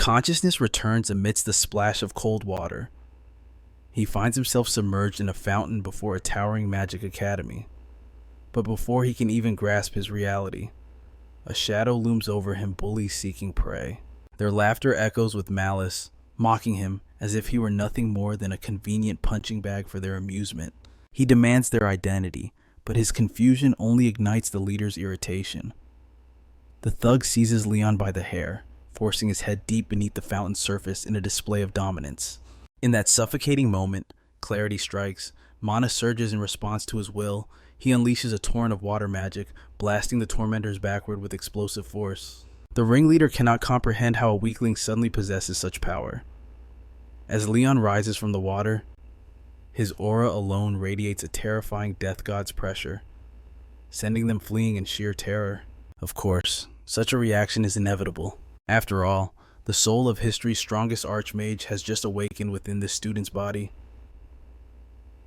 consciousness returns amidst the splash of cold water. He finds himself submerged in a fountain before a towering magic academy. But before he can even grasp his reality, a shadow looms over him, bullies seeking prey. Their laughter echoes with malice, mocking him as if he were nothing more than a convenient punching bag for their amusement. He demands their identity, but his confusion only ignites the leader's irritation. The thug seizes Leon by the hair, forcing his head deep beneath the fountain's surface in a display of dominance. In that suffocating moment, clarity strikes. Mana surges in response to his will. He unleashes a torrent of water magic, blasting the tormentors backward with explosive force. The ringleader cannot comprehend how a weakling suddenly possesses such power. As Leon rises from the water, his aura alone radiates a terrifying death god's pressure, sending them fleeing in sheer terror. Of course, such a reaction is inevitable. After all, the soul of history's strongest archmage has just awakened within this student's body.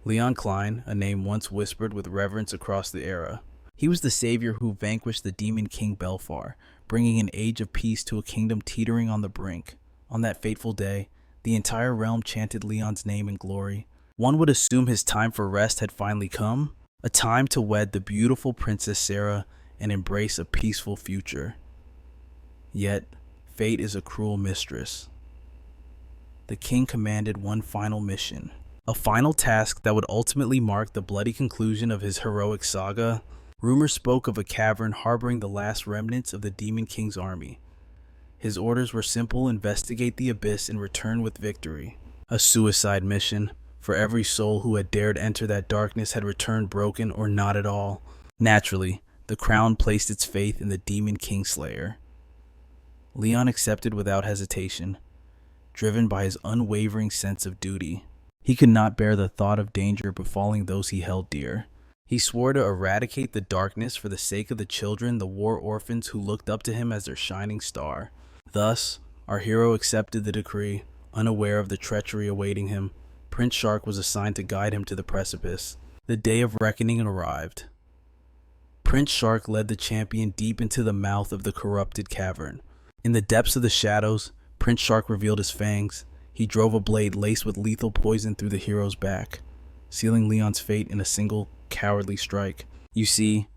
Leon Klein, a name once whispered with reverence across the era. He was the savior who vanquished the demon king Belfar, bringing an age of peace to a kingdom teetering on the brink. On that fateful day, the entire realm chanted Leon's name in glory. One would assume his time for rest had finally come, a time to wed the beautiful Princess Sarah and embrace a peaceful future. Yet, fate is a cruel mistress. The king commanded one final mission, a final task that would ultimately mark the bloody conclusion of his heroic saga. Rumors spoke of a cavern harboring the last remnants of the Demon King's army. His orders were simple: investigate the abyss and return with victory. A suicide mission, for every soul who had dared enter that darkness had returned broken or not at all. Naturally, the crown placed its faith in the Demon King Slayer. Leon accepted without hesitation, driven by his unwavering sense of duty. He could not bear the thought of danger befalling those he held dear. He swore to eradicate the darkness for the sake of the children, the war orphans who looked up to him as their shining star. Thus, our hero accepted the decree, unaware of the treachery awaiting him. Prince Shark was assigned to guide him to the precipice. The day of reckoning arrived. Prince Shark led the champion deep into the mouth of the corrupted cavern. In the depths of the shadows, Prince Shark revealed his fangs. He drove a blade laced with lethal poison through the hero's back, sealing Leon's fate in a single cowardly strike. You see,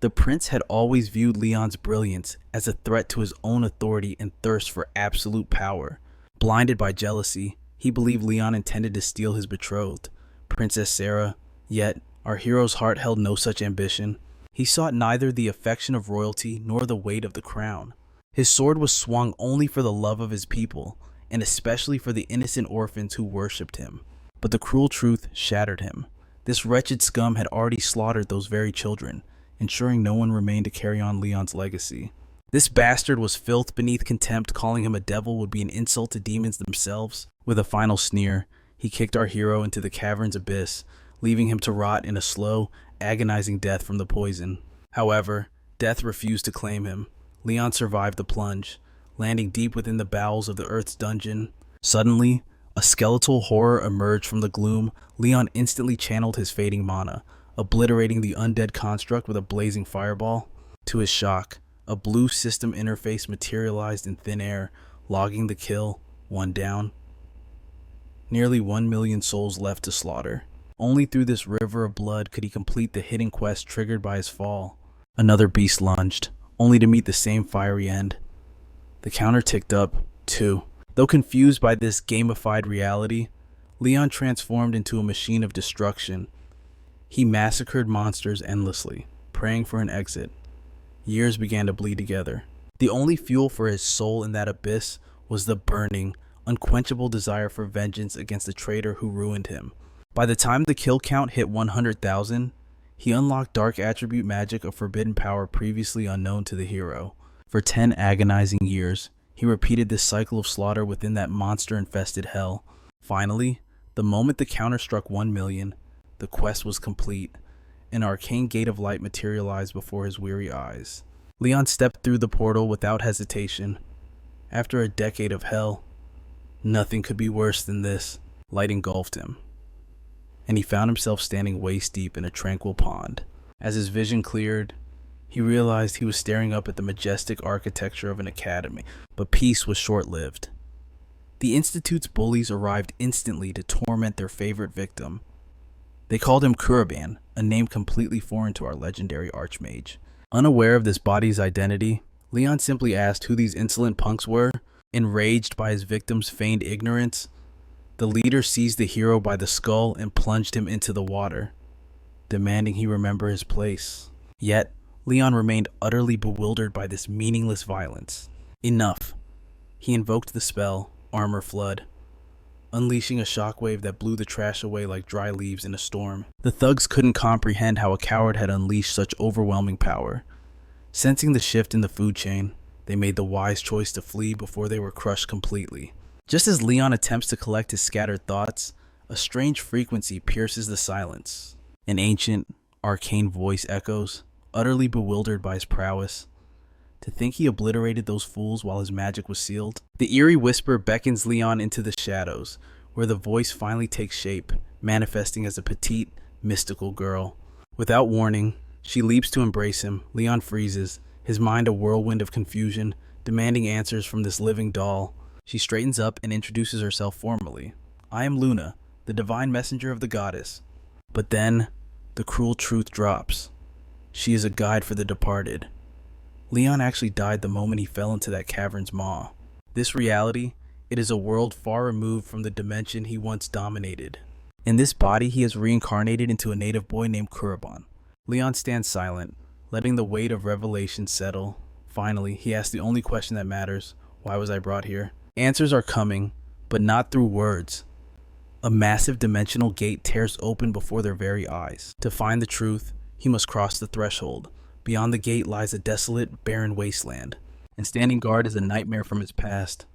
the prince had always viewed Leon's brilliance as a threat to his own authority and thirst for absolute power. Blinded by jealousy, he believed Leon intended to steal his betrothed, Princess Sarah, yet our hero's heart held no such ambition. He sought neither the affection of royalty nor the weight of the crown. His sword was swung only for the love of his people, and especially for the innocent orphans who worshipped him. But the cruel truth shattered him. This wretched scum had already slaughtered those very children, ensuring no one remained to carry on Leon's legacy. This bastard was filth beneath contempt. Calling him a devil would be an insult to demons themselves. With a final sneer, he kicked our hero into the cavern's abyss, leaving him to rot in a slow, agonizing death from the poison. However, death refused to claim him. Leon survived the plunge, landing deep within the bowels of the Earth's dungeon. Suddenly, a skeletal horror emerged from the gloom. Leon instantly channeled his fading mana, obliterating the undead construct with a blazing fireball. To his shock, a blue system interface materialized in thin air, logging the kill. One down. Nearly 1 million souls left to slaughter. Only through this river of blood could he complete the hidden quest triggered by his fall. Another beast lunged, only to meet the same fiery end. The counter ticked up, too. Though confused by this gamified reality, Leon transformed into a machine of destruction. He massacred monsters endlessly, praying for an exit. Years began to bleed together. The only fuel for his soul in that abyss was the burning, unquenchable desire for vengeance against the traitor who ruined him. By the time the kill count hit 100,000, he unlocked dark attribute magic of forbidden power previously unknown to the hero. For 10 agonizing years, he repeated this cycle of slaughter within that monster-infested hell. Finally, the moment the counter struck 1 million, the quest was complete. An arcane gate of light materialized before his weary eyes. Leon stepped through the portal without hesitation. After a decade of hell, nothing could be worse than this. Light engulfed him, and he found himself standing waist deep in a tranquil pond. As his vision cleared, He realized he was staring up at the majestic architecture of an academy, but peace was short-lived. The Institute's bullies arrived instantly to torment their favorite victim. They called him Kuraban, a name completely foreign to our legendary archmage. Unaware of this body's identity, Leon simply asked who these insolent punks were. Enraged by his victim's feigned ignorance, the leader seized the hero by the skull and plunged him into the water, demanding he remember his place. Yet, Leon remained utterly bewildered by this meaningless violence. Enough. He invoked the spell, Armor Flood, unleashing a shockwave that blew the trash away like dry leaves in a storm. The thugs couldn't comprehend how a coward had unleashed such overwhelming power. Sensing the shift in the food chain, they made the wise choice to flee before they were crushed completely. Just as Leon attempts to collect his scattered thoughts, a strange frequency pierces the silence. An ancient, arcane voice echoes, utterly bewildered by his prowess. To think he obliterated those fools while his magic was sealed? The eerie whisper beckons Leon into the shadows, where the voice finally takes shape, manifesting as a petite, mystical girl. Without warning, she leaps to embrace him. Leon freezes, his mind a whirlwind of confusion, demanding answers from this living doll. She straightens up and introduces herself formally. I am Luna, the divine messenger of the goddess. But then, the cruel truth drops. She is a guide for the departed. Leon actually died the moment he fell into that cavern's maw. This reality, it is a world far removed from the dimension he once dominated. In this body, he has reincarnated into a native boy named Kuraban. Leon stands silent, letting the weight of revelation settle. Finally, he asks the only question that matters. Why was I brought here? Answers are coming, but not through words. A massive dimensional gate tears open before their very eyes. To find the truth, he must cross the threshold. Beyond the gate lies a desolate, barren wasteland, and standing guard is a nightmare from his past.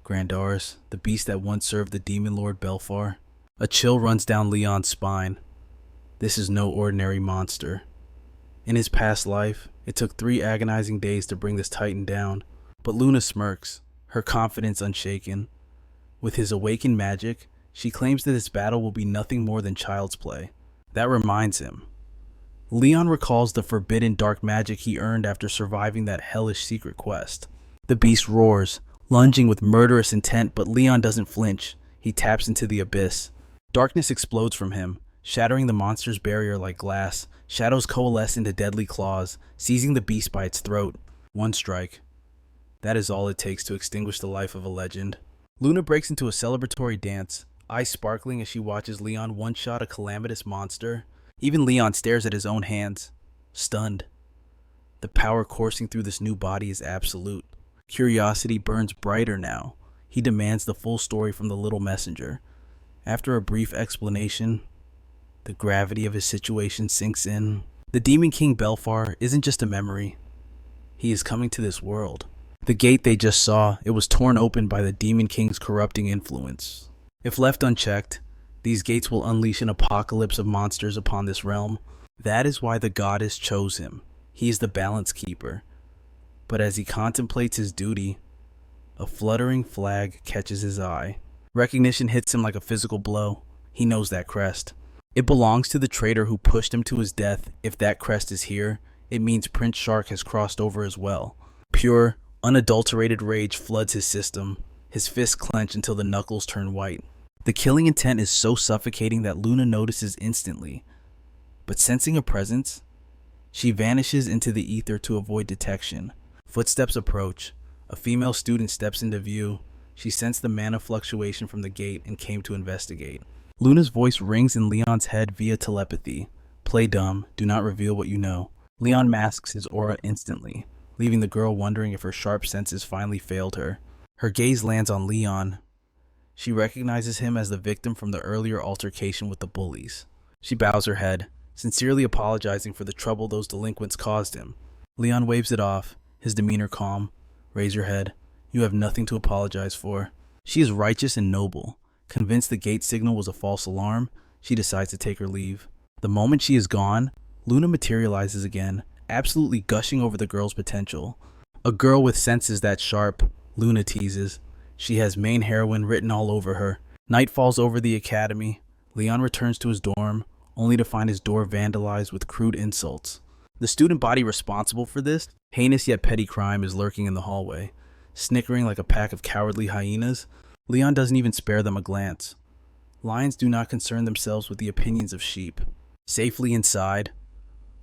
Grandaris, the beast that once served the demon lord Belfar. A chill runs down Leon's spine. This is no ordinary monster. In his past life, it took 3 agonizing days to bring this titan down, but Luna smirks, her confidence unshaken. With his awakened magic, she claims that this battle will be nothing more than child's play. That reminds him. Leon recalls the forbidden dark magic he earned after surviving that hellish secret quest. The beast roars, lunging with murderous intent, but Leon doesn't flinch. He taps into the abyss. Darkness explodes from him, shattering the monster's barrier like glass. Shadows coalesce into deadly claws, seizing the beast by its throat. One strike. That is all it takes to extinguish the life of a legend. Luna breaks into a celebratory dance, eyes sparkling as she watches Leon one-shot a calamitous monster. Even Leon stares at his own hands, stunned. The power coursing through this new body is absolute. Curiosity burns brighter now. He demands the full story from the little messenger. After a brief explanation, the gravity of his situation sinks in. The Demon King Belfar isn't just a memory. He is coming to this world. The gate they just saw, it was torn open by the Demon King's corrupting influence. If left unchecked, these gates will unleash an apocalypse of monsters upon this realm. That is why the goddess chose him. He is the balance keeper. But as he contemplates his duty, a fluttering flag catches his eye. Recognition hits him like a physical blow. He knows that crest. It belongs to the traitor who pushed him to his death. If that crest is here, it means Prince Shark has crossed over as well. Pure, unadulterated rage floods his system. His fists clench until the knuckles turn white. The killing intent is so suffocating that Luna notices instantly. But sensing a presence, she vanishes into the ether to avoid detection. Footsteps approach. A female student steps into view. She sensed the mana fluctuation from the gate and came to investigate. Luna's voice rings in Leon's head via telepathy. Play dumb, do not reveal what you know. Leon masks his aura instantly, leaving the girl wondering if her sharp senses finally failed her. Her gaze lands on Leon. She recognizes him as the victim from the earlier altercation with the bullies. She bows her head, sincerely apologizing for the trouble those delinquents caused him. Leon waves it off, his demeanor calm. Raise your head. You have nothing to apologize for. She is righteous and noble. Convinced the gate signal was a false alarm, she decides to take her leave. The moment she is gone, Luna materializes again, absolutely gushing over the girl's potential. A girl with senses that sharp, Luna teases. She has main heroine written all over her. Night falls over the academy. Leon returns to his dorm, only to find his door vandalized with crude insults. The student body responsible for this heinous yet petty crime is lurking in the hallway, snickering like a pack of cowardly hyenas. Leon doesn't even spare them a glance. Lions do not concern themselves with the opinions of sheep. Safely inside,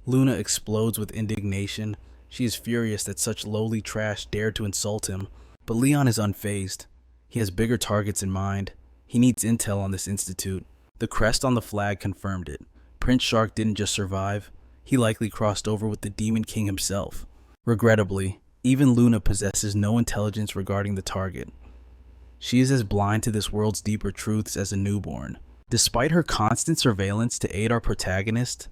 Luna explodes with indignation. She is furious that such lowly trash dared to insult him, but Leon is unfazed. He has bigger targets in mind. He needs intel on this institute. The crest on the flag confirmed it. Prince Shark didn't just survive, he likely crossed over with the Demon King himself. Regrettably, even Luna possesses no intelligence regarding the target. She is as blind to this world's deeper truths as a newborn. Despite her constant surveillance to aid our protagonist,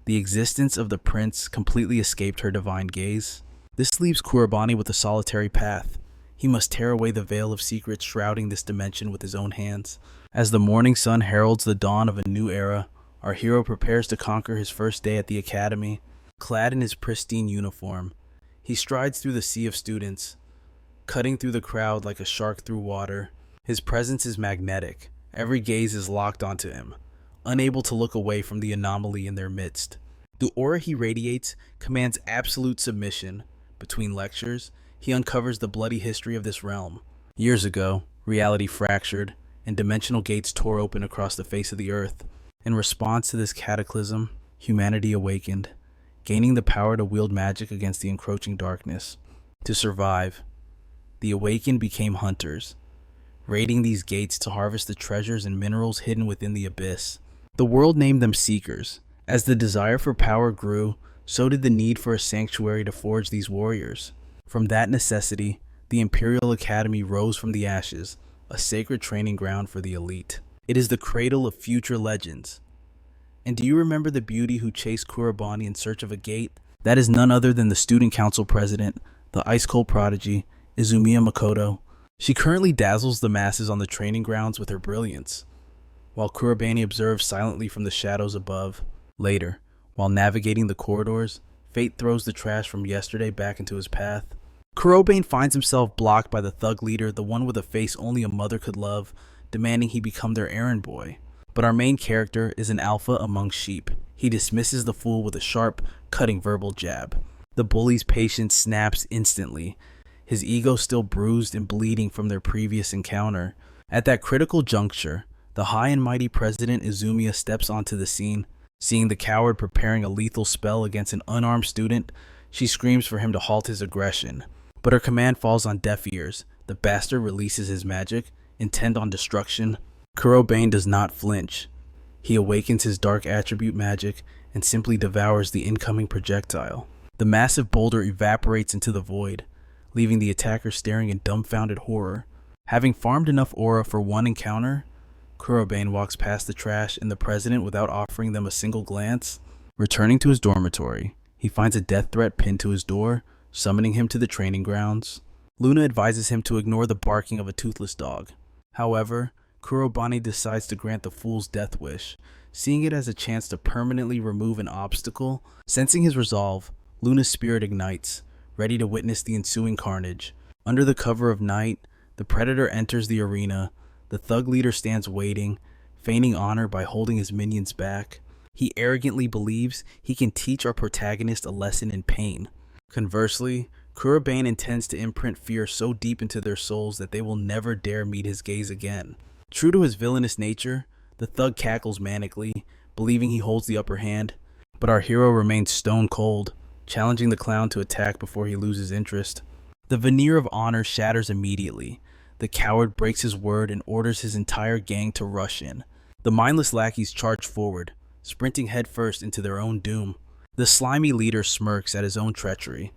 the existence of the prince completely escaped her divine gaze. This leaves Kuraban with a solitary path. He must tear away the veil of secrets shrouding this dimension with his own hands. As the morning sun heralds the dawn of a new era, our hero prepares to conquer his first day at the academy. Clad in his pristine uniform, he strides through the sea of students, cutting through the crowd like a shark through water. His presence is magnetic. Every gaze is locked onto him, unable to look away from the anomaly in their midst. The aura he radiates commands absolute submission. Between lectures, he uncovers the bloody history of this realm. Years ago, reality fractured, and dimensional gates tore open across the face of the earth. In response to this cataclysm, humanity awakened, gaining the power to wield magic against the encroaching darkness. To survive, the awakened became hunters, raiding these gates to harvest the treasures and minerals hidden within the abyss. The world named them Seekers. As the desire for power grew, so did the need for a sanctuary to forge these warriors. From that necessity, the Imperial Academy rose from the ashes, a sacred training ground for the elite. It is the cradle of future legends. And do you remember the beauty who chased Kuraban in search of a gate? That is none other than the student council president, the ice-cold prodigy, Isumia Makoto. She currently dazzles the masses on the training grounds with her brilliance, while Kuraban observes silently from the shadows above. Later, while navigating the corridors, fate throws the trash from yesterday back into his path. Kuraban finds himself blocked by the thug leader, the one with a face only a mother could love, demanding he become their errand boy. But our main character is an alpha among sheep. He dismisses the fool with a sharp, cutting verbal jab. The bully's patience snaps instantly, his ego still bruised and bleeding from their previous encounter. At that critical juncture, the high and mighty President Isumia steps onto the scene. Seeing the coward preparing a lethal spell against an unarmed student, she screams for him to halt his aggression. But her command falls on deaf ears. The bastard releases his magic, intent on destruction. Kuraban does not flinch. He awakens his dark attribute magic and simply devours the incoming projectile. The massive boulder evaporates into the void, leaving the attacker staring in dumbfounded horror. Having farmed enough aura for one encounter, Kuraban walks past the trash and the president without offering them a single glance. Returning to his dormitory, he finds a death threat pinned to his door, summoning him to the training grounds. Luna advises him to ignore the barking of a toothless dog. However, Kuraban decides to grant the fool's death wish, seeing it as a chance to permanently remove an obstacle. Sensing his resolve, Luna's spirit ignites, ready to witness the ensuing carnage. Under the cover of night, the predator enters the arena. The thug leader stands waiting, feigning honor by holding his minions back. He arrogantly believes he can teach our protagonist a lesson in pain. Conversely, Kuraban intends to imprint fear so deep into their souls that they will never dare meet his gaze again. True to his villainous nature, the thug cackles manically, believing he holds the upper hand. But our hero remains stone cold, challenging the clown to attack before he loses interest. The veneer of honor shatters immediately. The coward breaks his word and orders his entire gang to rush in. The mindless lackeys charge forward, sprinting headfirst into their own doom. The slimy leader smirks at his own treachery,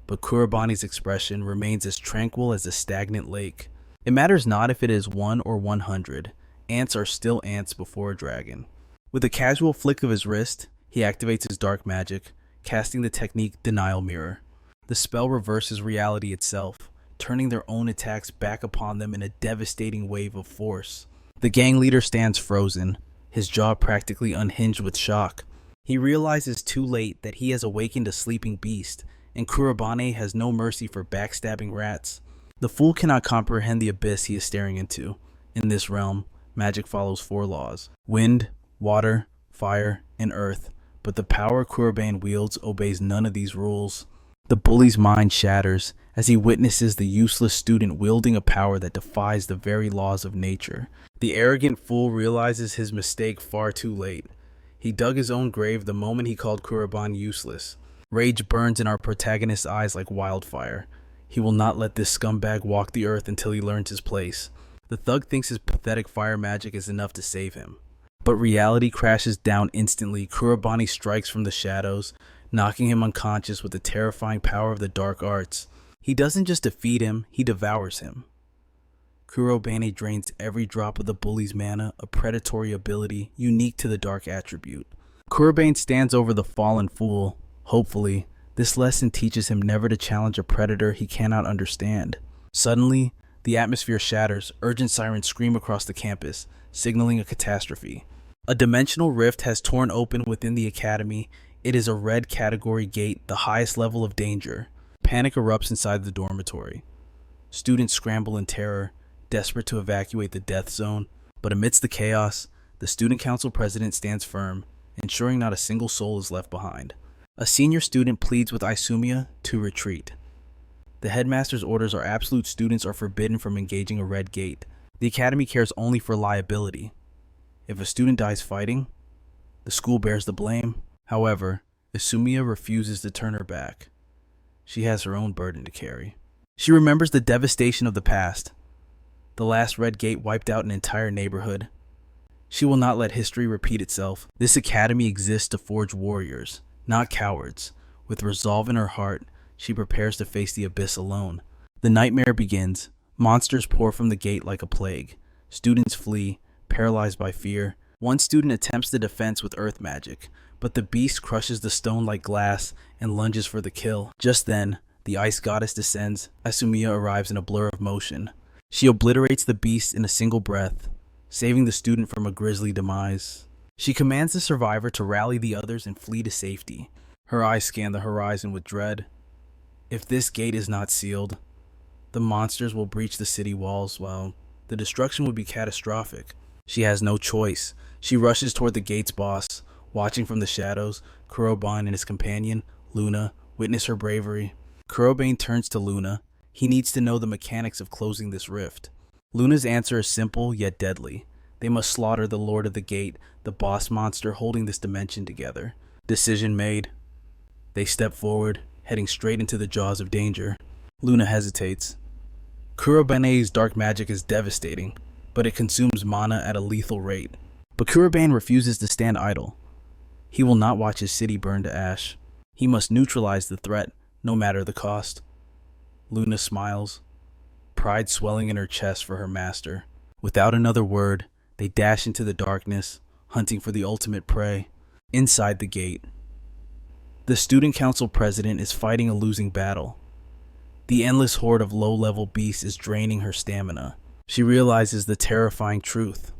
but Kuraban's expression remains as tranquil as a stagnant lake. It matters not if it is 1 or 100. Ants are still ants before a dragon. With a casual flick of his wrist, he activates his dark magic, casting the technique Denial Mirror. The spell reverses reality itself, turning their own attacks back upon them in a devastating wave of force. The gang leader stands frozen, his jaw practically unhinged with shock. He realizes too late that he has awakened a sleeping beast, and Kuraban has no mercy for backstabbing rats. The fool cannot comprehend the abyss he is staring into. In this realm, magic follows 4 laws: wind, water, fire, and earth, but the power Kuraban wields obeys none of these rules. The bully's mind shatters as he witnesses the useless student wielding a power that defies the very laws of nature. The arrogant fool realizes his mistake far too late. He dug his own grave the moment he called Kuraban useless. Rage burns in our protagonist's eyes like wildfire. He will not let this scumbag walk the earth until he learns his place. The thug thinks his pathetic fire magic is enough to save him. But reality crashes down instantly. Kurabani strikes from the shadows, knocking him unconscious with the terrifying power of the dark arts. He doesn't just defeat him, he devours him. Kurobane drains every drop of the bully's mana, a predatory ability unique to the dark attribute. Kurobane stands over the fallen fool. Hopefully, this lesson teaches him never to challenge a predator he cannot understand. Suddenly, the atmosphere shatters. Urgent sirens scream across the campus, signaling a catastrophe. A dimensional rift has torn open within the academy. It is a red category gate, the highest level of danger. Panic erupts inside the dormitory. Students scramble in terror, desperate to evacuate the death zone. But amidst the chaos, the student council president stands firm, ensuring not a single soul is left behind. A senior student pleads with Isumia to retreat. The headmaster's orders are absolute. Students are forbidden from engaging a red gate. The academy cares only for liability. If a student dies fighting, the school bears the blame. However, Isumia refuses to turn her back. She has her own burden to carry. She remembers the devastation of the past. The last red gate wiped out an entire neighborhood. She will not let history repeat itself. This academy exists to forge warriors, not cowards. With resolve in her heart, she prepares to face the abyss alone. The nightmare begins. Monsters pour from the gate like a plague. Students flee, paralyzed by fear. One student attempts the defense with earth magic, but the beast crushes the stone like glass and lunges for the kill. Just then, the ice goddess descends. Isumia arrives in a blur of motion. She obliterates the beast in a single breath, saving the student from a grisly demise. She commands the survivor to rally the others and flee to safety. Her eyes scan the horizon with dread. If this gate is not sealed, the monsters will breach the city walls. Well, the destruction would be catastrophic. She has no choice. She rushes toward the gate's boss. Watching from the shadows, Kuraban and his companion, Luna, witness her bravery. Kurobane turns to Luna. He needs to know the mechanics of closing this rift. Luna's answer is simple yet deadly. They must slaughter the Lord of the Gate, the boss monster holding this dimension together. Decision made. They step forward, heading straight into the jaws of danger. Luna hesitates. Kurabane's dark magic is devastating, but it consumes mana at a lethal rate. But Kuraban refuses to stand idle. He will not watch his city burn to ash. He must neutralize the threat, no matter the cost. Luna smiles, pride swelling in her chest for her master. Without another word, they dash into the darkness, hunting for the ultimate prey. Inside the gate, the student council president is fighting a losing battle. The endless horde of low-level beasts is draining her stamina. She realizes the terrifying truth.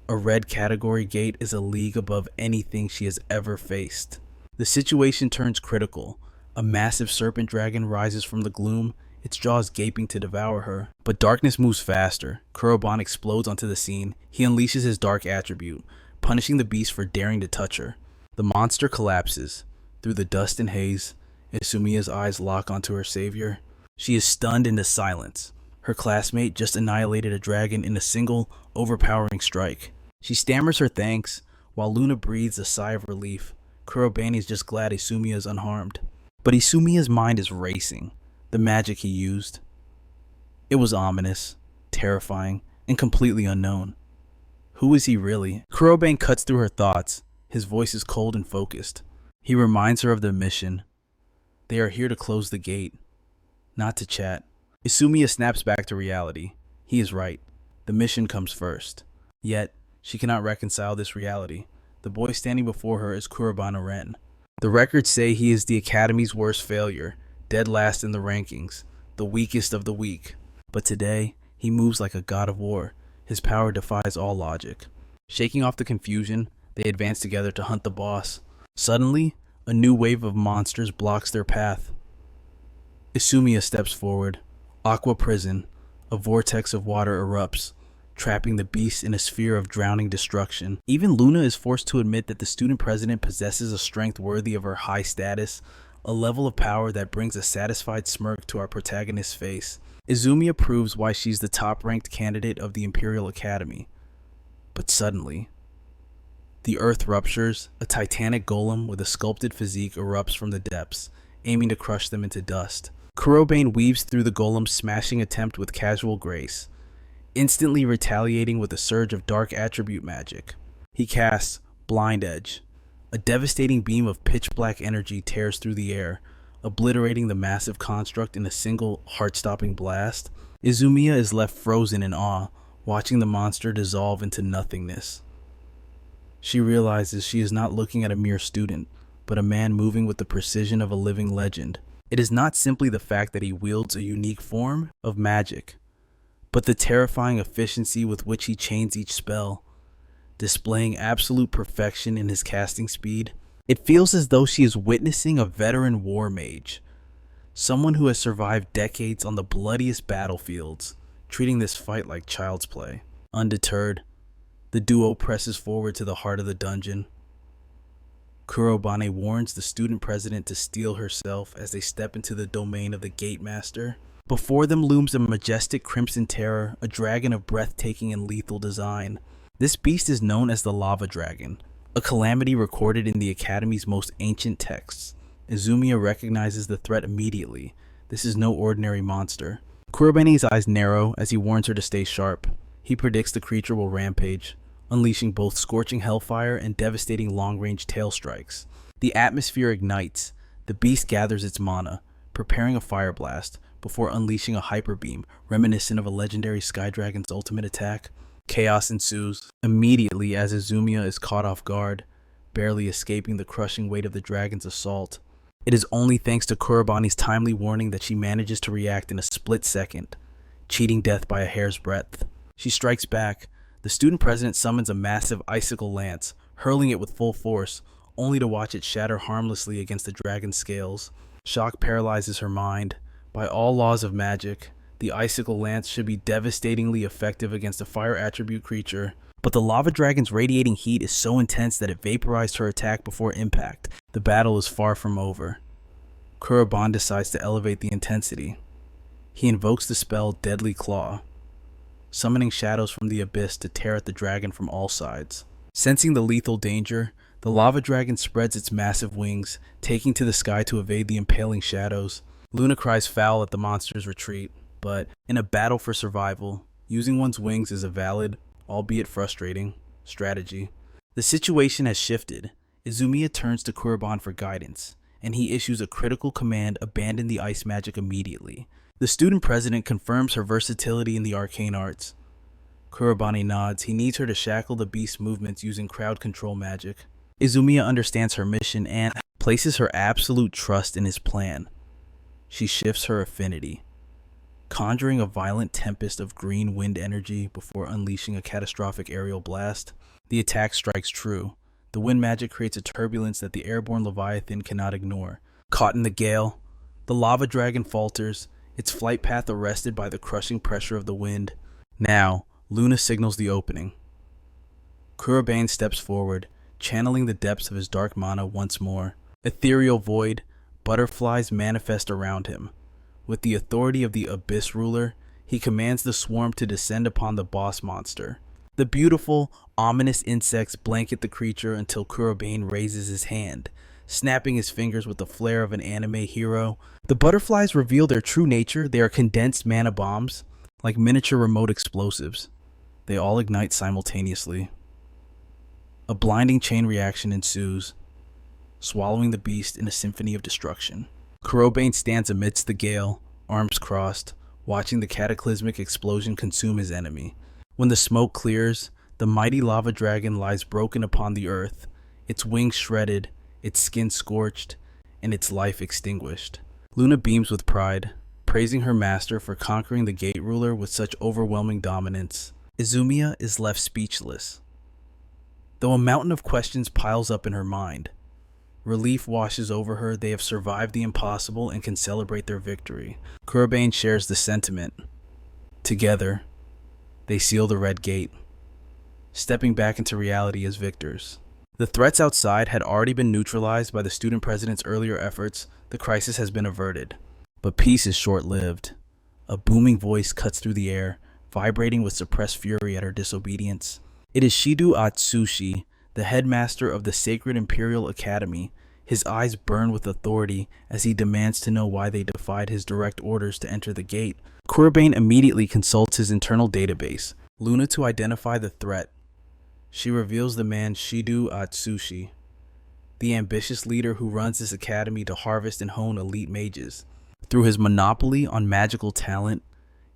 A red category gate is a league above anything she has ever faced. The situation turns critical. A massive serpent dragon rises from the gloom, its jaws gaping to devour her. But darkness moves faster. Kuraban explodes onto the scene. He unleashes his dark attribute, punishing the beast for daring to touch her. The monster collapses. Through the dust and haze, Isumia's eyes lock onto her savior. She is stunned into silence. Her classmate just annihilated a dragon in a single, overpowering strike. She stammers her thanks, while Luna breathes a sigh of relief. Kurobane is just glad Isumia is unharmed. But Isumia's mind is racing. The magic he used. It was ominous, terrifying, and completely unknown. Who is he really? Kurobane cuts through her thoughts. His voice is cold and focused. He reminds her of their mission. They are here to close the gate, not to chat. Isumia snaps back to reality. He is right. The mission comes first. Yet, she cannot reconcile this reality. The boy standing before her is Kuraban Oren. The records say he is the Academy's worst failure, dead last in the rankings, the weakest of the weak. But today, he moves like a god of war. His power defies all logic. Shaking off the confusion, they advance together to hunt the boss. Suddenly, a new wave of monsters blocks their path. Isumia steps forward. Aqua prison. A vortex of water erupts. trapping the beast in a sphere of drowning destruction. Even Luna is forced to admit that the student president possesses a strength worthy of her high status, a level of power that brings a satisfied smirk to our protagonist's face. Isumia proves why she's the top-ranked candidate of the Imperial Academy. But suddenly, the earth ruptures, a titanic golem with a sculpted physique erupts from the depths, aiming to crush them into dust. Kuraban weaves through the golem's smashing attempt with casual grace, instantly retaliating with a surge of dark attribute magic. He casts Blind Edge. A devastating beam of pitch-black energy tears through the air, obliterating the massive construct in a single heart-stopping blast. Isumia is left frozen in awe, watching the monster dissolve into nothingness. She realizes she is not looking at a mere student, but a man moving with the precision of a living legend. It is not simply the fact that he wields a unique form of magic, but the terrifying efficiency with which he chains each spell, displaying absolute perfection in his casting speed. It feels as though she is witnessing a veteran war mage, someone who has survived decades on the bloodiest battlefields, treating this fight like child's play. Undeterred, the duo presses forward to the heart of the dungeon. Kuraban warns the student president to steel herself as they step into the domain of the Gatemaster. Before them looms a majestic crimson terror, a dragon of breathtaking and lethal design. This beast is known as the Lava Dragon, a calamity recorded in the Academy's most ancient texts. Isumia recognizes the threat immediately. This is no ordinary monster. Kuraban's eyes narrow as he warns her to stay sharp. He predicts the creature will rampage, unleashing both scorching hellfire and devastating long-range tail strikes. The atmosphere ignites. The beast gathers its mana, preparing a fire blast, before unleashing a hyper beam, reminiscent of a legendary Sky Dragon's ultimate attack. Chaos ensues immediately as Isumia is caught off guard, barely escaping the crushing weight of the dragon's assault. It is only thanks to Kuraban's timely warning that she manages to react in a split second, cheating death by a hair's breadth. She strikes back. The student president summons a massive icicle lance, hurling it with full force, only to watch it shatter harmlessly against the dragon's scales. Shock paralyzes her mind. By all laws of magic, the icicle lance should be devastatingly effective against a fire attribute creature, but the lava dragon's radiating heat is so intense that it vaporized her attack before impact. The battle is far from over. Kuraban decides to elevate the intensity. He invokes the spell Deadly Claw, summoning shadows from the abyss to tear at the dragon from all sides. Sensing the lethal danger, the lava dragon spreads its massive wings, taking to the sky to evade the impaling shadows. Luna cries foul at the monster's retreat, but in a battle for survival, using one's wings is a valid, albeit frustrating, strategy. The situation has shifted. Isumia turns to Kuraban for guidance, and he issues a critical command: abandon the ice magic immediately. The student president confirms her versatility in the arcane arts. Kuraban nods. He needs her to shackle the beast's movements using crowd control magic. Isumia understands her mission and places her absolute trust in his plan. She shifts her affinity, conjuring a violent tempest of green wind energy before unleashing a catastrophic aerial blast. The attack strikes true. The wind magic creates a turbulence that the airborne Leviathan cannot ignore. Caught in the gale, the lava dragon falters, its flight path arrested by the crushing pressure of the wind. Now, Luna signals the opening. Kuraban steps forward, channeling the depths of his dark mana once more. Ethereal void, butterflies manifest around him. With the authority of the Abyss Ruler, he commands the swarm to descend upon the boss monster. The beautiful, ominous insects blanket the creature until Kuraban raises his hand, snapping his fingers with the flair of an anime hero. The butterflies reveal their true nature. They are condensed mana bombs, like miniature remote explosives. They all ignite simultaneously. A blinding chain reaction ensues, swallowing the beast in a symphony of destruction. Kuraban stands amidst the gale, arms crossed, watching the cataclysmic explosion consume his enemy. When the smoke clears, the mighty lava dragon lies broken upon the earth, its wings shredded, its skin scorched, and its life extinguished. Luna beams with pride, praising her master for conquering the Gate Ruler with such overwhelming dominance. Isumia is left speechless, though a mountain of questions piles up in her mind. Relief washes over her. They have survived the impossible and can celebrate their victory. Kuraban shares the sentiment. Together, They seal the red gate, stepping back into reality as victors. The threats outside had already been neutralized by the student president's earlier efforts. The crisis has been averted. But peace is short-lived. A booming voice cuts through the air, vibrating with suppressed fury at her disobedience. It is Shidu Atsushi, the headmaster of the Sacred Imperial Academy. His eyes burn with authority as he demands to know why they defied his direct orders to enter the gate. Kuraban immediately consults his internal database, Luna, to identify the threat. She reveals the man Shidu Atsushi, the ambitious leader who runs this academy to harvest and hone elite mages. Through his monopoly on magical talent,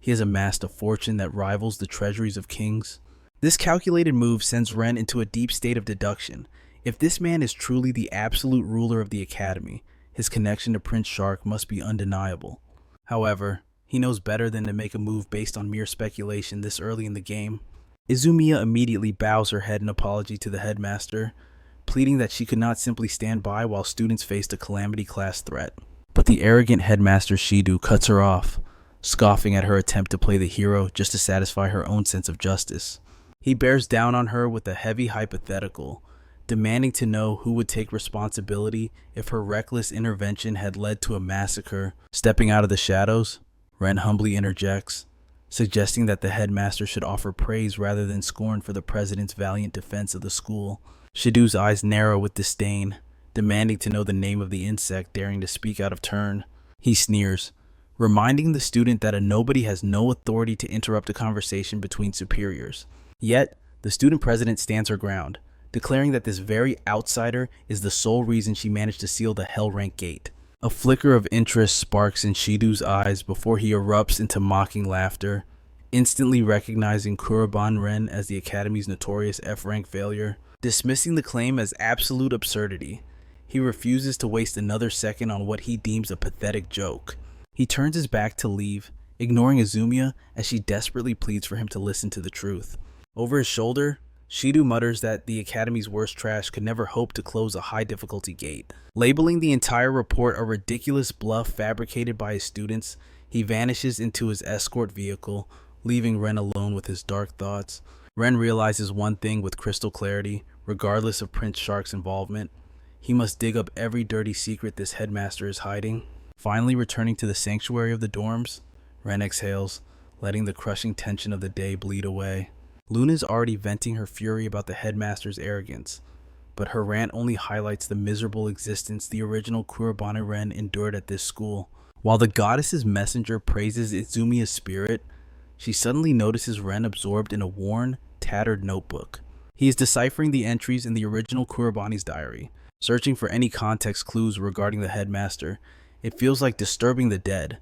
he has amassed a fortune that rivals the treasuries of kings. This calculated move sends Ren into a deep state of deduction. If this man is truly the absolute ruler of the academy, his connection to Prince Shark must be undeniable. However, he knows better than to make a move based on mere speculation this early in the game. Isumia immediately bows her head in apology to the headmaster, pleading that she could not simply stand by while students faced a calamity-class threat. But the arrogant headmaster Shidu cuts her off, scoffing at her attempt to play the hero just to satisfy her own sense of justice. He bears down on her with a heavy hypothetical, demanding to know who would take responsibility if her reckless intervention had led to a massacre. Stepping out of the shadows, Ren humbly interjects, suggesting that the headmaster should offer praise rather than scorn for the president's valiant defense of the school. Shidu's eyes narrow with disdain, demanding to know the name of the insect daring to speak out of turn. He sneers, reminding the student that a nobody has no authority to interrupt a conversation between superiors. Yet, the student president stands her ground, declaring that this very outsider is the sole reason she managed to seal the Hell Rank gate. A flicker of interest sparks in Shidu's eyes before he erupts into mocking laughter, instantly recognizing Kuraban Ren as the Academy's notorious F-rank failure. Dismissing the claim as absolute absurdity, he refuses to waste another second on what he deems a pathetic joke. He turns his back to leave, ignoring Isumia as she desperately pleads for him to listen to the truth. Over his shoulder, Shidu mutters that the Academy's worst trash could never hope to close a high-difficulty gate. Labeling the entire report a ridiculous bluff fabricated by his students, he vanishes into his escort vehicle, leaving Ren alone with his dark thoughts. Ren realizes one thing with crystal clarity, regardless of Prince Shark's involvement. He must dig up every dirty secret this headmaster is hiding. Finally returning to the sanctuary of the dorms, Ren exhales, letting the crushing tension of the day bleed away. Luna's already venting her fury about the headmaster's arrogance, but her rant only highlights the miserable existence the original Kuraban Ren endured at this school. While the goddess's messenger praises Izumiya's spirit, she suddenly notices Ren absorbed in a worn, tattered notebook. He is deciphering the entries in the original Kurabani's diary, searching for any context clues regarding the headmaster. It feels like disturbing the dead,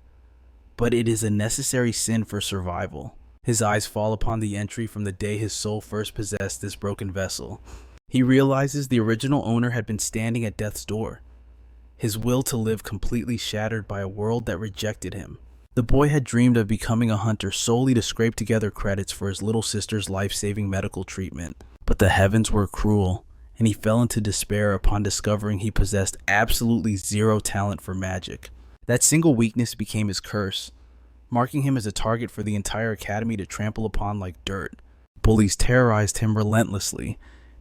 but it is a necessary sin for survival. His eyes fall upon the entry from the day his soul first possessed this broken vessel. He realizes the original owner had been standing at death's door, his will to live completely shattered by a world that rejected him. The boy had dreamed of becoming a hunter solely to scrape together credits for his little sister's life-saving medical treatment. But the heavens were cruel, and he fell into despair upon discovering he possessed absolutely zero talent for magic. That single weakness became his curse, marking him as a target for the entire academy to trample upon like dirt. Bullies terrorized him relentlessly,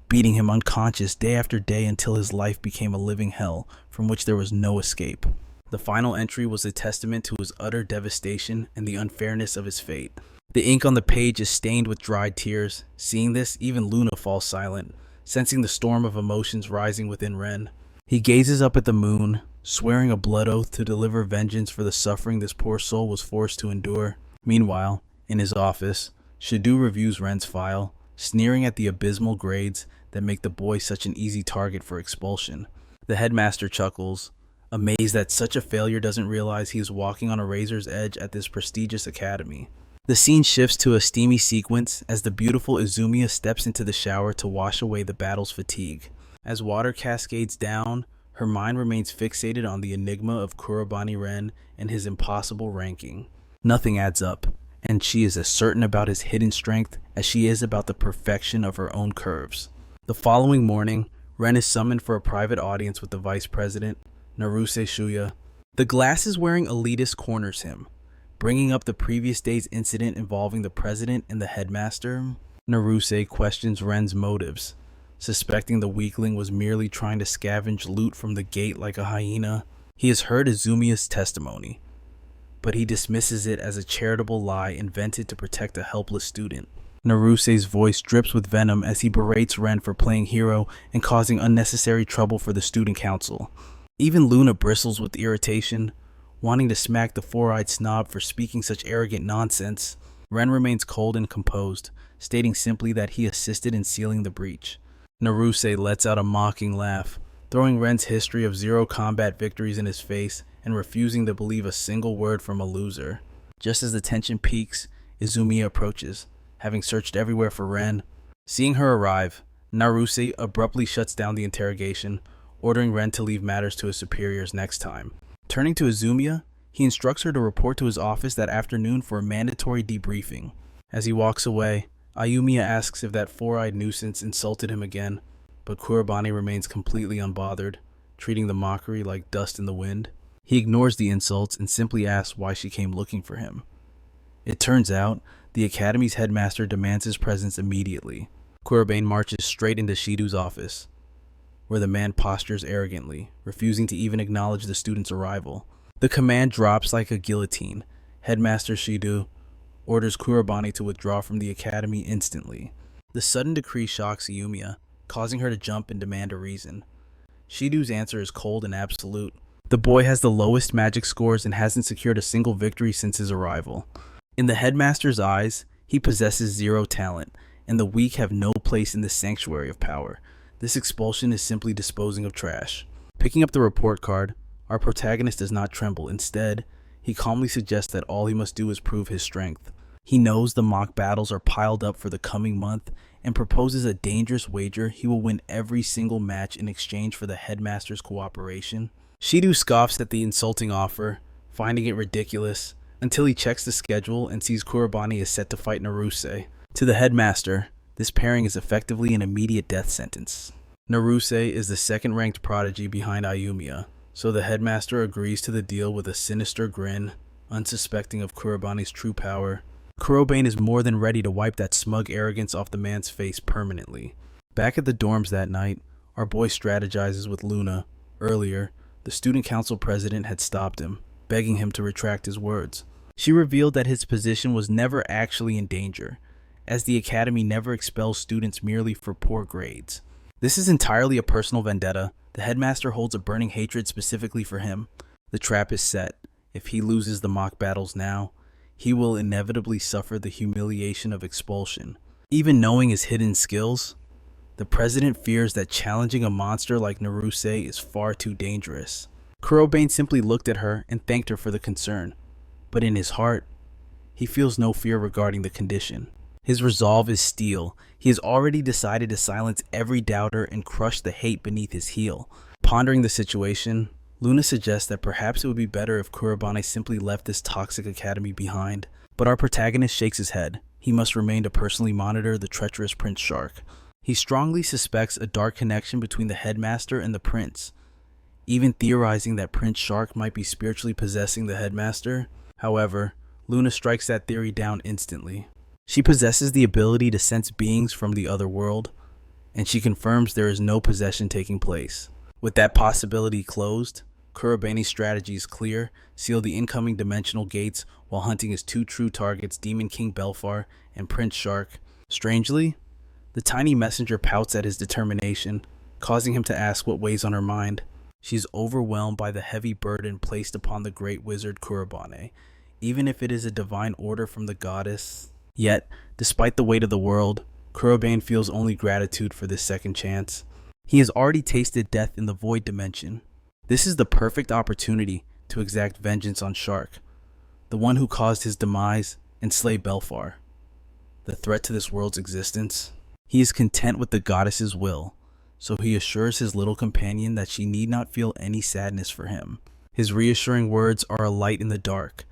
beating him unconscious day after day until his life became a living hell from which there was no escape. The final entry was a testament to his utter devastation and the unfairness of his fate. The ink on the page is stained with dried tears. Seeing this, even Luna falls silent, sensing the storm of emotions rising within Ren. He gazes up at the moon, swearing a blood oath to deliver vengeance for the suffering this poor soul was forced to endure. Meanwhile, in his office, Shidu reviews Ren's file, sneering at the abysmal grades that make the boy such an easy target for expulsion. The headmaster chuckles, amazed that such a failure doesn't realize he is walking on a razor's edge at this prestigious academy. The scene shifts to a steamy sequence as the beautiful Isumia steps into the shower to wash away the battle's fatigue. As water cascades down, her mind remains fixated on the enigma of Kurabani Ren and his impossible ranking. Nothing adds up, and she is as certain about his hidden strength as she is about the perfection of her own curves. The following morning, Ren is summoned for a private audience with the vice president, Naruse Shuya. The glasses-wearing elitist corners him, bringing up the previous day's incident involving the president and the headmaster. Naruse questions Ren's motives, suspecting the weakling was merely trying to scavenge loot from the gate like a hyena. He has heard Izumia's testimony, but he dismisses it as a charitable lie invented to protect a helpless student. Naruse's voice drips with venom as he berates Ren for playing hero and causing unnecessary trouble for the student council. Even Luna bristles with irritation, wanting to smack the four-eyed snob for speaking such arrogant nonsense. Ren remains cold and composed, stating simply that he assisted in sealing the breach. Naruse lets out a mocking laugh, throwing Ren's history of 0 combat victories in his face and refusing to believe a single word from a loser. Just as the tension peaks, Izumia approaches, having searched everywhere for Ren. Seeing her arrive, Naruse abruptly shuts down the interrogation, ordering Ren to leave matters to his superiors next time. Turning to Izumia, he instructs her to report to his office that afternoon for a mandatory debriefing. As he walks away, Ayumiya asks if that four-eyed nuisance insulted him again, but Kurabani remains completely unbothered, treating the mockery like dust in the wind. He ignores the insults and simply asks why she came looking for him. It turns out, the Academy's headmaster demands his presence immediately. Kuraban marches straight into Shidu's office, where the man postures arrogantly, refusing to even acknowledge the student's arrival. The command drops like a guillotine. Headmaster Shidu orders Kurabani to withdraw from the Academy instantly. The sudden decree shocks Ayumiya, causing her to jump and demand a reason. Shidu's answer is cold and absolute. The boy has the lowest magic scores and hasn't secured a single victory since his arrival. In the headmaster's eyes, he possesses 0 talent, and the weak have no place in this sanctuary of power. This expulsion is simply disposing of trash. Picking up the report card, our protagonist does not tremble. Instead, he calmly suggests that all he must do is prove his strength. He knows the mock battles are piled up for the coming month and proposes a dangerous wager he will win every single match in exchange for the headmaster's cooperation. Shidu scoffs at the insulting offer, finding it ridiculous, until he checks the schedule and sees Kurabani is set to fight Naruse. To the headmaster, this pairing is effectively an immediate death sentence. Naruse is the second-ranked prodigy behind Ayumiya, so the headmaster agrees to the deal with a sinister grin, unsuspecting of Kurabani's true power. Kuraban is more than ready to wipe that smug arrogance off the man's face permanently. Back at the dorms that night, our boy strategizes with Luna. Earlier, the student council president had stopped him, begging him to retract his words. She revealed that his position was never actually in danger, as the academy never expels students merely for poor grades. This is entirely a personal vendetta. The headmaster holds a burning hatred specifically for him. The trap is set. If he loses the mock battles now, he will inevitably suffer the humiliation of expulsion. Even knowing his hidden skills, the president fears that challenging a monster like Naruse is far too dangerous. Kuraban simply looked at her and thanked her for the concern, but in his heart, he feels no fear regarding the condition. His resolve is steel. He has already decided to silence every doubter and crush the hate beneath his heel. Pondering the situation, Luna suggests that perhaps it would be better if Kurabani simply left this toxic academy behind, but our protagonist shakes his head. He must remain to personally monitor the treacherous Prince Shark. He strongly suspects a dark connection between the headmaster and the prince, even theorizing that Prince Shark might be spiritually possessing the headmaster. However, Luna strikes that theory down instantly. She possesses the ability to sense beings from the other world, and she confirms there is no possession taking place. With that possibility closed, Kurabani's strategy is clear: seal the incoming dimensional gates while hunting his 2 true targets, Demon King Belfar and Prince Shark. Strangely, the tiny messenger pouts at his determination, causing him to ask what weighs on her mind. She is overwhelmed by the heavy burden placed upon the great wizard Kurabane, even if it is a divine order from the goddess. Yet, despite the weight of the world, Kuraban feels only gratitude for this second chance. He has already tasted death in the void dimension. This is the perfect opportunity to exact vengeance on Shark, the one who caused his demise, and slay Belfar, the threat to this world's existence. He is content with the goddess's will, so he assures his little companion that she need not feel any sadness for him. His reassuring words are a light in the dark,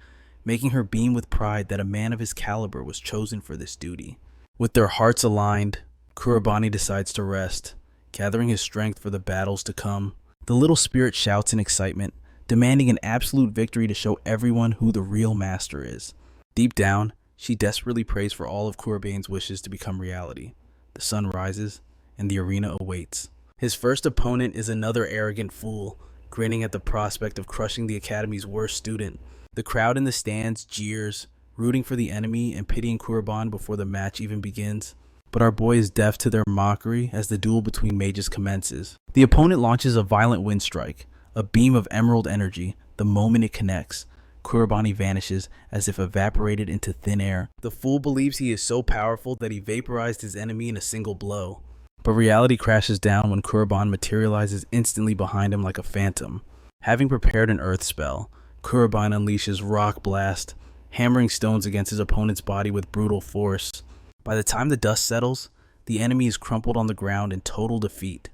making her beam with pride that a man of his caliber was chosen for this duty. With their hearts aligned, Kurabani decides to rest, gathering his strength for the battles to come. The little spirit shouts in excitement, demanding an absolute victory to show everyone who the real master is. Deep down, she desperately prays for all of Kuraban's wishes to become reality. The sun rises, and the arena awaits. His first opponent is another arrogant fool, grinning at the prospect of crushing the academy's worst student. The crowd in the stands jeers, rooting for the enemy and pitying Kuraban before the match even begins. But our boy is deaf to their mockery as the duel between mages commences. The opponent launches a violent wind strike, a beam of emerald energy. The moment it connects, Kuraban vanishes as if evaporated into thin air. The fool believes he is so powerful that he vaporized his enemy in a single blow. But reality crashes down when Kuraban materializes instantly behind him like a phantom. Having prepared an earth spell, Kuraban unleashes Rock Blast, hammering stones against his opponent's body with brutal force. By the time the dust settles, the enemy is crumpled on the ground in total defeat,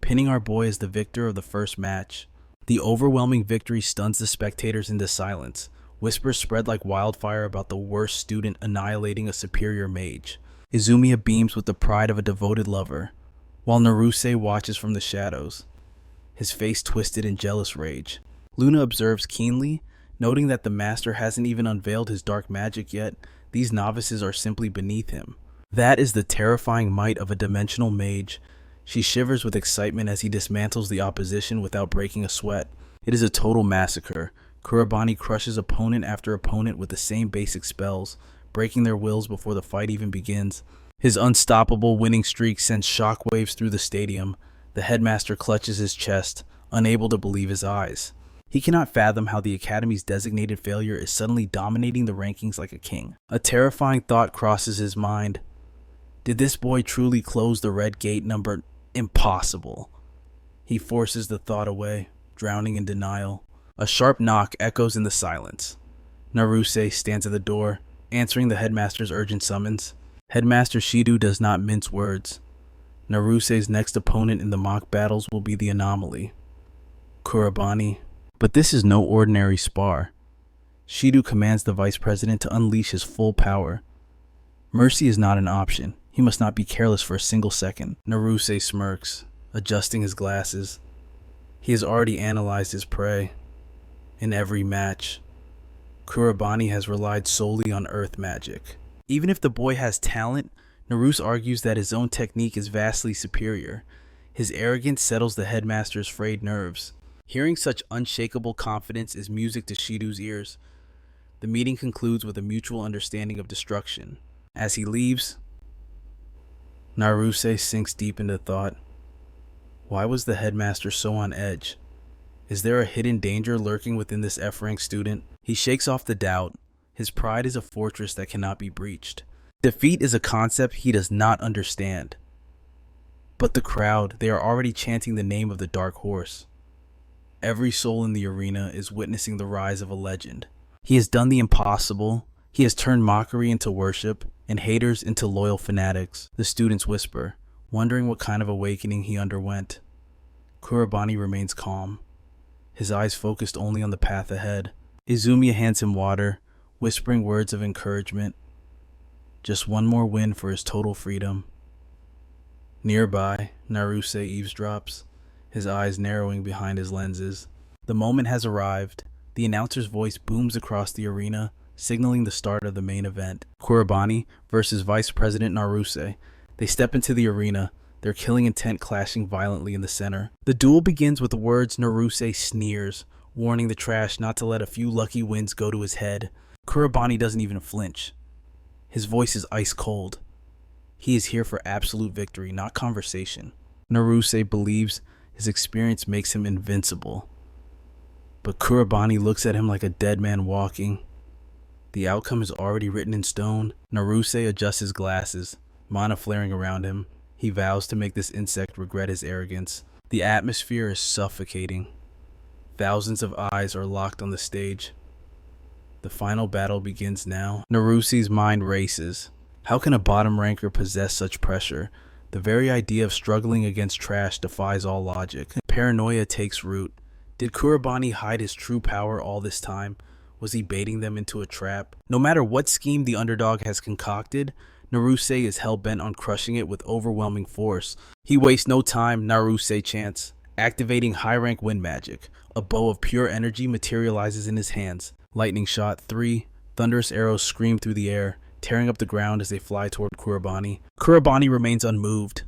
pinning our boy as the victor of the first match. The overwhelming victory stuns the spectators into silence. Whispers spread like wildfire about the worst student annihilating a superior mage. Isumia beams with the pride of a devoted lover, while Naruse watches from the shadows, his face twisted in jealous rage. Luna observes keenly, noting that the master hasn't even unveiled his dark magic yet. These novices are simply beneath him. That is the terrifying might of a dimensional mage. She shivers with excitement as he dismantles the opposition without breaking a sweat. It is a total massacre. Kuraban crushes opponent after opponent with the same basic spells, breaking their wills before the fight even begins. His unstoppable winning streak sends shockwaves through the stadium. The headmaster clutches his chest, unable to believe his eyes. He cannot fathom how the Academy's designated failure is suddenly dominating the rankings like a king. A terrifying thought crosses his mind. Did this boy truly close the red gate number? Impossible. He forces the thought away, drowning in denial. A sharp knock echoes in the silence. Naruse stands at the door, answering the headmaster's urgent summons. Headmaster Shidu does not mince words. Naruse's next opponent in the mock battles will be the anomaly, Kuraban. But this is no ordinary spar. Shidu commands the vice president to unleash his full power. Mercy is not an option. He must not be careless for a single second. Naruse smirks, adjusting his glasses. He has already analyzed his prey. In every match, Kuraban has relied solely on earth magic. Even if the boy has talent, Naruse argues that his own technique is vastly superior. His arrogance settles the headmaster's frayed nerves. Hearing such unshakable confidence is music to Shidu's ears. The meeting concludes with a mutual understanding of destruction. As he leaves, Naruse sinks deep into thought. Why was the headmaster so on edge? Is there a hidden danger lurking within this F-rank student? He shakes off the doubt. His pride is a fortress that cannot be breached. Defeat is a concept he does not understand. But the crowd, they are already chanting the name of the Dark Horse. Every soul in the arena is witnessing the rise of a legend. He has done the impossible. He has turned mockery into worship and haters into loyal fanatics. The students whisper, wondering what kind of awakening he underwent. Kuraban remains calm, his eyes focused only on the path ahead. Isumia hands him water, whispering words of encouragement. Just one more win for his total freedom. Nearby, Naruse eavesdrops, his eyes narrowing behind his lenses. The moment has arrived. The announcer's voice booms across the arena, signaling the start of the main event. Kuraban versus Vice President Naruse. They step into the arena, their killing intent clashing violently in the center. The duel begins with the words Naruse sneers, warning the trash not to let a few lucky wins go to his head. Kuraban doesn't even flinch. His voice is ice cold. He is here for absolute victory, not conversation. Naruse believes his experience makes him invincible. But Kuraban looks at him like a dead man walking. The outcome is already written in stone. Naruse adjusts his glasses, mana flaring around him. He vows to make this insect regret his arrogance. The atmosphere is suffocating. Thousands of eyes are locked on the stage. The final battle begins now. Naruse's mind races. How can a bottom ranker possess such pressure? The very idea of struggling against trash defies all logic. Paranoia takes root. Did Kuraban hide his true power all this time? Was he baiting them into a trap? No matter what scheme the underdog has concocted, Naruse is hell-bent on crushing it with overwhelming force. He wastes no time. Naruse chants, Activating high-rank wind magic, a bow of pure energy materializes in his hands. Lightning shot 3, thunderous arrows scream through the air, tearing up the ground as they fly toward Kurabani. Kurabani remains unmoved.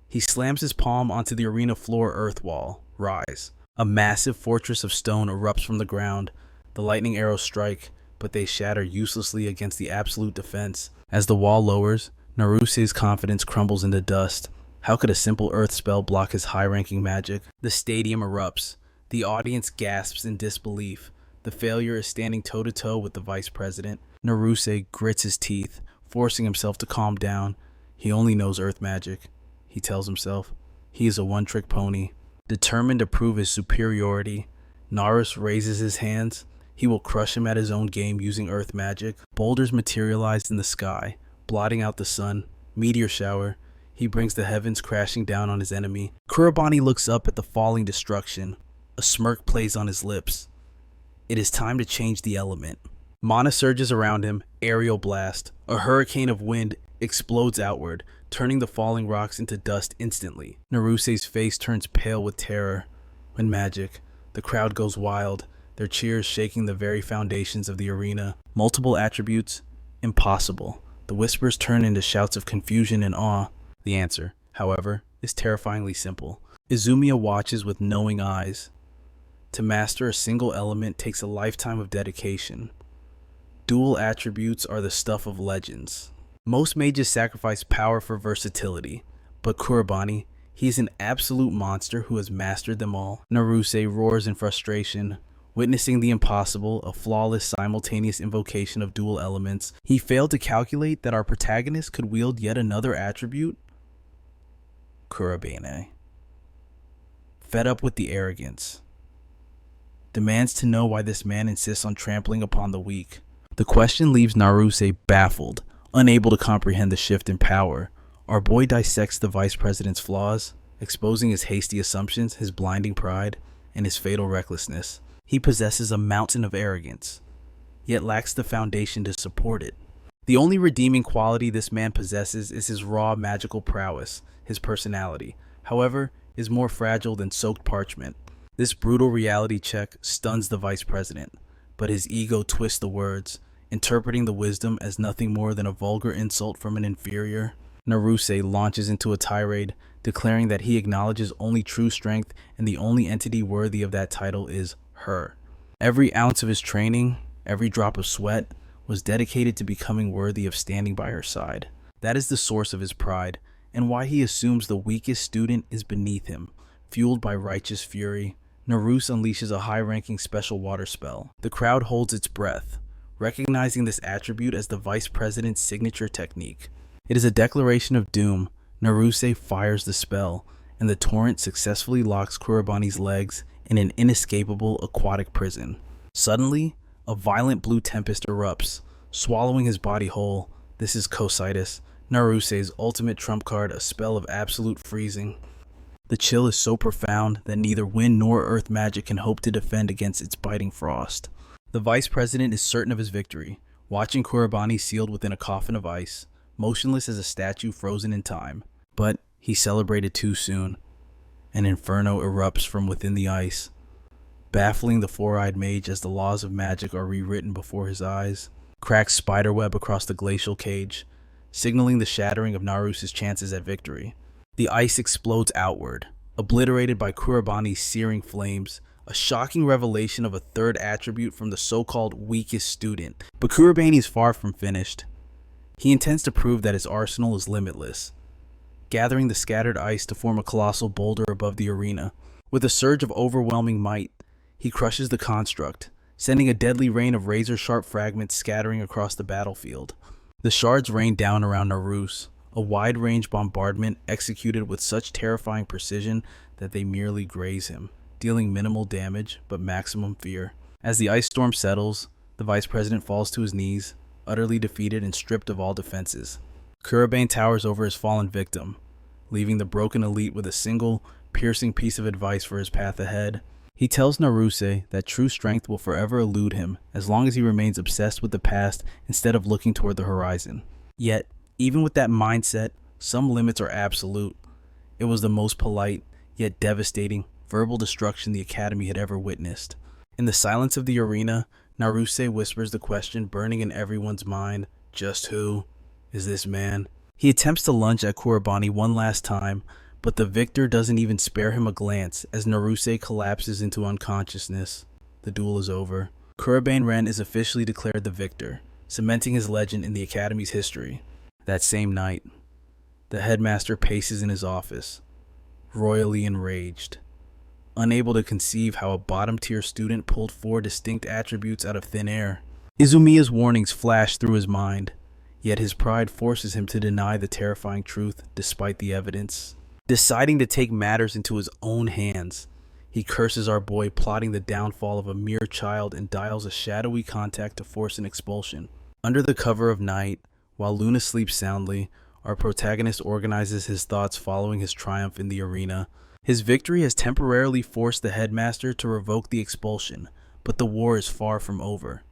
He slams his palm onto the arena floor earth wall. Rise. A massive fortress of stone erupts from the ground. The lightning arrows strike, but they shatter uselessly against the absolute defense. As the wall lowers, Naruse's confidence crumbles into dust. How could a simple earth spell block his high-ranking magic? The stadium erupts. The audience gasps in disbelief. The failure is standing toe-to-toe with the vice president. Naruse grits his teeth, forcing himself to calm down. He only knows earth magic, he tells himself. He is a one-trick pony. Determined to prove his superiority, Naruse raises his hands. He will crush him at his own game using earth magic. Boulders materialize in the sky, blotting out the sun. Meteor shower. He brings the heavens crashing down on his enemy. Kurabani looks up at the falling destruction. A smirk plays on his lips. It is time to change the element. Mana surges around him, aerial blast. A hurricane of wind explodes outward, turning the falling rocks into dust instantly. Naruse's face turns pale with terror. When magic, the crowd goes wild, their cheers shaking the very foundations of the arena. Multiple attributes? Impossible. The whispers turn into shouts of confusion and awe. The answer, however, is terrifyingly simple. Isumia watches with knowing eyes. To master a single element takes a lifetime of dedication. Dual attributes are the stuff of legends. Most mages sacrifice power for versatility, but Kurabani, he is an absolute monster who has mastered them all. Naruse roars in frustration, witnessing the impossible, a flawless simultaneous invocation of dual elements. He failed to calculate that our protagonist could wield yet another attribute? Kuraban, fed up with the arrogance, demands to know why this man insists on trampling upon the weak. The question leaves Naruse baffled, unable to comprehend the shift in power. Our boy dissects the vice president's flaws, exposing his hasty assumptions, his blinding pride, and his fatal recklessness. He possesses a mountain of arrogance, yet lacks the foundation to support it. The only redeeming quality this man possesses is his raw magical prowess. His personality, however, is more fragile than soaked parchment. This brutal reality check stuns the vice president, but his ego twists the words, interpreting the wisdom as nothing more than a vulgar insult from an inferior. Naruse launches into a tirade, declaring that he acknowledges only true strength and the only entity worthy of that title is her. Every ounce of his training, every drop of sweat, was dedicated to becoming worthy of standing by her side. That is the source of his pride, and why he assumes the weakest student is beneath him. Fueled by righteous fury, Naruse unleashes a high-ranking special water spell. The crowd holds its breath, recognizing this attribute as the vice president's signature technique. It is a declaration of doom. Naruse fires the spell, and the torrent successfully locks Kurabani's legs in an inescapable aquatic prison. Suddenly, a violent blue tempest erupts, swallowing his body whole. This is Cositus, Naruse's ultimate trump card, a spell of absolute freezing. The chill is so profound that neither wind nor earth magic can hope to defend against its biting frost. The vice president is certain of his victory, watching Kurabani sealed within a coffin of ice, motionless as a statue frozen in time. But he celebrated too soon. An inferno erupts from within the ice, baffling the four-eyed mage as the laws of magic are rewritten before his eyes. Cracks spiderweb across the glacial cage, signaling the shattering of Naruse's chances at victory. The ice explodes outward, obliterated by Kurabani's searing flames, a shocking revelation of a third attribute from the so-called weakest student. But Kurabani is far from finished. He intends to prove that his arsenal is limitless, gathering the scattered ice to form a colossal boulder above the arena. With a surge of overwhelming might, he crushes the construct, sending a deadly rain of razor-sharp fragments scattering across the battlefield. The shards rain down around Naruse, a wide-range bombardment executed with such terrifying precision that they merely graze him, dealing minimal damage but maximum fear. As the ice storm settles, the vice president falls to his knees, utterly defeated and stripped of all defenses. Kuraban towers over his fallen victim, leaving the broken elite with a single, piercing piece of advice for his path ahead. He tells Naruse that true strength will forever elude him as long as he remains obsessed with the past instead of looking toward the horizon. Yet, even with that mindset, some limits are absolute. It was the most polite, yet devastating, verbal destruction the Academy had ever witnessed. In the silence of the arena, Naruse whispers the question burning in everyone's mind, just who is this man? He attempts to lunge at Kuraban one last time, but the victor doesn't even spare him a glance as Naruse collapses into unconsciousness. The duel is over. Kuraban Ren is officially declared the victor, cementing his legend in the Academy's history. That same night, the headmaster paces in his office, royally enraged, unable to conceive how a bottom-tier student pulled 4 distinct attributes out of thin air. Izumiya's warnings flash through his mind, yet his pride forces him to deny the terrifying truth despite the evidence. Deciding to take matters into his own hands, he curses our boy, plotting the downfall of a mere child, and dials a shadowy contact to force an expulsion. Under the cover of night, while Luna sleeps soundly, our protagonist organizes his thoughts following his triumph in the arena. His victory has temporarily forced the headmaster to revoke the expulsion, but the war is far from over.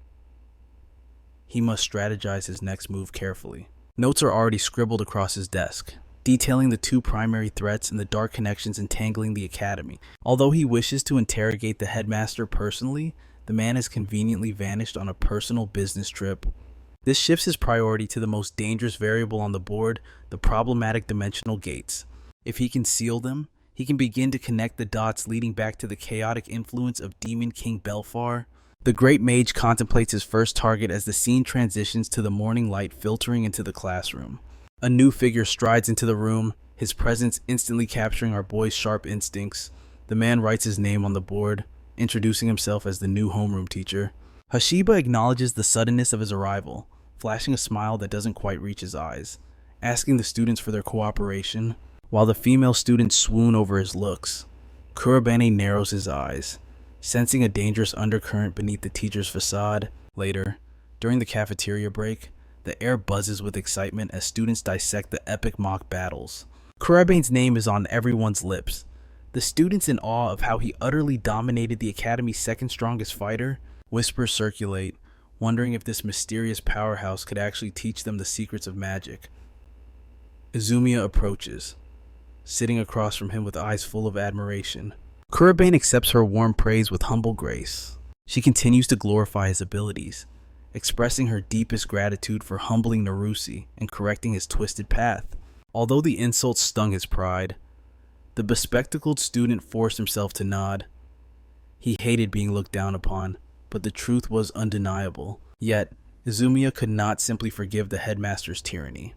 He must strategize his next move carefully. Notes are already scribbled across his desk, detailing the 2 primary threats and the dark connections entangling the Academy. Although he wishes to interrogate the headmaster personally, the man has conveniently vanished on a personal business trip. This shifts his priority to the most dangerous variable on the board, the problematic dimensional gates. If he can seal them, he can begin to connect the dots leading back to the chaotic influence of Demon King Belfar. The great mage contemplates his first target as the scene transitions to the morning light filtering into the classroom. A new figure strides into the room, his presence instantly capturing our boy's sharp instincts. The man writes his name on the board, introducing himself as the new homeroom teacher. Hashiba acknowledges the suddenness of his arrival, flashing a smile that doesn't quite reach his eyes, asking the students for their cooperation. While the female students swoon over his looks, Kuraban narrows his eyes, sensing a dangerous undercurrent beneath the teacher's facade. Later, during the cafeteria break, the air buzzes with excitement as students dissect the epic mock battles. Kuraban's name is on everyone's lips. The students, in awe of how he utterly dominated the Academy's second strongest fighter, whispers circulate, wondering if this mysterious powerhouse could actually teach them the secrets of magic. Isumia approaches, sitting across from him with eyes full of admiration. Kuraban accepts her warm praise with humble grace. She continues to glorify his abilities, expressing her deepest gratitude for humbling Naruse and correcting his twisted path. Although the insults stung his pride, the bespectacled student forced himself to nod. He hated being looked down upon, but the truth was undeniable. Yet, Isumia could not simply forgive the headmaster's tyranny.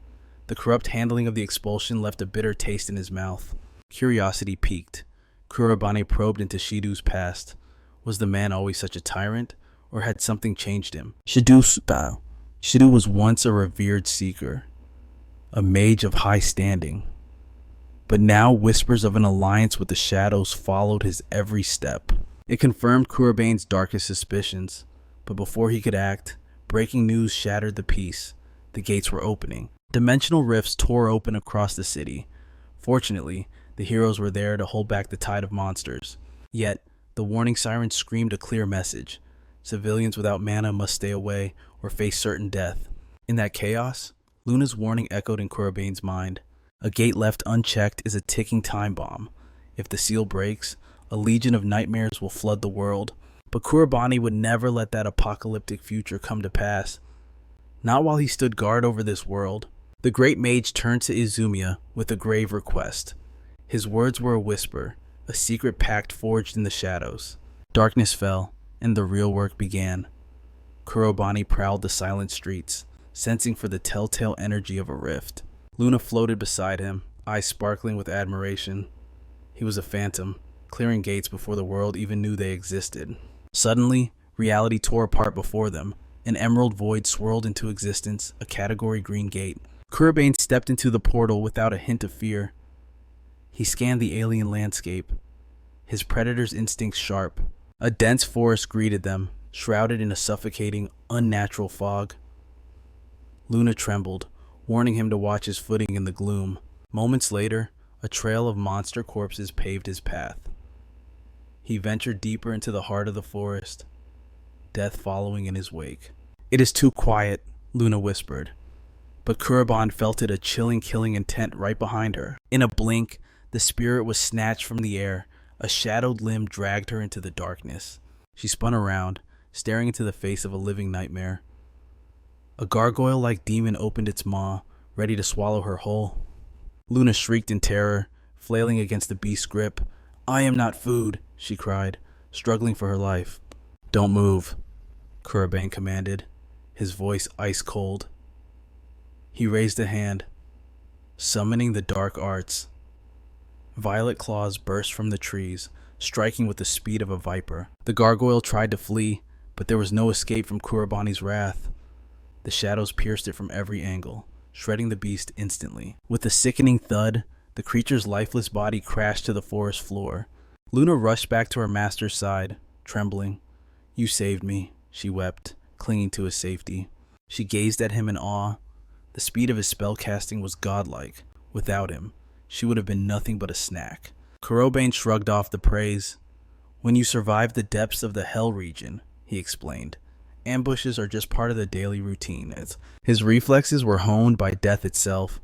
The corrupt handling of the expulsion left a bitter taste in his mouth. Curiosity piqued. Kuraban probed into Shidu's past. Was the man always such a tyrant, or had something changed him? Shidu was once a revered seeker, a mage of high standing. But now whispers of an alliance with the shadows followed his every step. It confirmed Kuraban's darkest suspicions, but before he could act, breaking news shattered the peace. The gates were opening. Dimensional rifts tore open across the city. Fortunately, the heroes were there to hold back the tide of monsters. Yet, the warning sirens screamed a clear message. Civilians without mana must stay away or face certain death. In that chaos, Luna's warning echoed in Kuraban's mind. A gate left unchecked is a ticking time bomb. If the seal breaks, a legion of nightmares will flood the world. But Kuraban would never let that apocalyptic future come to pass. Not while he stood guard over this world. The great mage turned to Isumia with a grave request. His words were a whisper, a secret pact forged in the shadows. Darkness fell, and the real work began. Kuraban prowled the silent streets, sensing for the telltale energy of a rift. Luna floated beside him, eyes sparkling with admiration. He was a phantom, clearing gates before the world even knew they existed. Suddenly, reality tore apart before them. An emerald void swirled into existence, a category green gate. Kuraban stepped into the portal without a hint of fear. He scanned the alien landscape, his predator's instincts sharp. A dense forest greeted them, shrouded in a suffocating, unnatural fog. Luna trembled, warning him to watch his footing in the gloom. Moments later, a trail of monster corpses paved his path. He ventured deeper into the heart of the forest, death following in his wake. "It is too quiet," Luna whispered, but Kuraban felt it, a chilling, killing intent right behind her. In a blink, the spirit was snatched from the air, A shadowed limb dragged her into the darkness. She spun around, staring into the face of a living nightmare. A gargoyle-like demon opened its maw, ready to swallow her whole. Luna shrieked in terror, flailing against the beast's grip. "I am not food," she cried, struggling for her life. "Don't move," Kuraban commanded, his voice ice cold. He raised a hand, summoning the dark arts. Violet claws burst from the trees, striking with the speed of a viper. The gargoyle tried to flee, but there was no escape from Kurabani's wrath. The shadows pierced it from every angle, shredding the beast instantly. With a sickening thud, the creature's lifeless body crashed to the forest floor. Luna rushed back to her master's side, trembling. "You saved me," she wept, clinging to his safety. She gazed at him in awe. The speed of his spellcasting was godlike. Without him, she would have been nothing but a snack. Kuraban shrugged off the praise. "When you survive the depths of the Hell region," he explained, "ambushes are just part of the daily routine." His reflexes were honed by death itself.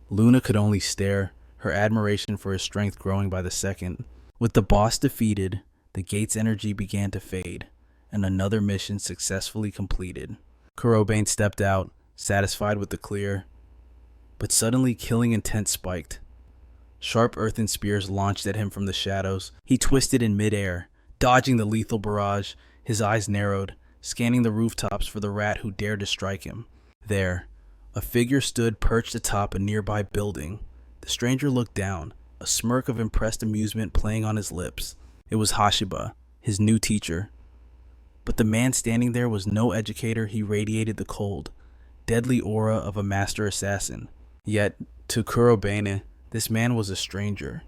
Luna could only stare, her admiration for his strength growing by the second. With the boss defeated, the gate's energy began to fade, and another mission successfully completed. Kuraban stepped out, satisfied with the clear. But suddenly killing intent spiked. Sharp earthen spears launched at him from the shadows. He twisted in midair, dodging the lethal barrage, his eyes narrowed, scanning the rooftops for the rat who dared to strike him. There, a figure stood perched atop a nearby building. The stranger looked down, a smirk of impressed amusement playing on his lips. It was Hashiba, his new teacher. But the man standing there was no educator. He radiated the cold, deadly aura of a master assassin. Yet, to Kuraban, this man was a stranger,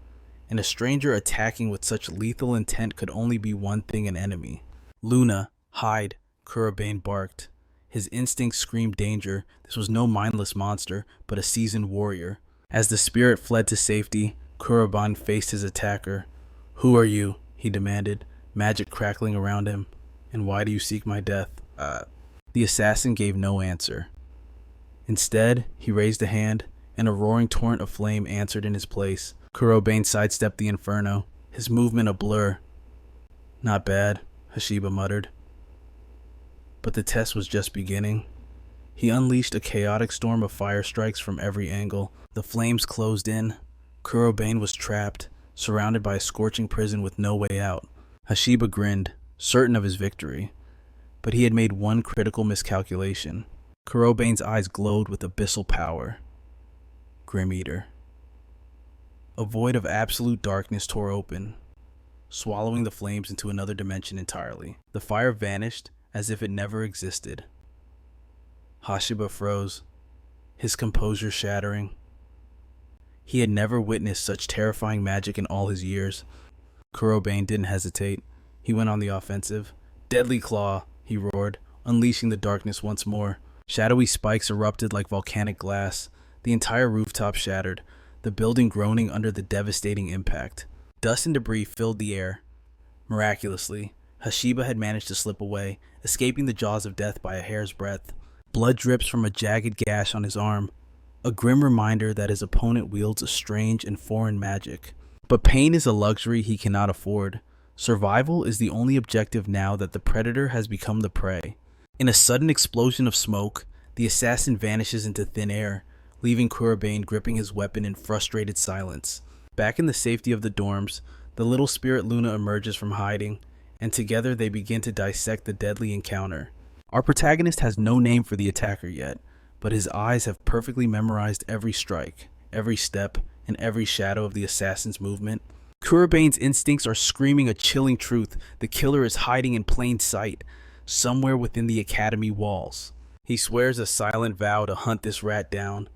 and a stranger attacking with such lethal intent could only be one thing: an enemy. "Luna, hide," Kuraban barked. His instincts screamed danger. This was no mindless monster, but a seasoned warrior. As the spirit fled to safety, Kuraban faced his attacker. "Who are you?" he demanded, magic crackling around him. "And why do you seek my death?" The assassin gave no answer. Instead, he raised a hand, and a roaring torrent of flame answered in his place. Kuraban sidestepped the inferno, his movement a blur. "Not bad," Hashiba muttered. But the test was just beginning. He unleashed a chaotic storm of fire strikes from every angle. The flames closed in. Kuraban was trapped, surrounded by a scorching prison with no way out. Hashiba grinned, certain of his victory. But he had made one critical miscalculation. Kuraban's eyes glowed with abyssal power. Grim Eater. A void of absolute darkness tore open, swallowing the flames into another dimension entirely. The fire vanished as if it never existed. Hashiba froze, his composure shattering. He had never witnessed such terrifying magic in all his years. Kuraban didn't hesitate. He went on the offensive. "Deadly Claw," he roared, unleashing the darkness once more. Shadowy spikes erupted like volcanic glass. The entire rooftop shattered, the building groaning under the devastating impact. Dust and debris filled the air. Miraculously, Hashiba had managed to slip away, escaping the jaws of death by a hair's breadth. Blood drips from a jagged gash on his arm, a grim reminder that his opponent wields a strange and foreign magic. But pain is a luxury he cannot afford. Survival is the only objective now that the predator has become the prey. In a sudden explosion of smoke, the assassin vanishes into thin air, leaving Kuraban gripping his weapon in frustrated silence. Back in the safety of the dorms, the little spirit Luna emerges from hiding, and together they begin to dissect the deadly encounter. Our protagonist has no name for the attacker yet, but his eyes have perfectly memorized every strike, every step, and every shadow of the assassin's movement. Kuraban's instincts are screaming a chilling truth: the killer is hiding in plain sight, somewhere within the academy walls. He swears a silent vow to hunt this rat down,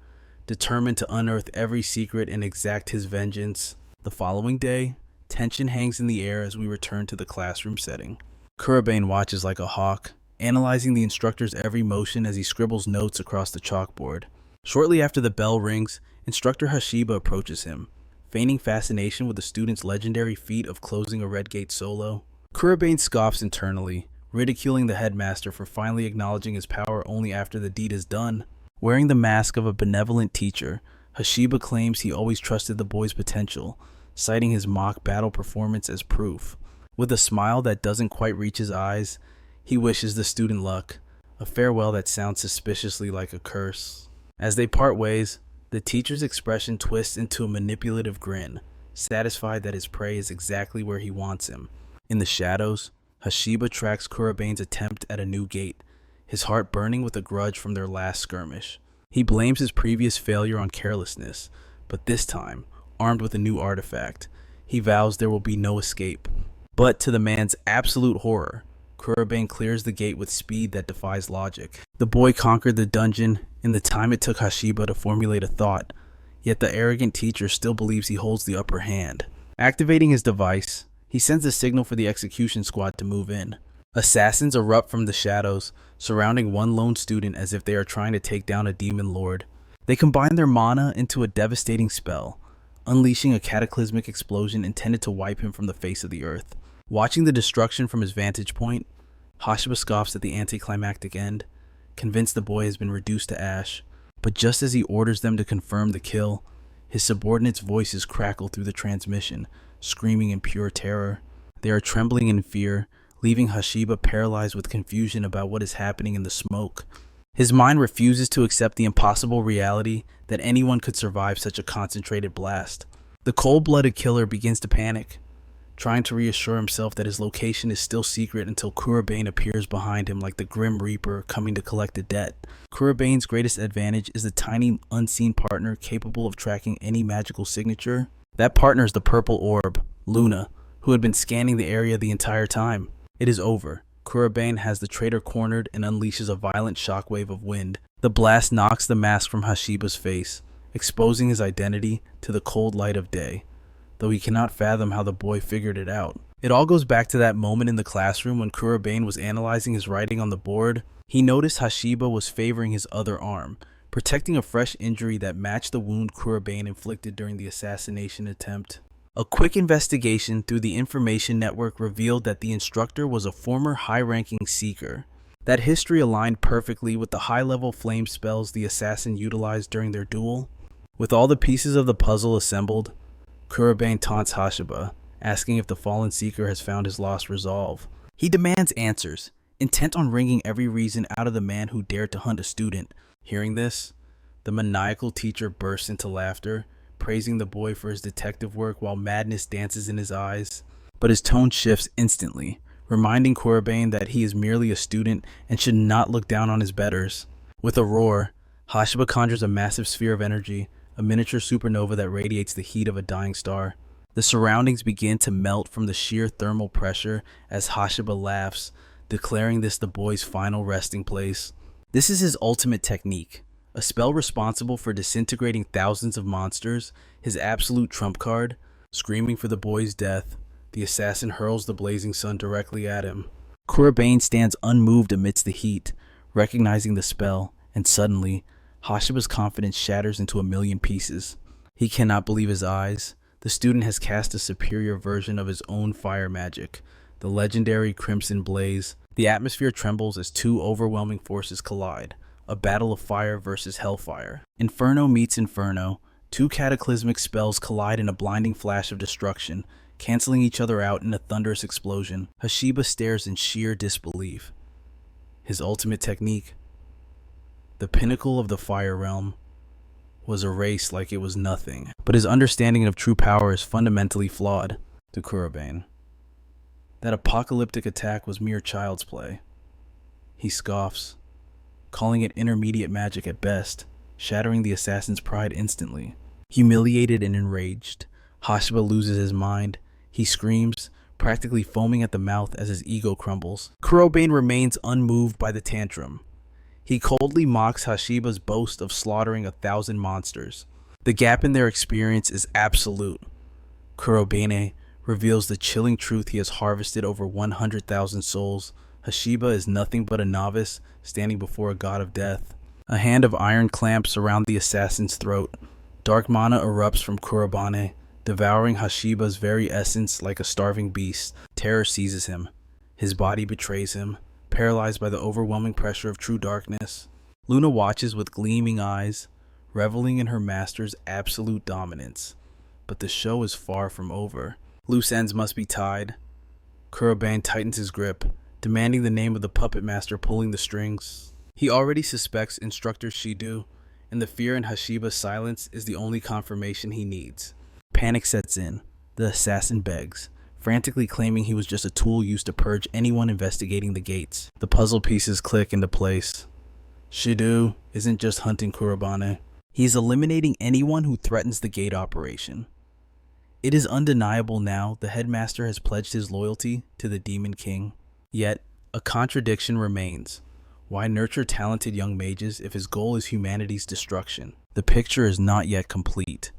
determined to unearth every secret and exact his vengeance. The following day, tension hangs in the air as we return to the classroom setting. Kuraban watches like a hawk, analyzing the instructor's every motion as he scribbles notes across the chalkboard. Shortly after the bell rings, Instructor Hashiba approaches him, feigning fascination with the student's legendary feat of closing a red gate solo. Kuraban scoffs internally, ridiculing the headmaster for finally acknowledging his power only after the deed is done. Wearing the mask of a benevolent teacher, Hashiba claims he always trusted the boy's potential, citing his mock battle performance as proof. With a smile that doesn't quite reach his eyes, he wishes the student luck, a farewell that sounds suspiciously like a curse. As they part ways, the teacher's expression twists into a manipulative grin, satisfied that his prey is exactly where he wants him. In the shadows, Hashiba tracks Kuraban's attempt at a new gate, his heart burning with a grudge from their last skirmish. He blames his previous failure on carelessness, but this time, armed with a new artifact, he vows there will be no escape. But to the man's absolute horror, Kuraban clears the gate with speed that defies logic. The boy conquered the dungeon in the time it took Hashiba to formulate a thought, yet the arrogant teacher still believes he holds the upper hand. Activating his device, he sends a signal for the execution squad to move in. Assassins erupt from the shadows, surrounding one lone student as if they are trying to take down a demon lord. They combine their mana into a devastating spell, unleashing a cataclysmic explosion intended to wipe him from the face of the earth. Watching the destruction from his vantage point, Hashiba scoffs at the anticlimactic end, convinced the boy has been reduced to ash. But just as he orders them to confirm the kill, his subordinates' voices crackle through the transmission, screaming in pure terror. They are trembling in fear, leaving Hashiba paralyzed with confusion about what is happening in the smoke. His mind refuses to accept the impossible reality that anyone could survive such a concentrated blast. The cold-blooded killer begins to panic, trying to reassure himself that his location is still secret until Kuraban appears behind him like the Grim Reaper coming to collect a debt. Kuraban's greatest advantage is the tiny, unseen partner capable of tracking any magical signature. That partner is the purple orb, Luna, who had been scanning the area the entire time. It is over. Kuraban has the traitor cornered and unleashes a violent shockwave of wind. The blast knocks the mask from Hashiba's face, exposing his identity to the cold light of day, though he cannot fathom how the boy figured it out. It all goes back to that moment in the classroom when Kuraban was analyzing his writing on the board. He noticed Hashiba was favoring his other arm, protecting a fresh injury that matched the wound Kuraban inflicted during the assassination attempt. A quick investigation through the information network revealed that the instructor was a former high-ranking seeker. That history aligned perfectly with the high-level flame spells the assassin utilized during their duel. With all the pieces of the puzzle assembled, Kuraban taunts Hashiba, asking if the fallen seeker has found his lost resolve. He demands answers, intent on wringing every reason out of the man who dared to hunt a student. Hearing this, the maniacal teacher bursts into laughter, praising the boy for his detective work while madness dances in his eyes. But his tone shifts instantly, reminding Kuraban that he is merely a student and should not look down on his betters. With a roar, Hashiba conjures a massive sphere of energy, a miniature supernova that radiates the heat of a dying star. The surroundings begin to melt from the sheer thermal pressure as Hashiba laughs, declaring this the boy's final resting place. This is his ultimate technique, a spell responsible for disintegrating thousands of monsters, his absolute trump card. Screaming for the boy's death, the assassin hurls the blazing sun directly at him. Kuraban stands unmoved amidst the heat, recognizing the spell, and suddenly, Hashiba's confidence shatters into a million pieces. He cannot believe his eyes. The student has cast a superior version of his own fire magic, the legendary Crimson Blaze. The atmosphere trembles as two overwhelming forces collide, a battle of fire versus hellfire. Inferno meets Inferno. Two cataclysmic spells collide in a blinding flash of destruction, canceling each other out in a thunderous explosion. Hashiba stares in sheer disbelief. His ultimate technique, the pinnacle of the fire realm, was erased like it was nothing. But his understanding of true power is fundamentally flawed. To Kuraban, that apocalyptic attack was mere child's play. He scoffs, calling it intermediate magic at best, shattering the assassin's pride instantly. Humiliated and enraged, Hashiba loses his mind. He screams, practically foaming at the mouth as his ego crumbles. Kuraban remains unmoved by the tantrum. He coldly mocks Hashiba's boast of slaughtering 1,000 monsters. The gap in their experience is absolute. Kuraban reveals the chilling truth he has harvested over 100,000 souls. Hashiba is nothing but a novice standing before a god of death. A hand of iron clamps around the assassin's throat. Dark mana erupts from Kuraban, devouring Hashiba's very essence like a starving beast. Terror seizes him. His body betrays him, paralyzed by the overwhelming pressure of true darkness. Luna watches with gleaming eyes, reveling in her master's absolute dominance. but the show is far from over. Loose ends must be tied. Kuraban tightens his grip, demanding the name of the puppet master pulling the strings. He already suspects Instructor Shidu, and the fear in Hashiba's silence is the only confirmation he needs. Panic sets in. The assassin begs, frantically claiming he was just a tool used to purge anyone investigating the gates. The puzzle pieces click into place. Shidu isn't just hunting Kuraban. He is eliminating anyone who threatens the gate operation. It is undeniable now the Headmaster has pledged his loyalty to the Demon King. Yet, a contradiction remains. Why nurture talented young mages if his goal is humanity's destruction? The picture is not yet complete,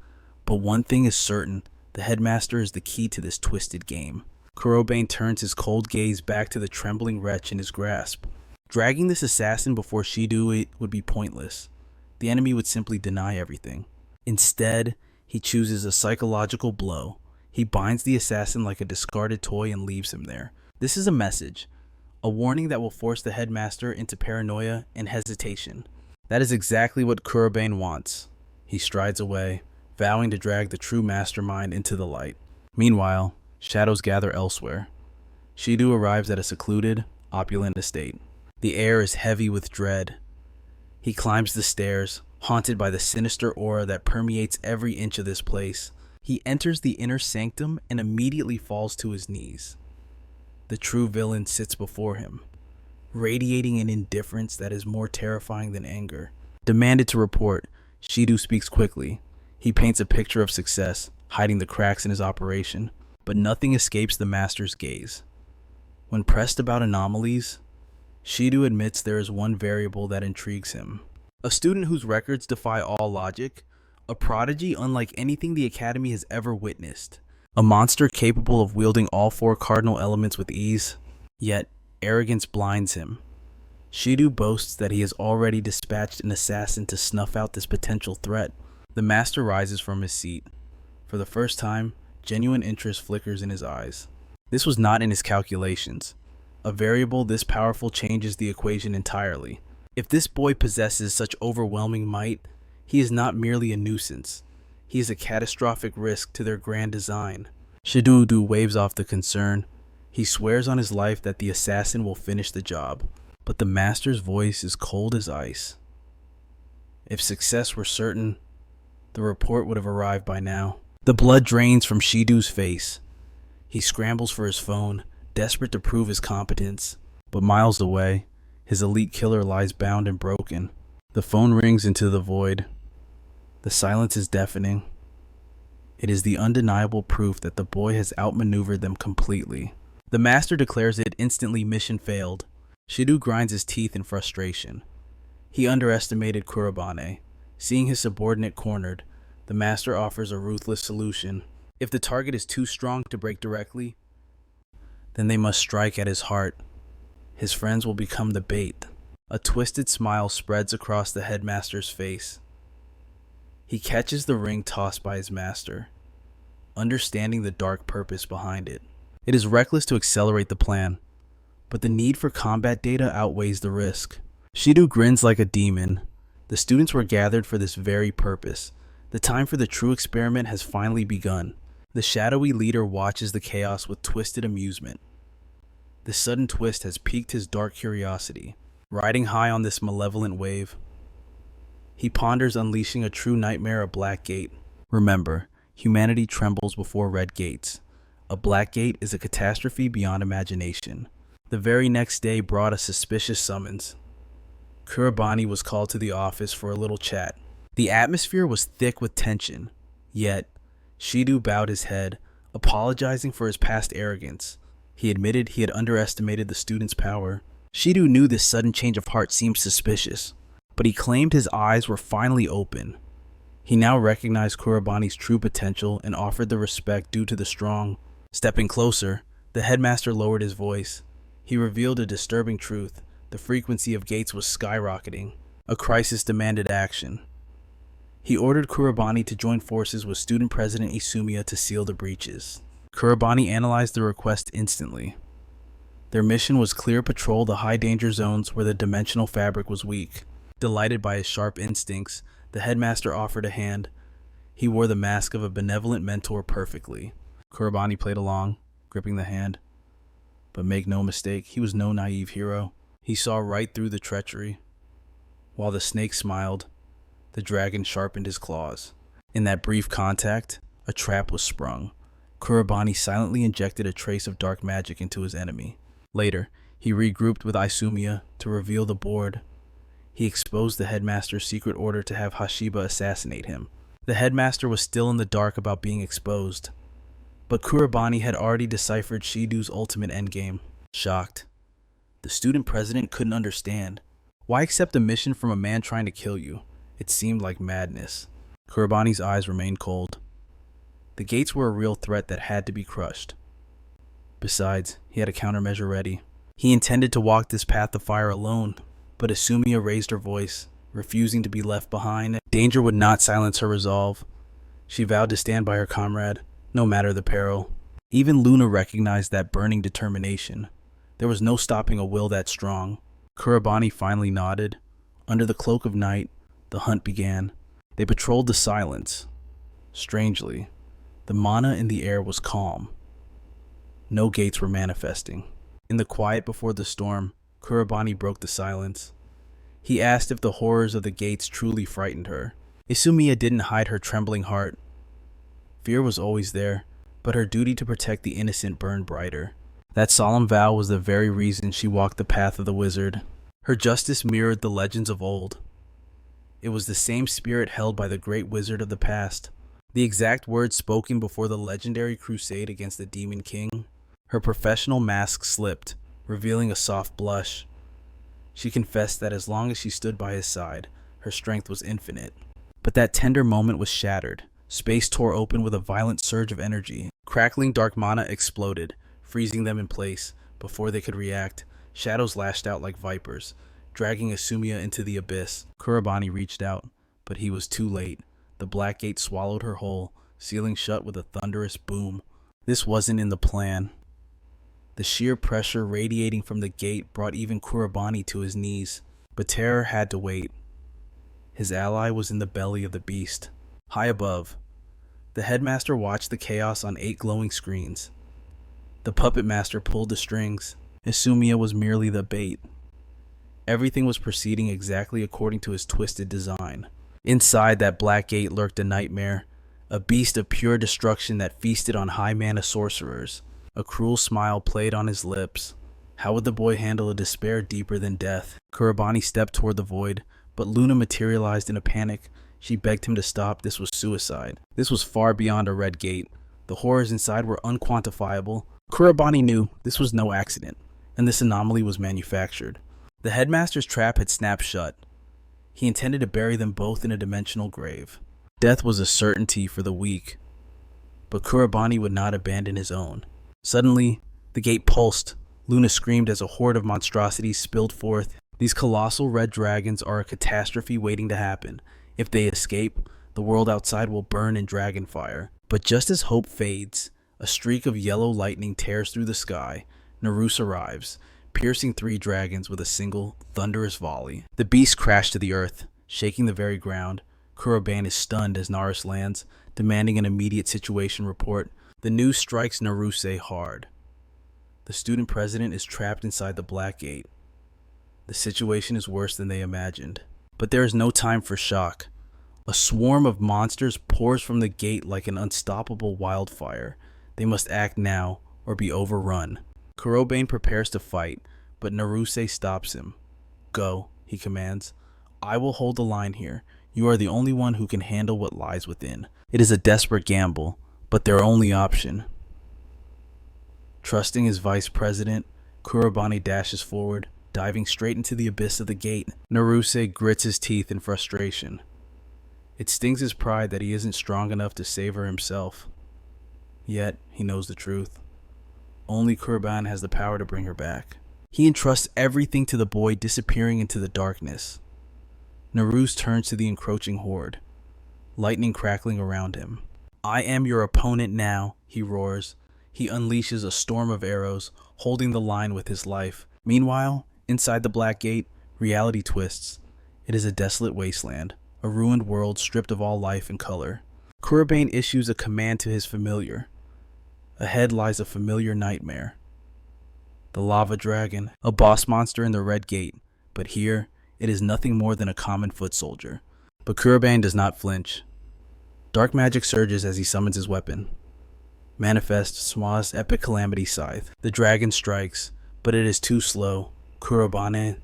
but one thing is certain, the Headmaster is the key to this twisted game. Kuraban turns his cold gaze back to the trembling wretch in his grasp. Dragging this assassin before Shidu would be pointless. The enemy would simply deny everything. Instead, he chooses a psychological blow. He binds the assassin like a discarded toy and leaves him there. This is a message, a warning that will force the Headmaster into paranoia and hesitation. That is exactly what Kuraban wants. He strides away, vowing to drag the true mastermind into the light. Meanwhile, shadows gather elsewhere. Shidu arrives at a secluded, opulent estate. The air is heavy with dread. He climbs the stairs, haunted by the sinister aura that permeates every inch of this place. He enters the inner sanctum and immediately falls to his knees. The true villain sits before him, radiating an indifference that is more terrifying than anger. Demanded to report, Shidu speaks quickly. He paints a picture of success, hiding the cracks in his operation, but nothing escapes the master's gaze. When pressed about anomalies, Shidu admits there is one variable that intrigues him. A student whose records defy all logic, a prodigy unlike anything the Academy has ever witnessed, a monster capable of wielding all four cardinal elements with ease, yet arrogance blinds him. Shidu boasts that he has already dispatched an assassin to snuff out this potential threat. The master rises from his seat. For the first time, genuine interest flickers in his eyes. This was not in his calculations. A variable this powerful changes the equation entirely. If this boy possesses such overwhelming might, he is not merely a nuisance. He is a catastrophic risk to their grand design. Shidu waves off the concern. He swears on his life that the assassin will finish the job. But the master's voice is cold as ice. If success were certain, the report would have arrived by now. The blood drains from Shidu's face. He scrambles for his phone, desperate to prove his competence. But miles away, his elite killer lies bound and broken. The phone rings into the void. The silence is deafening. It is the undeniable proof that the boy has outmaneuvered them completely. The master declares it instantly mission failed. Shidu grinds his teeth in frustration. He underestimated Kuraban. Seeing his subordinate cornered, the master offers a ruthless solution. If the target is too strong to break directly, then they must strike at his heart. His friends will become the bait. A twisted smile spreads across the headmaster's face. He catches the ring tossed by his master, understanding the dark purpose behind it. It is reckless to accelerate the plan, but the need for combat data outweighs the risk. Shidu grins like a demon. The students were gathered for this very purpose. The time for the true experiment has finally begun. The shadowy leader watches the chaos with twisted amusement. This sudden twist has piqued his dark curiosity. Riding high on this malevolent wave, he ponders unleashing a true nightmare of Black Gate. Remember, humanity trembles before red gates. A Black Gate is a catastrophe beyond imagination. The very next day brought a suspicious summons. Kuraban was called to the office for a little chat. The atmosphere was thick with tension, yet Shidu bowed his head, apologizing for his past arrogance. He admitted he had underestimated the student's power. Shidu knew this sudden change of heart seemed suspicious, but he claimed his eyes were finally open. He now recognized Kuraban's true potential and offered the respect due to the strong. Stepping closer, the headmaster lowered his voice. He revealed a disturbing truth. The frequency of gates was skyrocketing. A crisis demanded action. He ordered Kuraban to join forces with Student President Isumia to seal the breaches. Kuraban analyzed the request instantly. Their mission was clear patrol the high-danger zones where the dimensional fabric was weak. Delighted by his sharp instincts, the headmaster offered a hand. He wore the mask of a benevolent mentor perfectly. Kuraban played along, gripping the hand. But make no mistake, he was no naive hero. He saw right through the treachery. While the snake smiled, the dragon sharpened his claws. In that brief contact, a trap was sprung. Kuraban silently injected a trace of dark magic into his enemy. Later, he regrouped with Isumia to reveal the board. He exposed the Headmaster's secret order to have Hashiba assassinate him. The Headmaster was still in the dark about being exposed, but Kuraban had already deciphered Shidu's ultimate endgame. Shocked, the student president couldn't understand. Why accept a mission from a man trying to kill you? It seemed like madness. Kuraban's eyes remained cold. The gates were a real threat that had to be crushed. Besides, he had a countermeasure ready. He intended to walk this path of fire alone, but Isumia raised her voice, refusing to be left behind. Danger would not silence her resolve. She vowed to stand by her comrade, no matter the peril. Even Luna recognized that burning determination. There was no stopping a will that strong. Kuraban finally nodded. Under the cloak of night, the hunt began. They patrolled the silence. Strangely, the mana in the air was calm. No gates were manifesting. In the quiet before the storm, Kuraban broke the silence. He asked if the horrors of the gates truly frightened her. Isumia didn't hide her trembling heart. Fear was always there, but her duty to protect the innocent burned brighter. That solemn vow was the very reason she walked the path of the wizard. Her justice mirrored the legends of old. It was the same spirit held by the great wizard of the past, the exact words spoken before the legendary crusade against the Demon King. Her professional mask slipped, revealing a soft blush. She confessed that as long as she stood by his side, her strength was infinite. But that tender moment was shattered. Space tore open with a violent surge of energy. Crackling dark mana exploded, freezing them in place. Before they could react, shadows lashed out like vipers, dragging Isumia into the abyss. Kuraban reached out, but he was too late. The black gate swallowed her whole, sealing shut with a thunderous boom. This wasn't in the plan. The sheer pressure radiating from the gate brought even Kuraban to his knees, but terror had to wait. His ally was in the belly of the beast. High above, the Headmaster watched the chaos on 8 glowing screens. The puppet master pulled the strings. Isumia was merely the bait. Everything was proceeding exactly according to his twisted design. Inside that black gate lurked a nightmare, a beast of pure destruction that feasted on high mana sorcerers. A cruel smile played on his lips. How would the boy handle a despair deeper than death? Kuraban stepped toward the void, but Luna materialized in a panic. She begged him to stop. This was suicide. This was far beyond a red gate. The horrors inside were unquantifiable. Kuraban knew this was no accident, and this anomaly was manufactured. The Headmaster's trap had snapped shut. He intended to bury them both in a dimensional grave. Death was a certainty for the weak, but Kuraban would not abandon his own. Suddenly, the gate pulsed. Luna screamed as a horde of monstrosities spilled forth. These colossal red dragons are a catastrophe waiting to happen. If they escape, the world outside will burn in dragon fire. But just as hope fades, a streak of yellow lightning tears through the sky. Naruse arrives, piercing 3 dragons with a single, thunderous volley. The beast crashed to the earth, shaking the very ground. Kuraban is stunned as Naruse lands, demanding an immediate situation report. The news strikes Naruse hard. The student president is trapped inside the black gate. The situation is worse than they imagined. But there is no time for shock. A swarm of monsters pours from the gate like an unstoppable wildfire. They must act now or be overrun. Kuraban prepares to fight, but Naruse stops him. Go, he commands. I will hold the line here. You are the only one who can handle what lies within. It is a desperate gamble, but their only option. Trusting his vice president, Kuraban dashes forward, diving straight into the abyss of the gate. Naruse grits his teeth in frustration. It stings his pride that he isn't strong enough to save her himself. Yet, he knows the truth. Only Kuraban has the power to bring her back. He entrusts everything to the boy disappearing into the darkness. Naruse turns to the encroaching horde, lightning crackling around him. I am your opponent now, he roars. He unleashes a storm of arrows, holding the line with his life. Meanwhile, inside the black gate, reality twists. It is a desolate wasteland, a ruined world stripped of all life and color. Kuraban issues a command to his familiar. Ahead lies a familiar nightmare. The lava dragon, a boss monster in the Red Gate, but here it is nothing more than a common foot soldier. But Kuraban does not flinch. Dark magic surges as he summons his weapon. Manifest Swa's epic calamity scythe. The dragon strikes, but it is too slow. Kuraban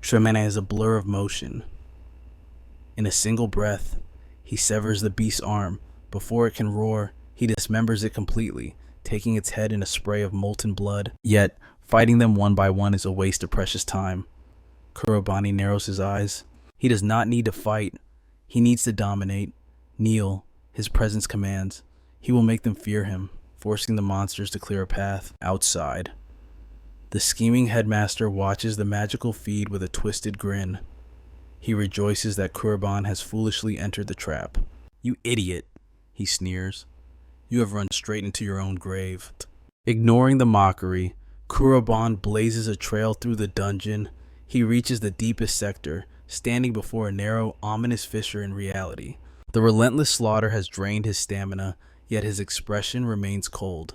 Tremene is a blur of motion. In a single breath, he severs the beast's arm. Before it can roar, he dismembers it completely, taking its head in a spray of molten blood. Yet, fighting them one by one is a waste of precious time. Kuraban narrows his eyes. He does not need to fight. He needs to dominate. Kneel, his presence commands. He will make them fear him, forcing the monsters to clear a path. Outside, the scheming headmaster watches the magical feed with a twisted grin. He rejoices that Kuraban has foolishly entered the trap. "You idiot," he sneers. "You have run straight into your own grave." Ignoring the mockery, Kuraban blazes a trail through the dungeon. He reaches the deepest sector, standing before a narrow, ominous fissure in reality. The relentless slaughter has drained his stamina, yet his expression remains cold.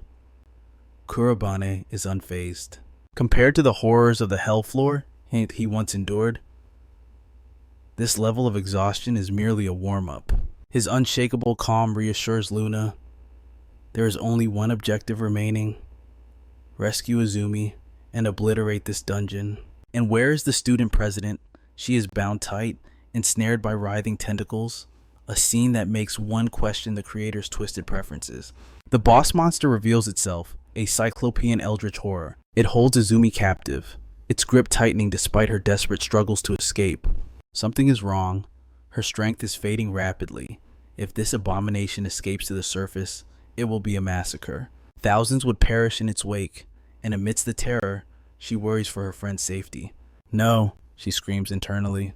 Kuraban is unfazed. Compared to the horrors of the hell floor he once endured, this level of exhaustion is merely a warm-up. His unshakable calm reassures Luna. There is only one objective remaining: rescue Izumi and obliterate this dungeon. And where is the student president? She is bound tight, ensnared by writhing tentacles. A scene that makes one question the creator's twisted preferences. The boss monster reveals itself, a cyclopean eldritch horror. It holds Izumi captive, its grip tightening despite her desperate struggles to escape. Something is wrong. Her strength is fading rapidly. If this abomination escapes to the surface, it will be a massacre. Thousands would perish in its wake, and amidst the terror, she worries for her friend's safety. "No," she screams internally.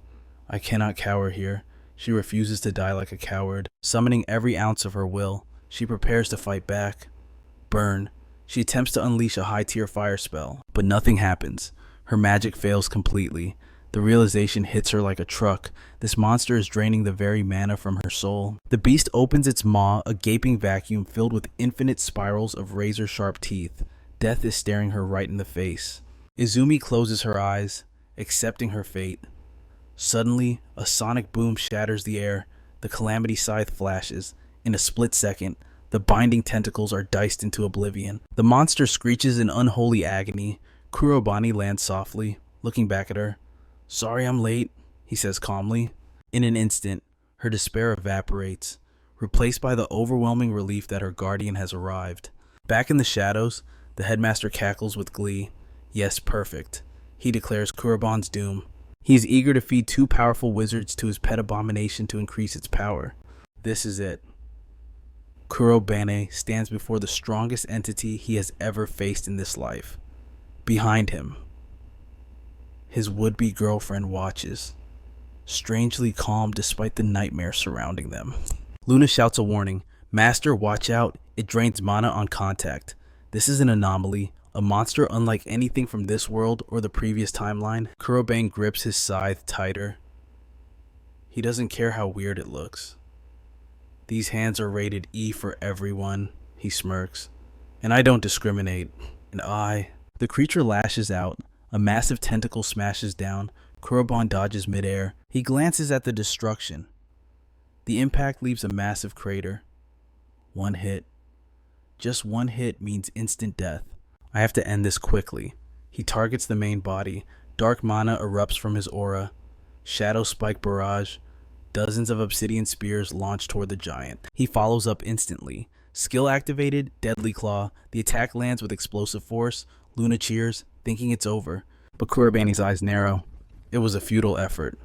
"I cannot cower here." She refuses to die like a coward. Summoning every ounce of her will, she prepares to fight back. Burn. She attempts to unleash a high-tier fire spell, but nothing happens. Her magic fails completely. The realization hits her like a truck. This monster is draining the very mana from her soul. The beast opens its maw, a gaping vacuum filled with infinite spirals of razor-sharp teeth. Death is staring her right in the face. Izumi closes her eyes, accepting her fate. Suddenly, a sonic boom shatters the air. The calamity scythe flashes. In a split second, the binding tentacles are diced into oblivion. The monster screeches in unholy agony. Kuraban lands softly, looking back at her. "Sorry I'm late," he says calmly. In an instant, her despair evaporates, replaced by the overwhelming relief that her guardian has arrived. Back in the shadows, the headmaster cackles with glee. "Yes, perfect," he declares Kuraban's doom. He is eager to feed two powerful wizards to his pet abomination to increase its power. This is it. Kuraban stands before the strongest entity he has ever faced in this life. Behind him, his would-be girlfriend watches, strangely calm despite the nightmare surrounding them. Luna shouts a warning. "Master, watch out. It drains mana on contact. This is an anomaly. A monster unlike anything from this world or the previous timeline." Kuraban grips his scythe tighter. He doesn't care how weird it looks. "These hands are rated E for everyone," he smirks. "And I don't discriminate. And I..." The creature lashes out. A massive tentacle smashes down. Kuraban dodges midair. He glances at the destruction. The impact leaves a massive crater. One hit. Just one hit means instant death. "I have to end this quickly." He targets the main body. Dark mana erupts from his aura. Shadow spike barrage. Dozens of obsidian spears launch toward the giant. He follows up instantly. Skill activated, Deadly Claw. The attack lands with explosive force. Luna cheers, thinking it's over. But Kuraban's eyes narrow. It was a futile effort.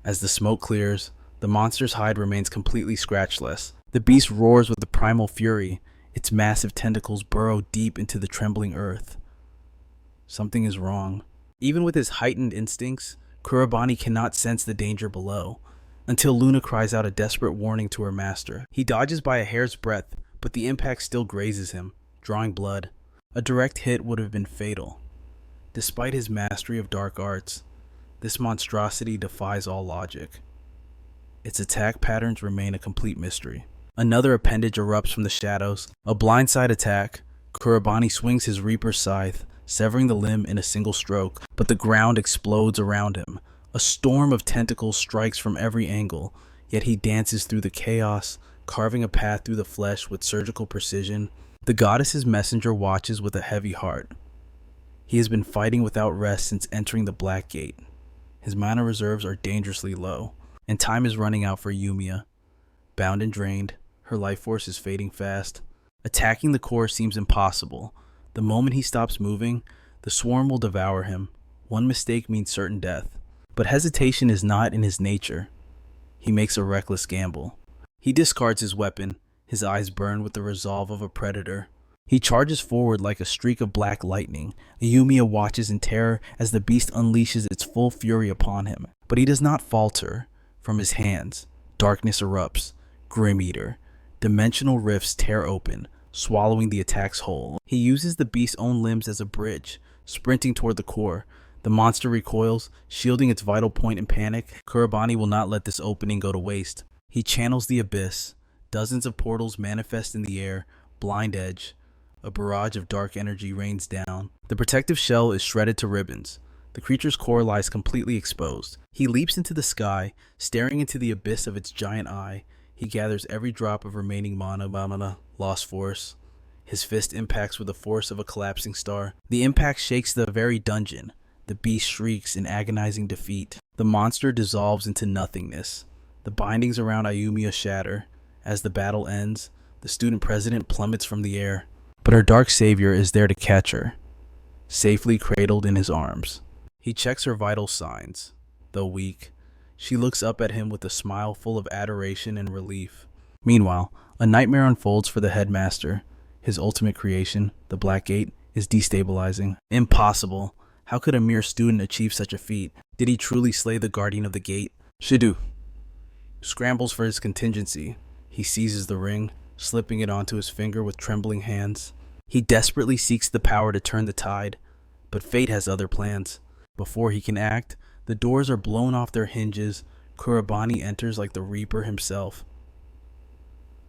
As the smoke clears, the monster's hide remains completely scratchless. The beast roars with a primal fury. Its massive tentacles burrow deep into the trembling earth. Something is wrong. Even with his heightened instincts, Kuraban cannot sense the danger below, until Luna cries out a desperate warning to her master. He dodges by a hair's breadth, but the impact still grazes him, drawing blood. A direct hit would have been fatal. Despite his mastery of dark arts, this monstrosity defies all logic. its attack patterns remain a complete mystery. Another appendage erupts from the shadows. A blindside attack. Kurabani swings his Reaper's scythe, severing the limb in a single stroke, but the ground explodes around him. A storm of tentacles strikes from every angle, yet he dances through the chaos, carving a path through the flesh with surgical precision. The goddess's messenger watches with a heavy heart. He has been fighting without rest since entering the Black Gate. His mana reserves are dangerously low, and time is running out for Isumia. Bound and drained, her life force is fading fast. Attacking the core seems impossible. The moment he stops moving, the swarm will devour him. One mistake means certain death. But hesitation is not in his nature. He makes a reckless gamble. He discards his weapon, his eyes burn with the resolve of a predator. He charges forward like a streak of black lightning. Isumia watches in terror as the beast unleashes its full fury upon him. But he does not falter. From his hands, darkness erupts. Grim Eater. Dimensional rifts tear open, swallowing the attack's whole. He uses the beast's own limbs as a bridge, sprinting toward the core. The monster recoils, shielding its vital point in panic. Kurabani will not let this opening go to waste. He channels the abyss. Dozens of portals manifest in the air. Blind edge. A barrage of dark energy rains down. The protective shell is shredded to ribbons. The creature's core lies completely exposed. He leaps into the sky, staring into the abyss of its giant eye. He gathers every drop of remaining mana, lost force. His fist impacts with the force of a collapsing star. The impact shakes the very dungeon. The beast shrieks in agonizing defeat. The monster dissolves into nothingness. The bindings around Isumia shatter. As the battle ends, the student president plummets from the air. But her dark savior is there to catch her, safely cradled in his arms. He checks her vital signs. Though weak, she looks up at him with a smile full of adoration and relief. Meanwhile, a nightmare unfolds for the Headmaster. His ultimate creation, the Black Gate, is destabilizing. Impossible. How could a mere student achieve such a feat? Did he truly slay the guardian of the gate? Shidu scrambles for his contingency. He seizes the ring, slipping it onto his finger with trembling hands. He desperately seeks the power to turn the tide, but fate has other plans. Before he can act, the doors are blown off their hinges. Kurabani enters like the Reaper himself.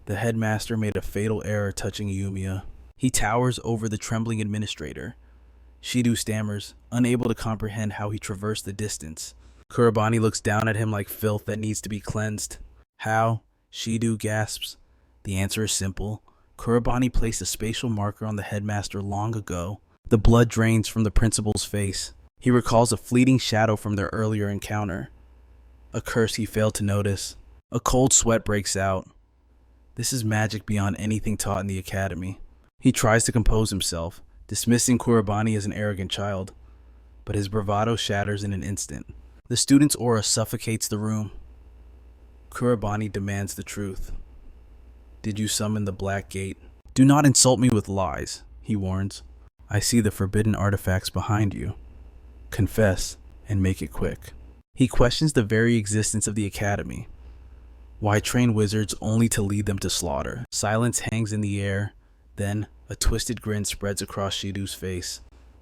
The Headmaster made a fatal error touching Isumia. He towers over the trembling administrator. Shidu stammers, unable to comprehend how he traversed the distance. Kurabani looks down at him like filth that needs to be cleansed. How? Shidu gasps. The answer is simple. Kurabani placed a spatial marker on the Headmaster long ago. The blood drains from the principal's face. He recalls a fleeting shadow from their earlier encounter. A curse he failed to notice. A cold sweat breaks out. This is magic beyond anything taught in the academy. He tries to compose himself, dismissing Kurabani as an arrogant child. But his bravado shatters in an instant. The student's aura suffocates the room. Kurabani demands the truth. Did you summon the Black Gate? Do not insult me with lies, he warns. I see the forbidden artifacts behind you. Confess, and make it quick. He questions the very existence of the academy. Why train wizards only to lead them to slaughter? Silence hangs in the air. Then, a twisted grin spreads across Shidu's face.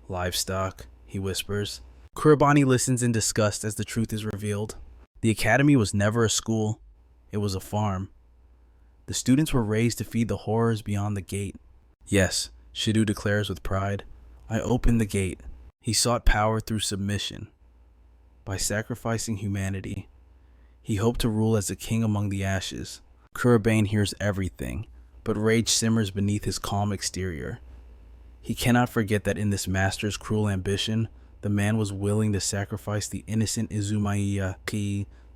Livestock, he whispers. Kurabani listens in disgust as the truth is revealed. The academy was never a school. It was a farm. The students were raised to feed the horrors beyond the gate. Yes, Shidu declares with pride. I opened the gate. He sought power through submission. By sacrificing humanity, he hoped to rule as a king among the ashes. Kuraban hears everything, but rage simmers beneath his calm exterior. He cannot forget that in this master's cruel ambition, the man was willing to sacrifice the innocent Isumia.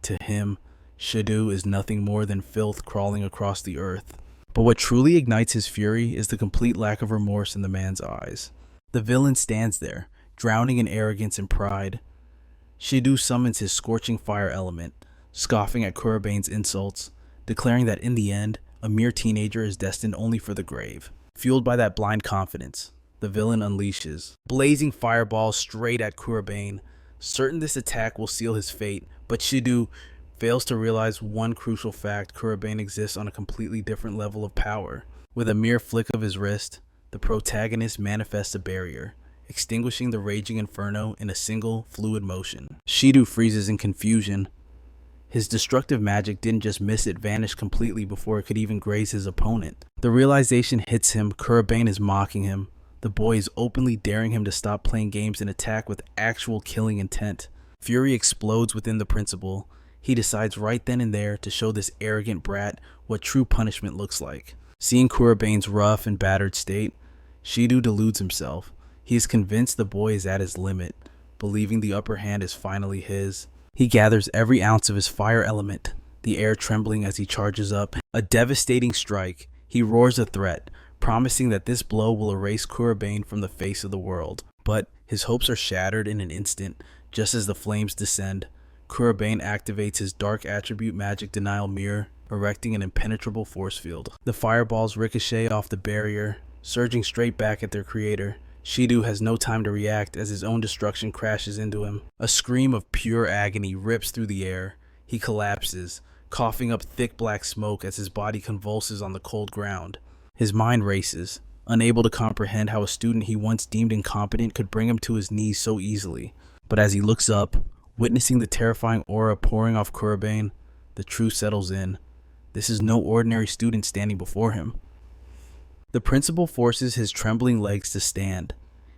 To him, Shidu is nothing more than filth crawling across the earth. But what truly ignites his fury is the complete lack of remorse in the man's eyes. The villain stands there, drowning in arrogance and pride. Shidu summons his scorching fire element, scoffing at Kuraban's insults, declaring that in the end, a mere teenager is destined only for the grave. Fueled by that blind confidence, the villain unleashes blazing fireballs straight at Kuraban, certain this attack will seal his fate. But Shidu fails to realize one crucial fact: Kuraban exists on a completely different level of power. With a mere flick of his wrist, the protagonist manifests a barrier, extinguishing the raging inferno in a single fluid motion. Shidu freezes in confusion. His destructive magic didn't just miss it vanish completely before it could even graze his opponent. The realization hits him. Kuraban is mocking him. The boy is openly daring him to stop playing games and attack with actual killing intent. Fury explodes within the principal. He decides right then and there to show this arrogant brat what true punishment looks like. Seeing Kuraban's rough and battered state, Shidu deludes himself. He is convinced the boy is at his limit, believing the upper hand is finally his. He gathers every ounce of his fire element, the air trembling as he charges up. A devastating strike. He roars a threat, promising that this blow will erase Kuraban from the face of the world. But his hopes are shattered in an instant. Just as the flames descend, Kuraban activates his dark attribute magic denial mirror, erecting an impenetrable force field. The fireballs ricochet off the barrier, surging straight back at their creator. Shidu has no time to react as his own destruction crashes into him. A scream of pure agony rips through the air. He collapses, coughing up thick black smoke as his body convulses on the cold ground. His mind races, unable to comprehend how a student he once deemed incompetent could bring him to his knees so easily. But as he looks up, witnessing the terrifying aura pouring off Kuraban, the truth settles in. This is no ordinary student standing before him. The principal forces his trembling legs to stand.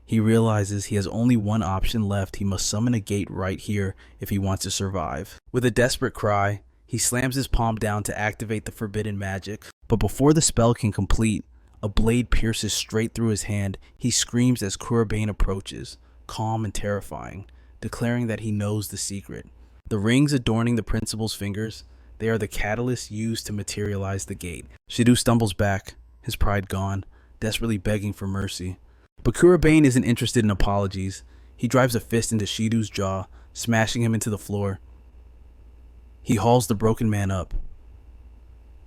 He realizes he has only one option left. He must summon a gate right here if he wants to survive. With a desperate cry, he slams his palm down to activate the forbidden magic. But before the spell can complete, a blade pierces straight through his hand. He screams as Kuraban approaches, calm and terrifying, declaring that he knows the secret. The rings adorning the principal's fingers, they are the catalyst used to materialize the gate. Shidu stumbles back, his pride gone, desperately begging for mercy. But Kuraban isn't interested in apologies. He drives a fist into Shidu's jaw, smashing him into the floor. He hauls the broken man up,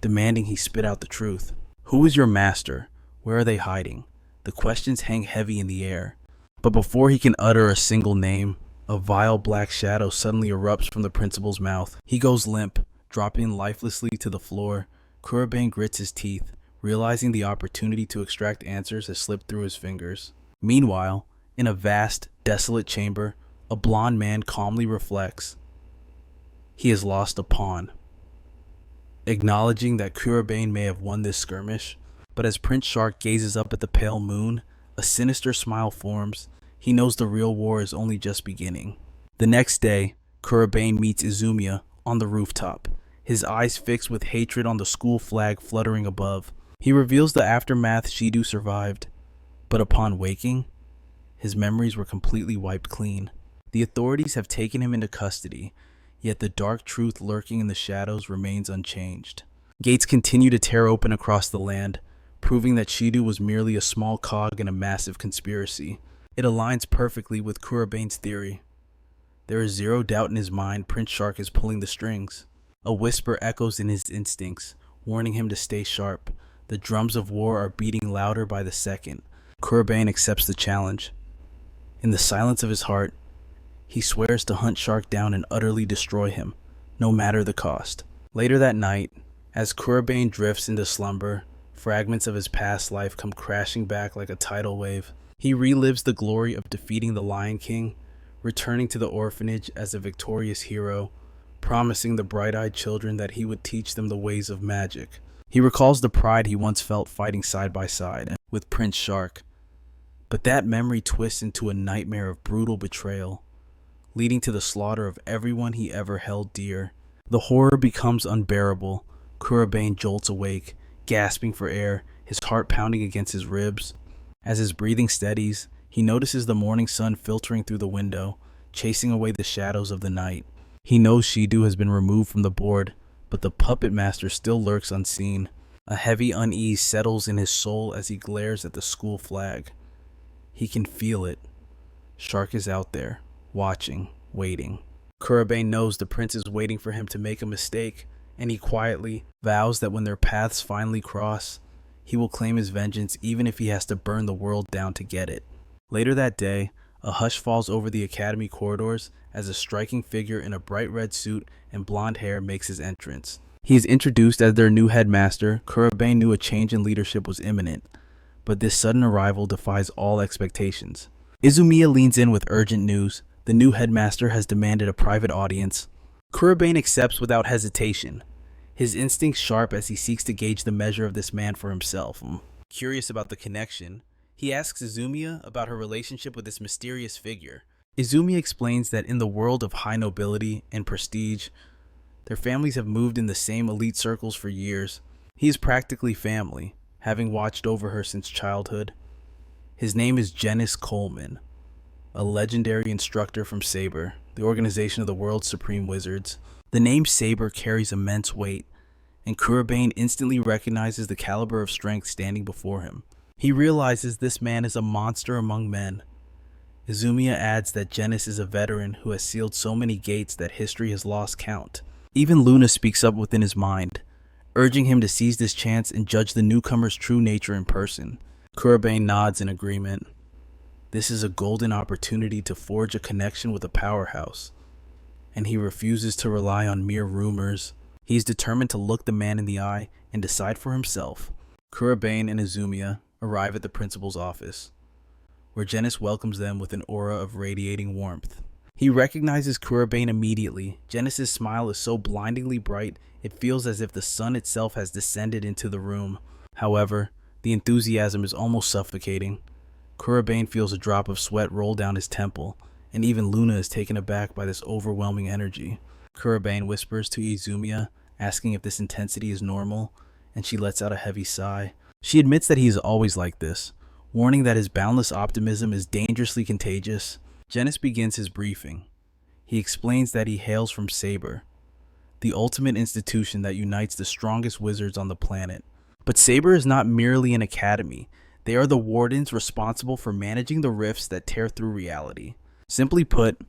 demanding he spit out the truth. Who is your master? Where are they hiding? The questions hang heavy in the air. But before he can utter a single name, a vile black shadow suddenly erupts from the principal's mouth. He goes limp, dropping lifelessly to the floor. Kuraban grits his teeth, realizing the opportunity to extract answers has slipped through his fingers. Meanwhile, in a vast, desolate chamber, a blond man calmly reflects. He has lost a pawn. Acknowledging that Kuraban may have won this skirmish, but as Prince Shark gazes up at the pale moon, a sinister smile forms. He knows the real war is only just beginning. The next day, Kuraban meets Isumia on the rooftop, his eyes fixed with hatred on the school flag fluttering above. He reveals the aftermath. Shidu survived, but upon waking, his memories were completely wiped clean. The authorities have taken him into custody, yet the dark truth lurking in the shadows remains unchanged. Gates continue to tear open across the land, proving that Shidu was merely a small cog in a massive conspiracy. It aligns perfectly with Kuraban's theory. There is zero doubt in his mind Prince Shark is pulling the strings. A whisper echoes in his instincts, warning him to stay sharp. The drums of war are beating louder by the second. Kuraban accepts the challenge. In the silence of his heart, he swears to hunt Shark down and utterly destroy him, no matter the cost. Later that night, as Kuraban drifts into slumber, fragments of his past life come crashing back like a tidal wave. He relives the glory of defeating the Lion King, returning to the orphanage as a victorious hero, promising the bright-eyed children that he would teach them the ways of magic. He recalls the pride he once felt fighting side by side with Prince Shark. But that memory twists into a nightmare of brutal betrayal, leading to the slaughter of everyone he ever held dear. The horror becomes unbearable. Kuraban jolts awake, gasping for air, his heart pounding against his ribs. As his breathing steadies, he notices the morning sun filtering through the window, chasing away the shadows of the night. He knows Shidu has been removed from the board, but the puppet master still lurks unseen. A heavy unease settles in his soul as he glares at the school flag. He can feel it. Shark is out there, watching, waiting. Kuraban knows the prince is waiting for him to make a mistake, and he quietly vows that when their paths finally cross, he will claim his vengeance even if he has to burn the world down to get it. Later that day, a hush falls over the academy corridors as a striking figure in a bright red suit and blonde hair makes his entrance. He is introduced as their new headmaster. Kuraban knew a change in leadership was imminent, but this sudden arrival defies all expectations. Isumia leans in with urgent news. The new headmaster has demanded a private audience. Kuraban accepts without hesitation, his instincts sharp as he seeks to gauge the measure of this man for himself. Curious about the connection, he asks Isumia about her relationship with this mysterious figure. Izumi explains that in the world of high nobility and prestige, their families have moved in the same elite circles for years. He is practically family, having watched over her since childhood. His name is Genis Coleman, a legendary instructor from Saber, the organization of the world's supreme wizards. The name Saber carries immense weight, and Kuraban instantly recognizes the caliber of strength standing before him. He realizes this man is a monster among men. Isumia adds that Genis is a veteran who has sealed so many gates that history has lost count. Even Luna speaks up within his mind, urging him to seize this chance and judge the newcomer's true nature in person. Kuraban nods in agreement. This is a golden opportunity to forge a connection with a powerhouse, and he refuses to rely on mere rumors. He is determined to look the man in the eye and decide for himself. Kuraban and Izumia arrive at the principal's office, where Genis welcomes them with an aura of radiating warmth. He recognizes Kuraban immediately. Genis' smile is so blindingly bright, it feels as if the sun itself has descended into the room. However, the enthusiasm is almost suffocating. Kuraban feels a drop of sweat roll down his temple, and even Luna is taken aback by this overwhelming energy. Kuraban whispers to Izumia, asking if this intensity is normal, and she lets out a heavy sigh. She admits that he is always like this, warning that his boundless optimism is dangerously contagious. Genis begins his briefing. He explains that he hails from Saber, the ultimate institution that unites the strongest wizards on the planet. But Saber is not merely an academy. They are the wardens responsible for managing the rifts that tear through reality. Simply put,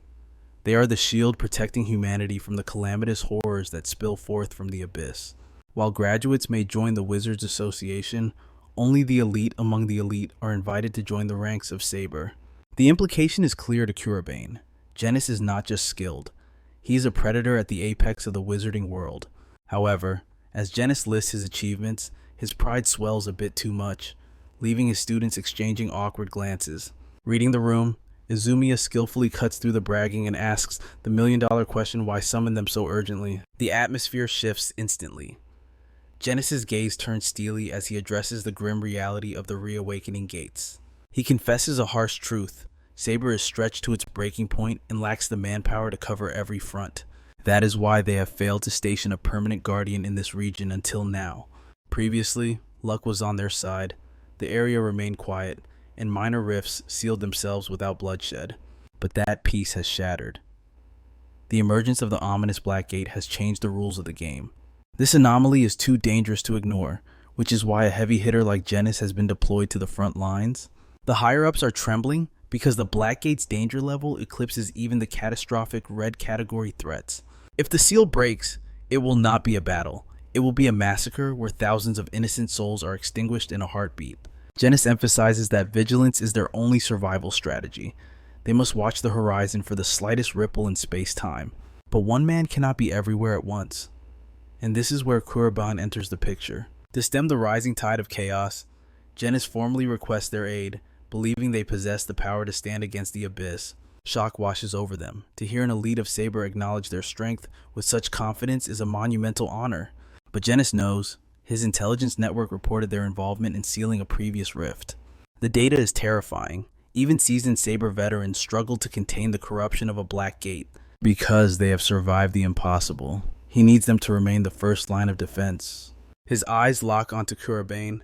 they are the shield protecting humanity from the calamitous horrors that spill forth from the abyss. While graduates may join the Wizards Association, only the elite among the elite are invited to join the ranks of Saber. The implication is clear to Kuraban. Genis is not just skilled. He is a predator at the apex of the wizarding world. However, as Genis lists his achievements, his pride swells a bit too much, leaving his students exchanging awkward glances. Reading the room, Izumia skillfully cuts through the bragging and asks the million-dollar question why summon them so urgently. The atmosphere shifts instantly. Genis' gaze turns steely as he addresses the grim reality of the reawakening gates. He confesses a harsh truth. Saber is stretched to its breaking point and lacks the manpower to cover every front. That is why they have failed to station a permanent guardian in this region until now. Previously, luck was on their side. The area remained quiet, and minor rifts sealed themselves without bloodshed. But that peace has shattered. The emergence of the ominous Black Gate has changed the rules of the game. This anomaly is too dangerous to ignore, which is why a heavy hitter like Genis has been deployed to the front lines. The higher-ups are trembling because the Black Gate's danger level eclipses even the catastrophic red category threats. If the seal breaks, it will not be a battle. It will be a massacre where thousands of innocent souls are extinguished in a heartbeat. Genis emphasizes that vigilance is their only survival strategy. They must watch the horizon for the slightest ripple in space-time. But one man cannot be everywhere at once. And this is where Kuraban enters the picture. To stem the rising tide of chaos, Genis formally requests their aid, believing they possess the power to stand against the abyss. Shock washes over them. To hear an elite of Saber acknowledge their strength with such confidence is a monumental honor. But Genis knows. His intelligence network reported their involvement in sealing a previous rift. The data is terrifying. Even seasoned Saber veterans struggle to contain the corruption of a Black Gate because they have survived the impossible. He needs them to remain the first line of defense. His eyes lock onto Kuraban,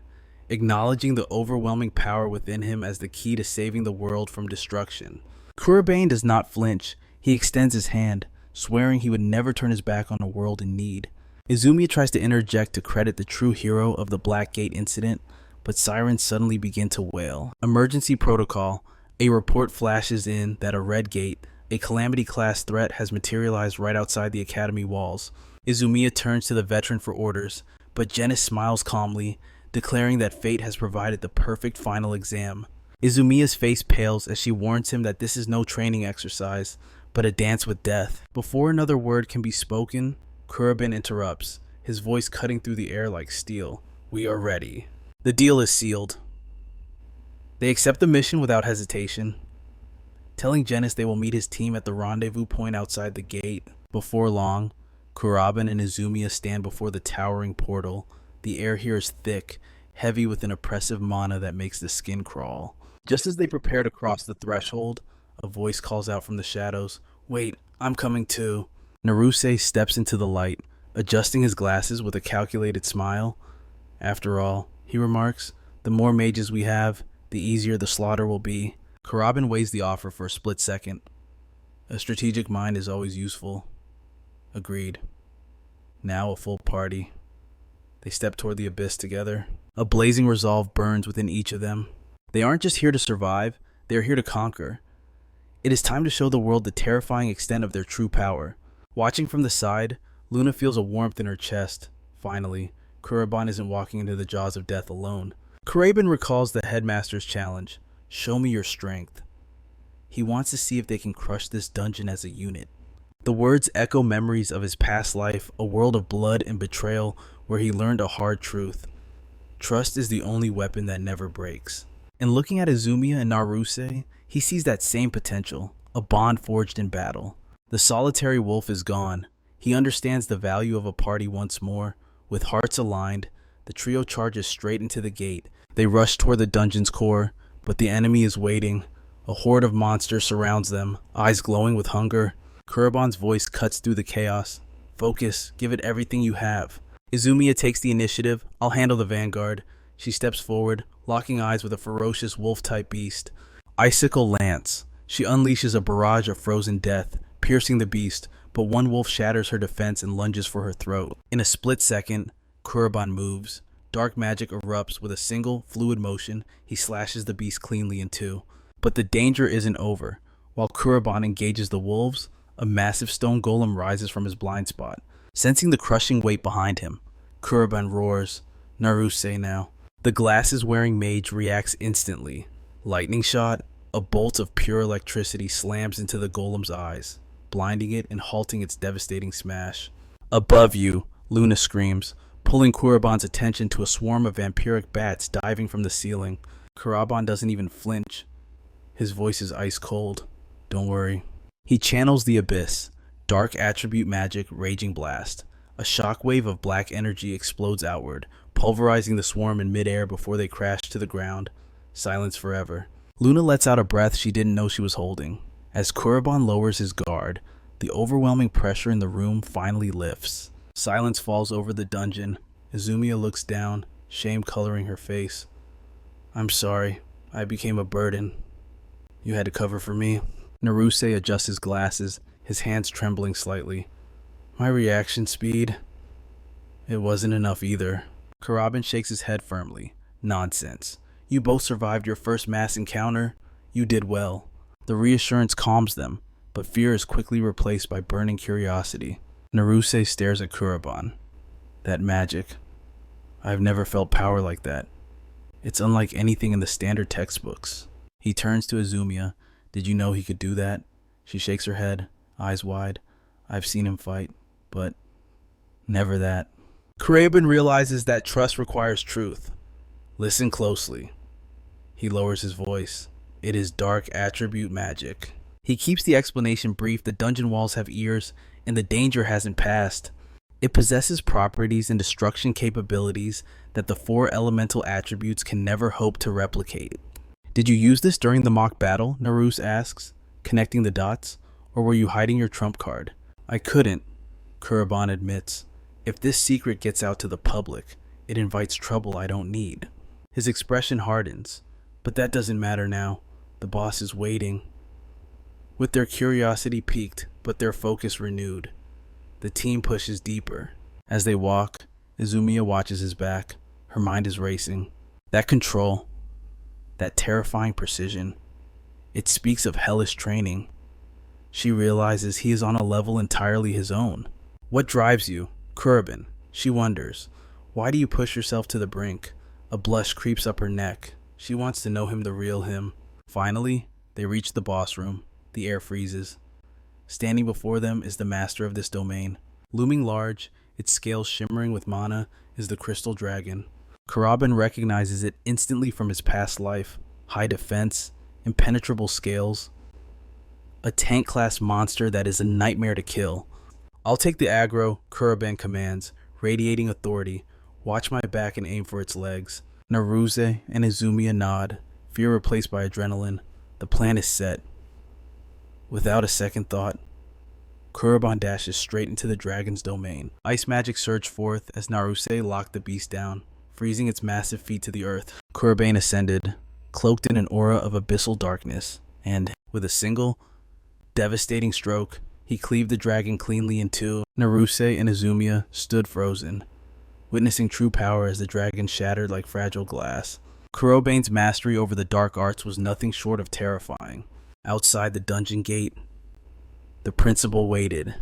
acknowledging the overwhelming power within him as the key to saving the world from destruction. Kuraban does not flinch. He extends his hand, swearing he would never turn his back on a world in need. Izumia tries to interject to credit the true hero of the Black Gate incident, but sirens suddenly begin to wail. Emergency protocol. A report flashes in that a red gate, a Calamity-class threat, has materialized right outside the academy walls. Izumia turns to the veteran for orders, but Genis smiles calmly, declaring that fate has provided the perfect final exam. Izumia's face pales as she warns him that this is no training exercise, but a dance with death. Before another word can be spoken, Kuraban interrupts, his voice cutting through the air like steel. We are ready. The deal is sealed. They accept the mission without hesitation, telling Genis they will meet his team at the rendezvous point outside the gate. Before long, Kuraban and Isumia stand before the towering portal. The air here is thick, heavy with an oppressive mana that makes the skin crawl. Just as they prepare to cross the threshold, a voice calls out from the shadows, "Wait, I'm coming too." Naruse steps into the light, adjusting his glasses with a calculated smile. "After all," he remarks, "the more mages we have, the easier the slaughter will be." Kuraban weighs the offer for a split second. A strategic mind is always useful. Agreed. Now a full party. They step toward the abyss together. A blazing resolve burns within each of them. They aren't just here to survive, they are here to conquer. It is time to show the world the terrifying extent of their true power. Watching from the side, Luna feels a warmth in her chest. Finally, Kuraban isn't walking into the jaws of death alone. Kuraban recalls the Headmaster's challenge, "Show me your strength." He wants to see if they can crush this dungeon as a unit. The words echo memories of his past life, a world of blood and betrayal where he learned a hard truth. Trust is the only weapon that never breaks. And looking at Isumia and Naruse, he sees that same potential, a bond forged in battle. The solitary wolf is gone. He understands the value of a party once more. With hearts aligned, the trio charges straight into the gate. They rush toward the dungeon's core, but the enemy is waiting. A horde of monsters surrounds them, eyes glowing with hunger. Kuraban's voice cuts through the chaos. "Focus, give it everything you have." Isumia takes the initiative. "I'll handle the vanguard." She steps forward, locking eyes with a ferocious wolf-type beast. Icicle Lance. She unleashes a barrage of frozen death, piercing the beast, but one wolf shatters her defense and lunges for her throat. In a split second, Kuraban moves. Dark magic erupts with a single, fluid motion. He slashes the beast cleanly in two. But the danger isn't over. While Kuraban engages the wolves, a massive stone golem rises from his blind spot. Sensing the crushing weight behind him, Kuraban roars, "Naruse now." The glasses-wearing mage reacts instantly. Lightning shot, a bolt of pure electricity slams into the golem's eyes, blinding it and halting its devastating smash. Above you, Luna screams, pulling Kuraban's attention to a swarm of vampiric bats diving from the ceiling. Kuraban doesn't even flinch. His voice is ice cold. "Don't worry." He channels the abyss. Dark attribute magic, raging blast. A shockwave of black energy explodes outward, pulverizing the swarm in midair before they crash to the ground. Silence forever. Luna lets out a breath she didn't know she was holding. As Kuraban lowers his guard, the overwhelming pressure in the room finally lifts. Silence falls over the dungeon. Isumia looks down, shame coloring her face. "I'm sorry. I became a burden. You had to cover for me." Naruse adjusts his glasses, his hands trembling slightly. "My reaction speed? It wasn't enough either." Kuraban shakes his head firmly. "Nonsense. You both survived your first mass encounter. You did well." The reassurance calms them, but fear is quickly replaced by burning curiosity. Naruse stares at Kuraban. "That magic. I've never felt power like that. It's unlike anything in the standard textbooks." He turns to Isumia. "Did you know he could do that?" She shakes her head, eyes wide. "I've seen him fight, but never that." Kuraban realizes that trust requires truth. "Listen closely." He lowers his voice. "It is dark attribute magic." He keeps the explanation brief. The dungeon walls have ears, and the danger hasn't passed. It possesses properties and destruction capabilities that the four elemental attributes can never hope to replicate. "Did you use this during the mock battle?" Naruse asks, connecting the dots, "or were you hiding your trump card?" "I couldn't," Kuraban admits. "If this secret gets out to the public, it invites trouble I don't need." His expression hardens. "But that doesn't matter now. The boss is waiting." With their curiosity piqued, but their focus renewed, the team pushes deeper. As they walk, Isumia watches his back. Her mind is racing. That control, that terrifying precision, it speaks of hellish training. She realizes he is on a level entirely his own. "What drives you, Kuraban?" She wonders. "Why do you push yourself to the brink?" A blush creeps up her neck. She wants to know him, the real him. Finally, they reach the boss room. The air freezes. Standing before them is the master of this domain. Looming large, its scales shimmering with mana, is the crystal dragon. Kuraban recognizes it instantly from his past life. High defense, impenetrable scales. A tank-class monster that is a nightmare to kill. "I'll take the aggro," Kuraban commands, radiating authority. "Watch my back and aim for its legs." Naruse and Isumia nod, fear replaced by adrenaline. The plan is set. Without a second thought, Kuraban dashes straight into the dragon's domain. Ice magic surged forth as Naruse locked the beast down, freezing its massive feet to the earth. Kuraban ascended, cloaked in an aura of abyssal darkness, and, with a single, devastating stroke, he cleaved the dragon cleanly in two. Naruse and Isumia stood frozen, witnessing true power as the dragon shattered like fragile glass. Kuraban's mastery over the dark arts was nothing short of terrifying. Outside the dungeon gate, the principal waited,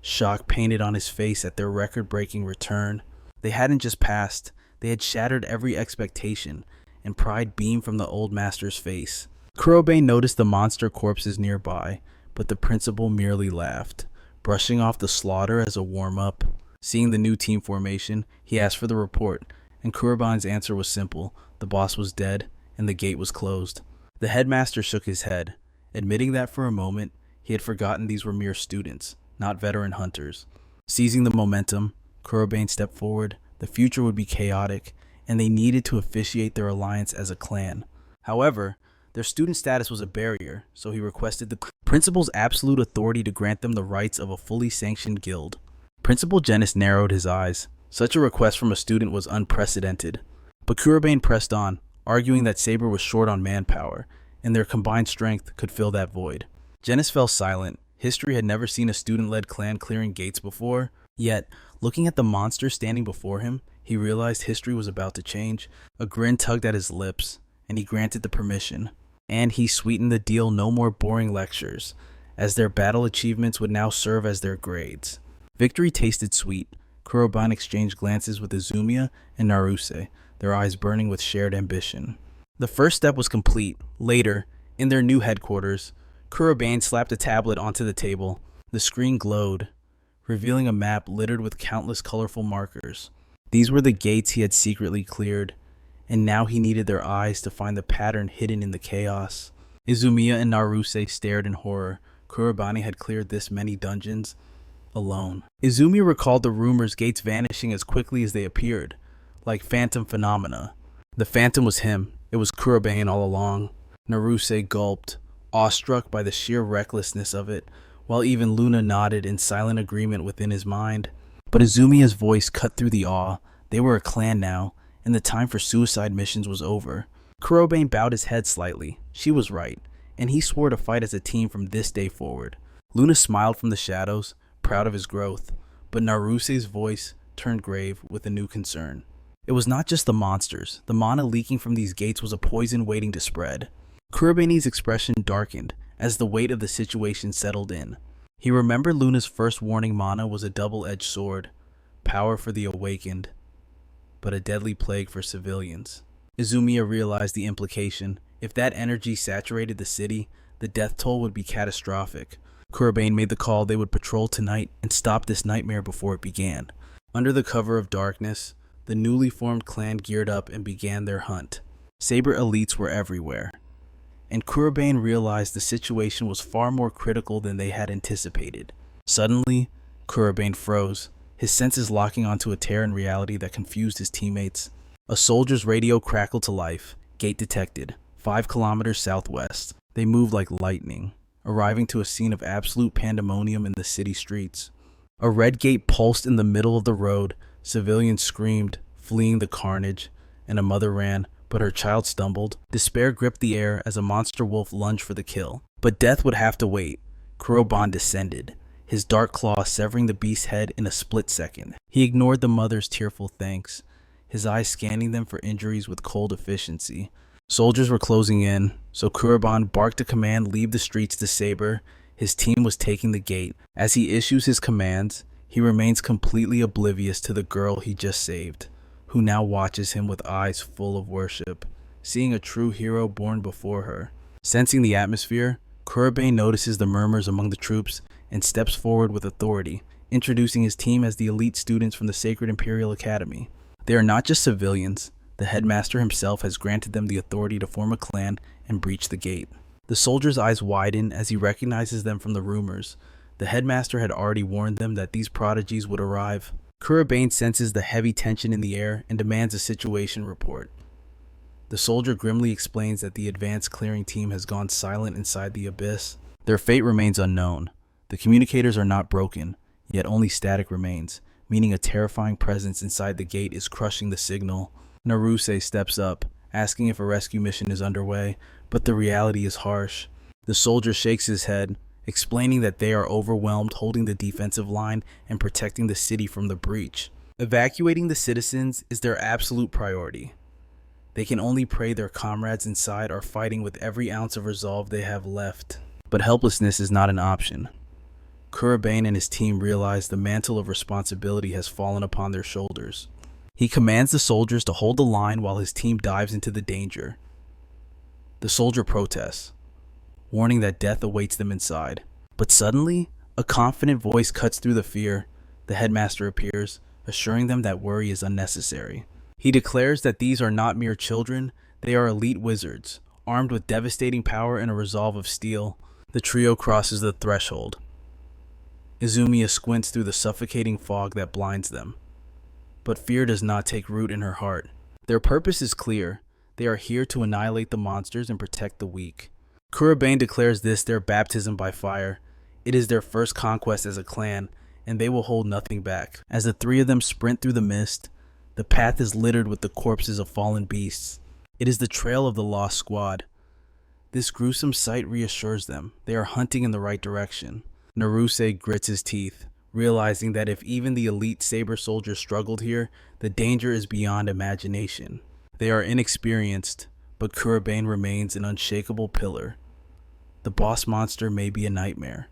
shock painted on his face at their record-breaking return. They hadn't just passed, they had shattered every expectation, and pride beamed from the old master's face. Kuraban noticed the monster corpses nearby, but the principal merely laughed, brushing off the slaughter as a warm-up. Seeing the new team formation, he asked for the report, and Kuraban's answer was simple: the boss was dead, and the gate was closed. The headmaster shook his head, admitting that for a moment, he had forgotten these were mere students, not veteran hunters. Seizing the momentum, Kuraban stepped forward. The future would be chaotic, and they needed to officiate their alliance as a clan. However, their student status was a barrier, so he requested the principal's absolute authority to grant them the rights of a fully sanctioned guild. Principal Genis narrowed his eyes. Such a request from a student was unprecedented. But Kuraban pressed on, arguing that Saber was short on manpower, and their combined strength could fill that void. Genis fell silent. History had never seen a student-led clan clearing gates before. Yet, looking at the monster standing before him, he realized history was about to change. A grin tugged at his lips, and he granted the permission. And he sweetened the deal: no more boring lectures, as their battle achievements would now serve as their grades. Victory tasted sweet. Kuraban exchanged glances with Isumia and Naruse, their eyes burning with shared ambition. The first step was complete. Later, in their new headquarters, Kuraban slapped a tablet onto the table. The screen glowed, revealing a map littered with countless colorful markers. These were the gates he had secretly cleared, and now he needed their eyes to find the pattern hidden in the chaos. Isumia and Naruse stared in horror. Kuraban had cleared this many dungeons alone. Isumia recalled the rumors gates vanishing as quickly as they appeared, like phantom phenomena. The phantom was him. It was Kuraban all along. Naruse gulped, awestruck by the sheer recklessness of it, while even Luna nodded in silent agreement within his mind. But Izumia's voice cut through the awe. They were a clan now, and the time for suicide missions was over. Kuraban bowed his head slightly. She was right, and he swore to fight as a team from this day forward. Luna smiled from the shadows, proud of his growth, but Naruse's voice turned grave with a new concern. It was not just the monsters. The mana leaking from these gates was a poison waiting to spread. Kurabani's expression darkened as the weight of the situation settled in. He remembered Luna's first warning: mana was a double-edged sword, power for the awakened, but a deadly plague for civilians. Isumia realized the implication. If that energy saturated the city, the death toll would be catastrophic. Kuraban made the call they would patrol tonight and stop this nightmare before it began. Under the cover of darkness, the newly formed clan geared up and began their hunt. Saber elites were everywhere, and Kuraban realized the situation was far more critical than they had anticipated. Suddenly, Kuraban froze, his senses locking onto a tear in reality that confused his teammates. A soldier's radio crackled to life. Gate detected, 5 kilometers southwest. They moved like lightning, arriving to a scene of absolute pandemonium in the city streets. A red gate pulsed in the middle of the road. Civilians screamed, fleeing the carnage, and a mother ran, but her child stumbled. Despair gripped the air as a monster wolf lunged for the kill. But death would have to wait. Kuraban descended, his dark claw severing the beast's head in a split second. He ignored the mother's tearful thanks, his eyes scanning them for injuries with cold efficiency. Soldiers were closing in, so Kuraban barked a command: leave the streets to Saber. His team was taking the gate. As he issues his commands, he remains completely oblivious to the girl he just saved, who now watches him with eyes full of worship, seeing a true hero born before her. Sensing the atmosphere, Kuraban notices the murmurs among the troops and steps forward with authority, introducing his team as the elite students from the Sacred Imperial Academy. They are not just civilians. The headmaster himself has granted them the authority to form a clan and breach the gate. The soldier's eyes widen as he recognizes them from the rumors. The headmaster had already warned them that these prodigies would arrive. Kuraban senses the heavy tension in the air and demands a situation report. The soldier grimly explains that the advanced clearing team has gone silent inside the abyss. Their fate remains unknown. The communicators are not broken, yet only static remains, meaning a terrifying presence inside the gate is crushing the signal. Naruse steps up, asking if a rescue mission is underway, but the reality is harsh. The soldier shakes his head, explaining that they are overwhelmed holding the defensive line and protecting the city from the breach. Evacuating the citizens is their absolute priority. They can only pray their comrades inside are fighting with every ounce of resolve they have left. But helplessness is not an option. Kuraban and his team realize the mantle of responsibility has fallen upon their shoulders. He commands the soldiers to hold the line while his team dives into the danger. The soldier protests, warning that death awaits them inside. But suddenly, a confident voice cuts through the fear. The headmaster appears, assuring them that worry is unnecessary. He declares that these are not mere children, they are elite wizards, armed with devastating power and a resolve of steel. The trio crosses the threshold. Isumia squints through the suffocating fog that blinds them. But fear does not take root in her heart. Their purpose is clear. They are here to annihilate the monsters and protect the weak. Kuraban declares this their baptism by fire. It is their first conquest as a clan, and they will hold nothing back. As the three of them sprint through the mist, the path is littered with the corpses of fallen beasts. It is the trail of the lost squad. This gruesome sight reassures them. They are hunting in the right direction. Naruse grits his teeth, realizing that if even the elite Saber soldiers struggled here, the danger is beyond imagination. They are inexperienced, but Kuraban remains an unshakable pillar. The boss monster may be a nightmare,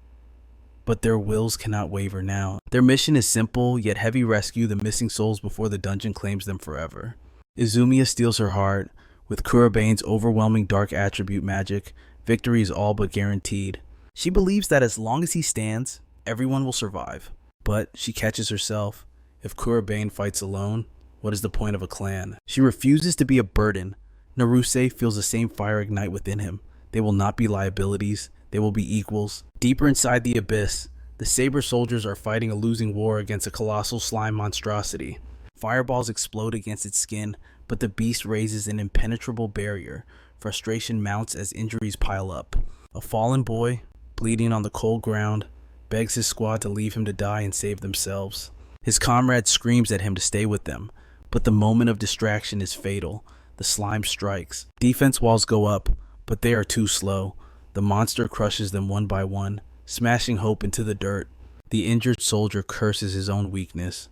but their wills cannot waver now. Their mission is simple, yet heavy: rescue the missing souls before the dungeon claims them forever. Isumia steals her heart. With Kuraban's overwhelming dark attribute magic, victory is all but guaranteed. She believes that as long as he stands, everyone will survive. But she catches herself. If Kuraban fights alone, what is the point of a clan? She refuses to be a burden. Naruse feels the same fire ignite within him. They will not be liabilities, they will be equals. Deeper inside the abyss, the Saber soldiers are fighting a losing war against a colossal slime monstrosity. Fireballs explode against its skin, but the beast raises an impenetrable barrier. Frustration mounts as injuries pile up. A fallen boy, bleeding on the cold ground, begs his squad to leave him to die and save themselves. His comrade screams at him to stay with them, but the moment of distraction is fatal. The slime strikes. Defense walls go up, but they are too slow. The monster crushes them one by one, smashing hope into the dirt. The injured soldier curses his own weakness.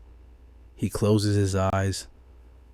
He closes his eyes,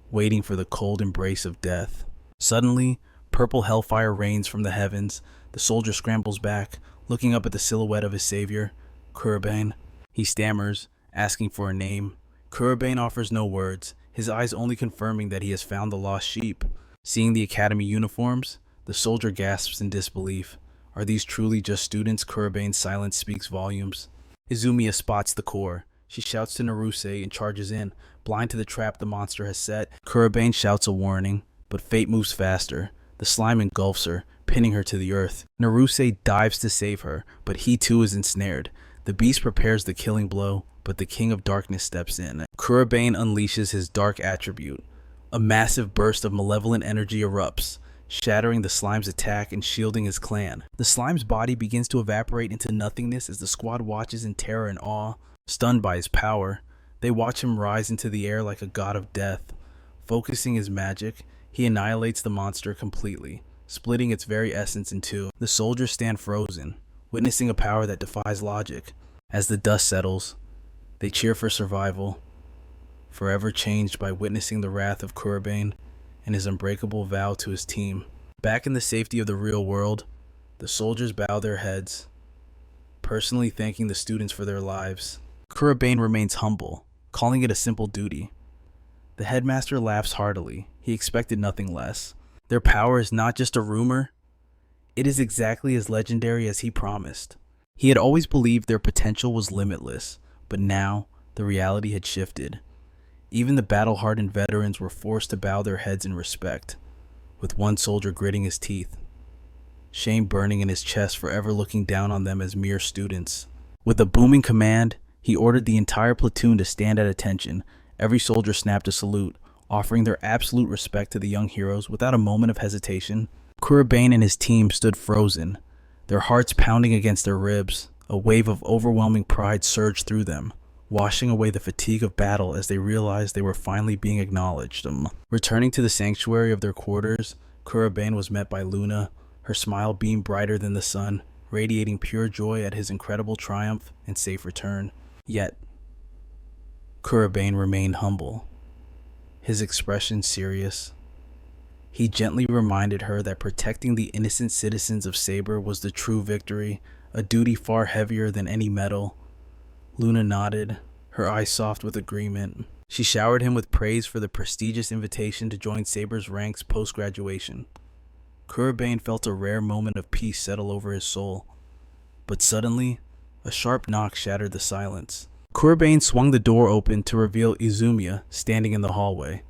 waiting for the cold embrace of death. Suddenly, purple hellfire rains from the heavens. The soldier scrambles back, looking up at the silhouette of his savior, Kuraban. He stammers, asking for a name. Kuraban offers no words, his eyes only confirming that he has found the lost sheep. Seeing the academy uniforms, the soldier gasps in disbelief. Are these truly just students? Kuraban's silence speaks volumes. Isumia spots the core. She shouts to Naruse and charges in, blind to the trap the monster has set. Kuraban shouts a warning, but fate moves faster. The slime engulfs her, pinning her to the earth. Naruse dives to save her, but he too is ensnared. The beast prepares the killing blow, but the King of Darkness steps in. Kuraban unleashes his dark attribute. A massive burst of malevolent energy erupts, shattering the slime's attack and shielding his clan. The slime's body begins to evaporate into nothingness as the squad watches in terror and awe. Stunned by his power, they watch him rise into the air like a god of death. Focusing his magic, he annihilates the monster completely, splitting its very essence in two. The soldiers stand frozen, witnessing a power that defies logic. As the dust settles, they cheer for survival, forever changed by witnessing the wrath of Kuraban and his unbreakable vow to his team. Back in the safety of the real world, the soldiers bow their heads, personally thanking the students for their lives. Kuraban remains humble, calling it a simple duty. The headmaster laughs heartily. He expected nothing less. Their power is not just a rumor. It is exactly as legendary as he promised. He had always believed their potential was limitless, but now the reality had shifted. Even the battle-hardened veterans were forced to bow their heads in respect, with one soldier gritting his teeth, shame burning in his chest forever looking down on them as mere students. With a booming command, he ordered the entire platoon to stand at attention. Every soldier snapped a salute, offering their absolute respect to the young heroes without a moment of hesitation. Kuraban and his team stood frozen, their hearts pounding against their ribs. A wave of overwhelming pride surged through them, washing away the fatigue of battle as they realized they were finally being acknowledged. Returning to the sanctuary of their quarters, Kuraban was met by Luna, her smile beamed brighter than the sun, radiating pure joy at his incredible triumph and safe return. Yet, Kuraban remained humble, his expression serious. He gently reminded her that protecting the innocent citizens of Saber was the true victory, a duty far heavier than any medal. Luna nodded, her eyes soft with agreement. She showered him with praise for the prestigious invitation to join Saber's ranks post-graduation. Kuraban felt a rare moment of peace settle over his soul. But suddenly, a sharp knock shattered the silence. Kuraban swung the door open to reveal Isumia standing in the hallway.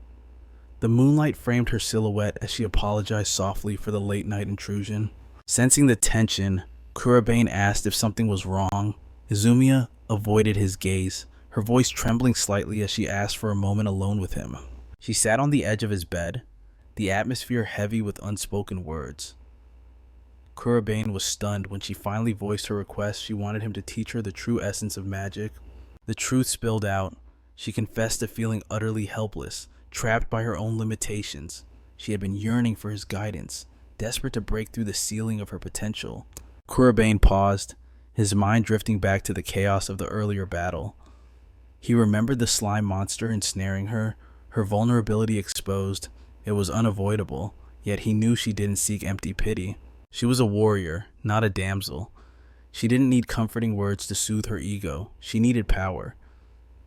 The moonlight framed her silhouette as she apologized softly for the late-night intrusion. Sensing the tension, Kuraban asked if something was wrong. Isumia avoided his gaze, her voice trembling slightly as she asked for a moment alone with him. She sat on the edge of his bed, the atmosphere heavy with unspoken words. Kuraban was stunned when she finally voiced her request. She wanted him to teach her the true essence of magic. The truth spilled out. She confessed to feeling utterly helpless, trapped by her own limitations. She had been yearning for his guidance, desperate to break through the ceiling of her potential. Kuraban paused, his mind drifting back to the chaos of the earlier battle. He remembered the slime monster ensnaring her, her vulnerability exposed. It was unavoidable, yet he knew she didn't seek empty pity. She was a warrior, not a damsel. She didn't need comforting words to soothe her ego. She needed power.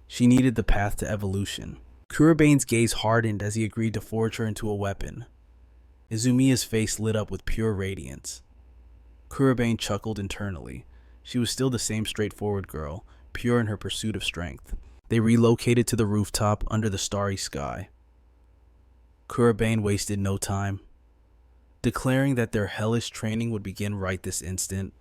She needed the path to evolution. Kuraban's gaze hardened as he agreed to forge her into a weapon. Izumiya's face lit up with pure radiance. Kuraban chuckled internally. She was still the same straightforward girl, pure in her pursuit of strength. They relocated to the rooftop under the starry sky. Kuraban wasted no time, declaring that their hellish training would begin right this instant.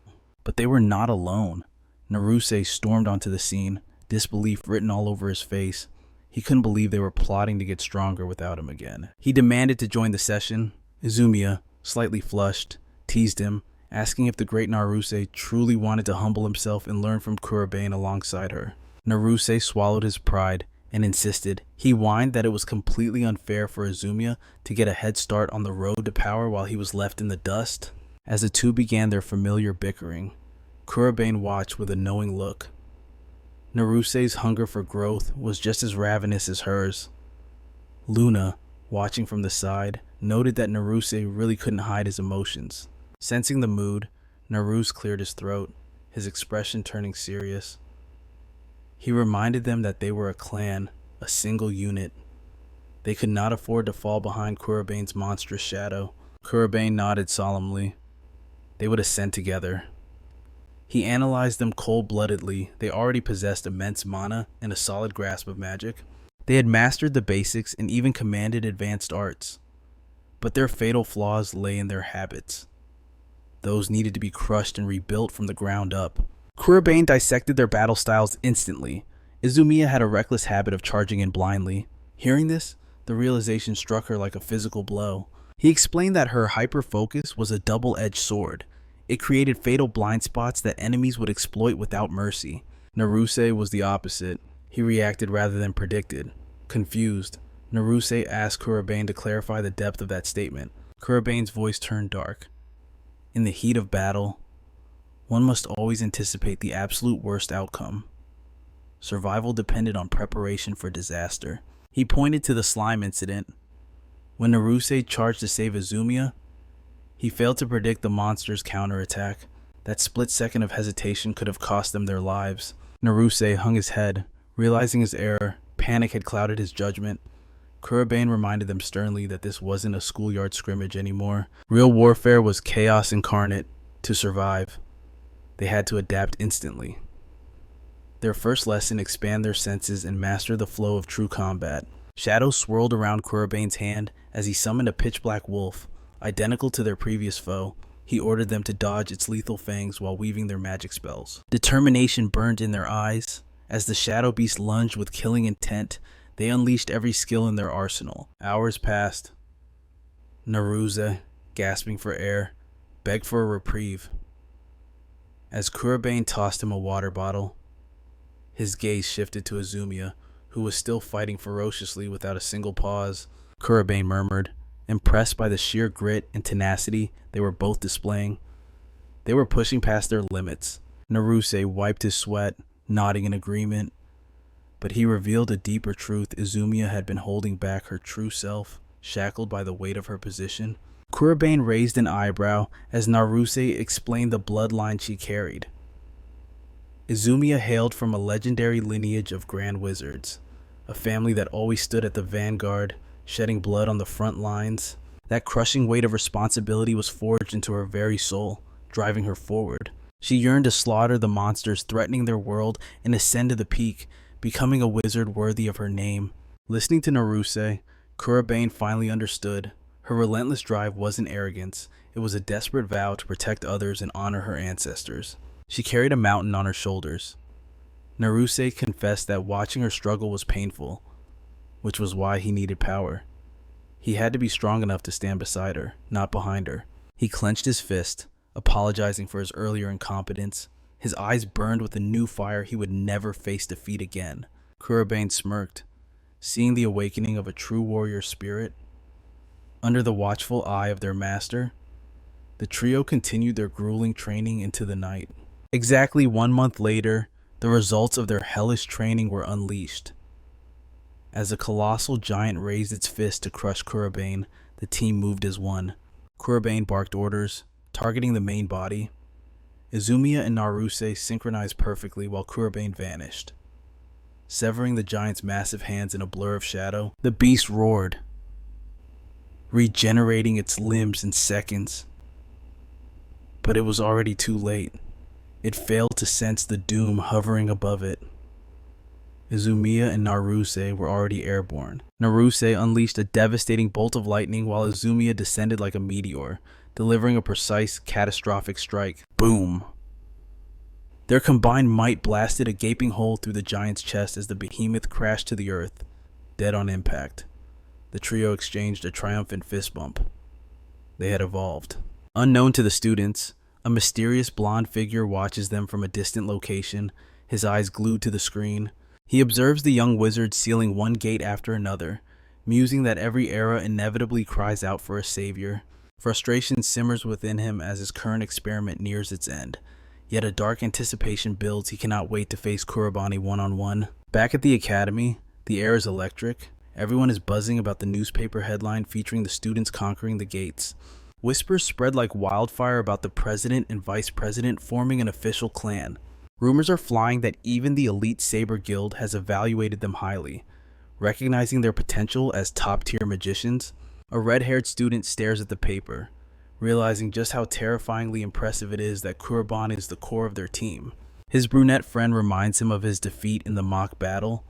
But they were not alone. Naruse stormed onto the scene, disbelief written all over his face. He couldn't believe they were plotting to get stronger without him again. He demanded to join the session. Izumia, slightly flushed, teased him, asking if the great Naruse truly wanted to humble himself and learn from Kuraban alongside her. Naruse swallowed his pride and insisted. He whined that it was completely unfair for Izumia to get a head start on the road to power while he was left in the dust. As the two began their familiar bickering, Kuraban watched with a knowing look. Naruse's hunger for growth was just as ravenous as hers. Luna, watching from the side, noted that Naruse really couldn't hide his emotions. Sensing the mood, Naruse cleared his throat, his expression turning serious. He reminded them that they were a clan, a single unit. They could not afford to fall behind Kuraban's monstrous shadow. Kuraban nodded solemnly. They would ascend together. He analyzed them cold-bloodedly. They already possessed immense mana and a solid grasp of magic. They had mastered the basics and even commanded advanced arts. But their fatal flaws lay in their habits. Those needed to be crushed and rebuilt from the ground up. Kuraban dissected their battle styles instantly. Izumiya had a reckless habit of charging in blindly. Hearing this, the realization struck her like a physical blow. He explained that her hyper-focus was a double-edged sword. It created fatal blind spots that enemies would exploit without mercy. Naruse was the opposite. He reacted rather than predicted. Confused, Naruse asked Kuraban to clarify the depth of that statement. Kuraban's voice turned dark. In the heat of battle, one must always anticipate the absolute worst outcome. Survival depended on preparation for disaster. He pointed to the slime incident. When Naruse charged to save Izumiya, he failed to predict the monster's counterattack. That split second of hesitation could have cost them their lives. Naruse hung his head, realizing his error. Panic had clouded his judgment. Kuraban reminded them sternly that this wasn't a schoolyard scrimmage anymore. Real warfare was chaos incarnate. To survive, they had to adapt instantly. Their first lesson: expand their senses and master the flow of true combat. Shadows swirled around Kuraban's hand as he summoned a pitch-black wolf, identical to their previous foe. He ordered them to dodge its lethal fangs while weaving their magic spells. Determination burned in their eyes. As the shadow beast lunged with killing intent, they unleashed every skill in their arsenal. Hours passed. Naruse, gasping for air, begged for a reprieve. As Kuraban tossed him a water bottle, his gaze shifted to Isumia, who was still fighting ferociously without a single pause. Kuraban murmured, impressed by the sheer grit and tenacity they were both displaying. They were pushing past their limits. Naruse wiped his sweat, nodding in agreement, but he revealed a deeper truth. Isumia had been holding back her true self, shackled by the weight of her position. Kuraban raised an eyebrow as Naruse explained the bloodline she carried. Isumia hailed from a legendary lineage of grand wizards, a family that always stood at the vanguard, shedding blood on the front lines. That crushing weight of responsibility was forged into her very soul, driving her forward. She yearned to slaughter the monsters threatening their world and ascend to the peak, becoming a wizard worthy of her name. Listening to Naruse, Kuraban finally understood. Her relentless drive wasn't arrogance, it was a desperate vow to protect others and honor her ancestors. She carried a mountain on her shoulders. Naruse confessed that watching her struggle was painful, which was why he needed power. He had to be strong enough to stand beside her, not behind her. He clenched his fist, apologizing for his earlier incompetence. His eyes burned with a new fire. He would never face defeat again. Kuraban smirked, seeing the awakening of a true warrior spirit. Under the watchful eye of their master, the trio continued their grueling training into the night. Exactly 1 month later, the results of their hellish training were unleashed. As a colossal giant raised its fist to crush Kuraban, the team moved as one. Kuraban barked orders, targeting the main body. Isumia and Naruse synchronized perfectly while Kuraban vanished. Severing the giant's massive hands in a blur of shadow, the beast roared, regenerating its limbs in seconds. But it was already too late. It failed to sense the doom hovering above it. Isumia and Naruse were already airborne. Naruse unleashed a devastating bolt of lightning while Isumia descended like a meteor, delivering a precise, catastrophic strike. Boom! Their combined might blasted a gaping hole through the giant's chest as the behemoth crashed to the earth, dead on impact. The trio exchanged a triumphant fist bump. They had evolved. Unknown to the students, a mysterious blonde figure watches them from a distant location, his eyes glued to the screen. He observes the young wizard sealing one gate after another, musing that every era inevitably cries out for a savior. Frustration simmers within him as his current experiment nears its end. Yet a dark anticipation builds. He cannot wait to face Kuraban one-on-one. Back at the academy, the air is electric. Everyone is buzzing about the newspaper headline featuring the students conquering the gates. Whispers spread like wildfire about the president and vice president forming an official clan. Rumors are flying that even the elite Saber guild has evaluated them highly, recognizing their potential as top-tier magicians. A red-haired student stares at the paper, realizing just how terrifyingly impressive it is that Kuraban is the core of their team. His brunette friend reminds him of his defeat in the mock battle,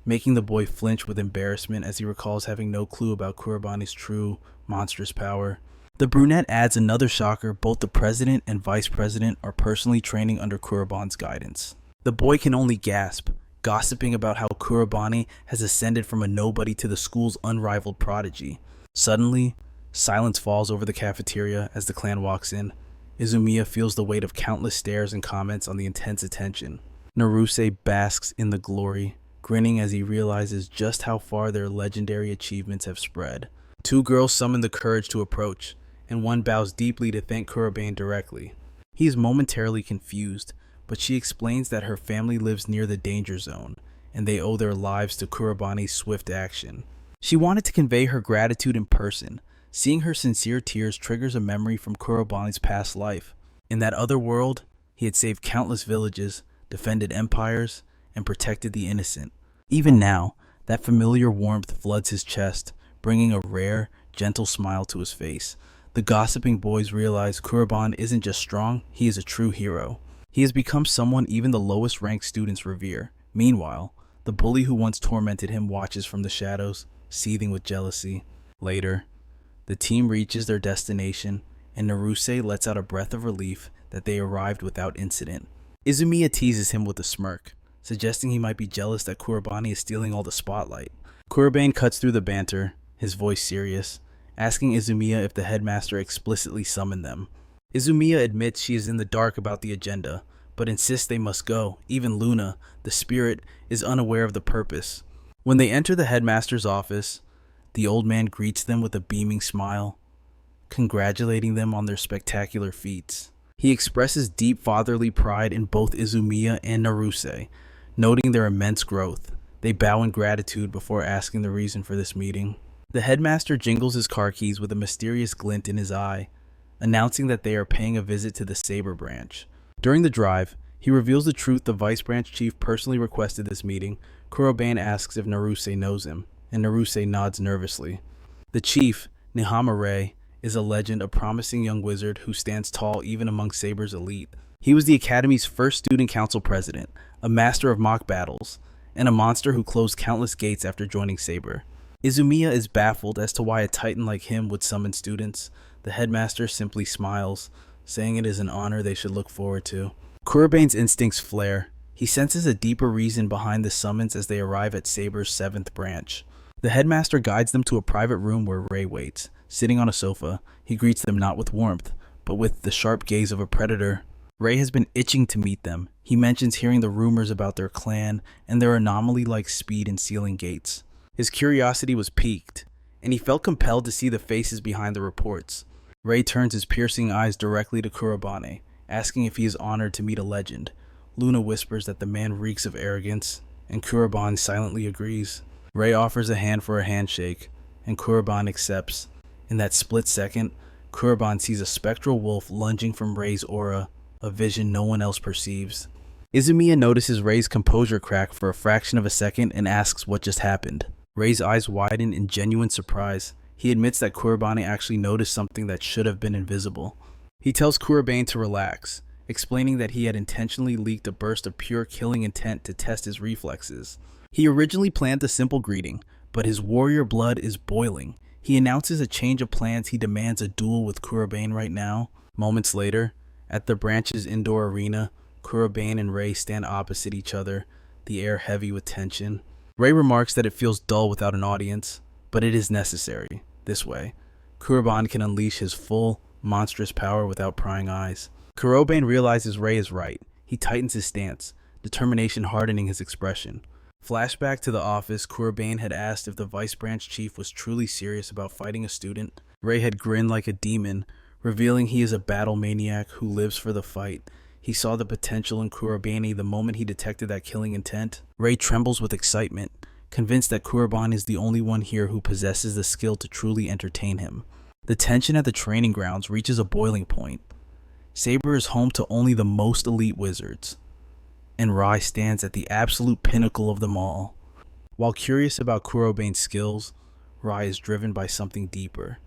making the boy flinch with embarrassment as he recalls having no clue about Kuraban's true, monstrous power. The brunette adds another shocker: both the president and vice president are personally training under Kuraban's guidance. The boy can only gasp, gossiping about how Kuraban has ascended from a nobody to the school's unrivaled prodigy. Suddenly, silence falls over the cafeteria as the clan walks in. Isumia feels the weight of countless stares and comments on the intense attention. Naruse basks in the glory, grinning as he realizes just how far their legendary achievements have spread. Two girls summon the courage to approach, and one bows deeply to thank Kuraban directly. He is momentarily confused, but she explains that her family lives near the danger zone, and they owe their lives to Kuraban's swift action. She wanted to convey her gratitude in person. Seeing her sincere tears triggers a memory from Kuraban's past life. In that other world, he had saved countless villages, defended empires, and protected the innocent. Even now, that familiar warmth floods his chest, bringing a rare, gentle smile to his face. The gossiping boys realize Kuraban isn't just strong, he is a true hero. He has become someone even the lowest ranked students revere. Meanwhile, the bully who once tormented him watches from the shadows, seething with jealousy. Later, the team reaches their destination, and Naruse lets out a breath of relief that they arrived without incident. Isumia teases him with a smirk, suggesting he might be jealous that Kuraban is stealing all the spotlight. Kuraban cuts through the banter, his voice serious, asking Isumia if the headmaster explicitly summoned them. Isumia admits she is in the dark about the agenda, but insists they must go. Even Luna, the spirit, is unaware of the purpose. When they enter the headmaster's office, the old man greets them with a beaming smile, congratulating them on their spectacular feats. He expresses deep fatherly pride in both Isumia and Naruse, noting their immense growth. They bow in gratitude before asking the reason for this meeting. The headmaster jingles his car keys with a mysterious glint in his eye, announcing that they are paying a visit to the Saber branch. During the drive, he reveals the truth the vice branch chief personally requested this meeting. Kuraban asks if Naruse knows him, and Naruse nods nervously. The chief, Nihama Rei, is a legend, a promising young wizard who stands tall even among Saber's elite. He was the Academy's first student council president, a master of mock battles, and a monster who closed countless gates after joining Saber. Isumia is baffled as to why a titan like him would summon students. The headmaster simply smiles, saying it is an honor they should look forward to. Kuraban's instincts flare. He senses a deeper reason behind the summons as they arrive at Saber's 7th branch. The headmaster guides them to a private room where Rei waits. Sitting on a sofa, he greets them not with warmth, but with the sharp gaze of a predator. Rei has been itching to meet them. He mentions hearing the rumors about their clan and their anomaly-like speed in sealing gates. His curiosity was piqued, and he felt compelled to see the faces behind the reports. Rei turns his piercing eyes directly to Kuraban, asking if he is honored to meet a legend. Luna whispers that the man reeks of arrogance, and Kuraban silently agrees. Rei offers a hand for a handshake, and Kuraban accepts. In that split second, Kuraban sees a spectral wolf lunging from Rei's aura, a vision no one else perceives. Isumia notices Rei's composure crack for a fraction of a second and asks what just happened. Rei's eyes widen in genuine surprise. He admits that Kuraban actually noticed something that should have been invisible. He tells Kuraban to relax, explaining that he had intentionally leaked a burst of pure killing intent to test his reflexes. He originally planned a simple greeting, but his warrior blood is boiling. He announces a change of plans. He demands a duel with Kuraban right now. Moments later, at the branch's indoor arena, Kuraban and Rei stand opposite each other, the air heavy with tension. Rei remarks that it feels dull without an audience, but it is necessary. This way, Kuraban can unleash his full, monstrous power without prying eyes. Kuraban realizes Rei is right. He tightens his stance, determination hardening his expression. Flashback to the office. Kuraban had asked if the vice branch chief was truly serious about fighting a student. Rei had grinned like a demon, revealing he is a battle maniac who lives for the fight. He saw the potential in Kuraban the moment he detected that killing intent. Rei trembles with excitement, convinced that Kuraban is the only one here who possesses the skill to truly entertain him. The tension at the training grounds reaches a boiling point. Saber is home to only the most elite wizards, and Rai stands at the absolute pinnacle of them all. While curious about Kuraban's skills, Rai is driven by something deeper.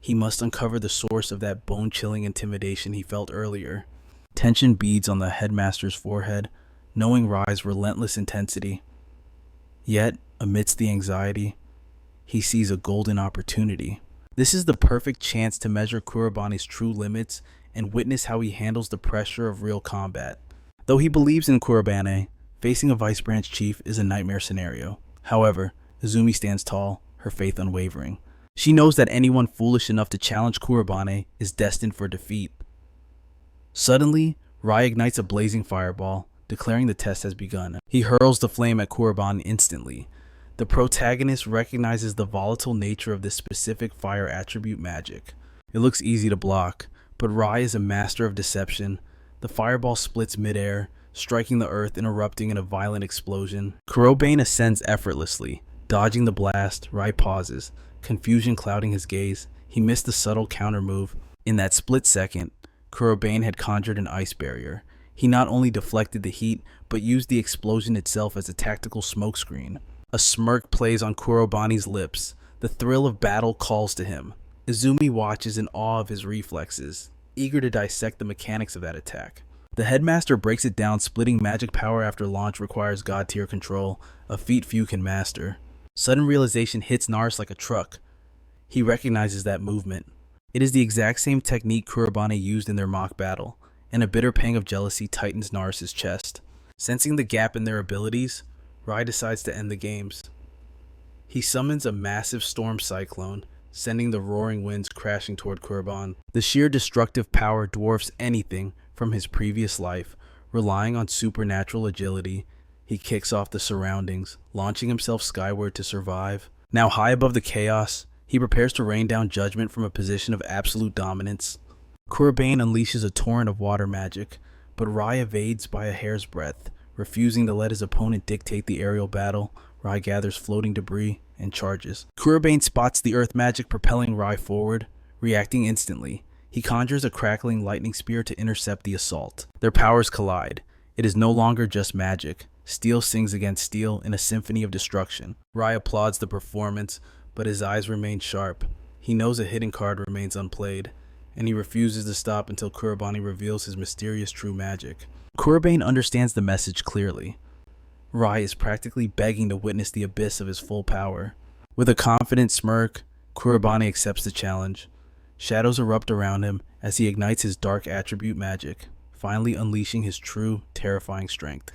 He must uncover the source of that bone-chilling intimidation he felt earlier. Tension beads on the headmaster's forehead, knowing Rai's relentless intensity. Yet, amidst the anxiety, he sees a golden opportunity. This is the perfect chance to measure Kuraban's true limits and witness how he handles the pressure of real combat. Though he believes in Kuraban, facing a vice branch chief is a nightmare scenario. However, Izumi stands tall, her faith unwavering. She knows that anyone foolish enough to challenge Kuraban is destined for defeat. Suddenly, Rai ignites a blazing fireball, declaring the test has begun. He hurls the flame at Kuraban instantly. The protagonist recognizes the volatile nature of this specific fire attribute magic. It looks easy to block, but Rai is a master of deception. The fireball splits midair, striking the earth and erupting in a violent explosion. Kuraban ascends effortlessly. Dodging the blast, Rai pauses, confusion clouding his gaze. He missed the subtle counter move. In that split second, Kuraban had conjured an ice barrier. He not only deflected the heat, but used the explosion itself as a tactical smokescreen. A smirk plays on Kuraban's lips. The thrill of battle calls to him. Izumi watches in awe of his reflexes, eager to dissect the mechanics of that attack. The headmaster breaks it down, splitting magic power after launch requires god-tier control, a feat few can master. Sudden realization hits Naruse like a truck. He recognizes that movement. It is the exact same technique Kuraban used in their mock battle, and a bitter pang of jealousy tightens Naruse's chest. Sensing the gap in their abilities, Rai decides to end the games. He summons a massive storm cyclone, sending the roaring winds crashing toward Kuraban. The sheer destructive power dwarfs anything from his previous life. Relying on supernatural agility, he kicks off the surroundings, launching himself skyward to survive. Now high above the chaos, he prepares to rain down judgment from a position of absolute dominance. Kuraban unleashes a torrent of water magic, but Rai evades by a hair's breadth. Refusing to let his opponent dictate the aerial battle, Rai gathers floating debris and charges. Kuraban spots the earth magic propelling Rai forward. Reacting instantly, he conjures a crackling lightning spear to intercept the assault. Their powers collide. It is no longer just magic. Steel sings against steel in a symphony of destruction. Rai applauds the performance, but his eyes remain sharp. He knows a hidden card remains unplayed, and he refuses to stop until Kuraban reveals his mysterious true magic. Kuraban understands the message clearly. Rai is practically begging to witness the abyss of his full power. With a confident smirk, Kuraban accepts the challenge. Shadows erupt around him as he ignites his dark attribute magic, finally unleashing his true, terrifying strength.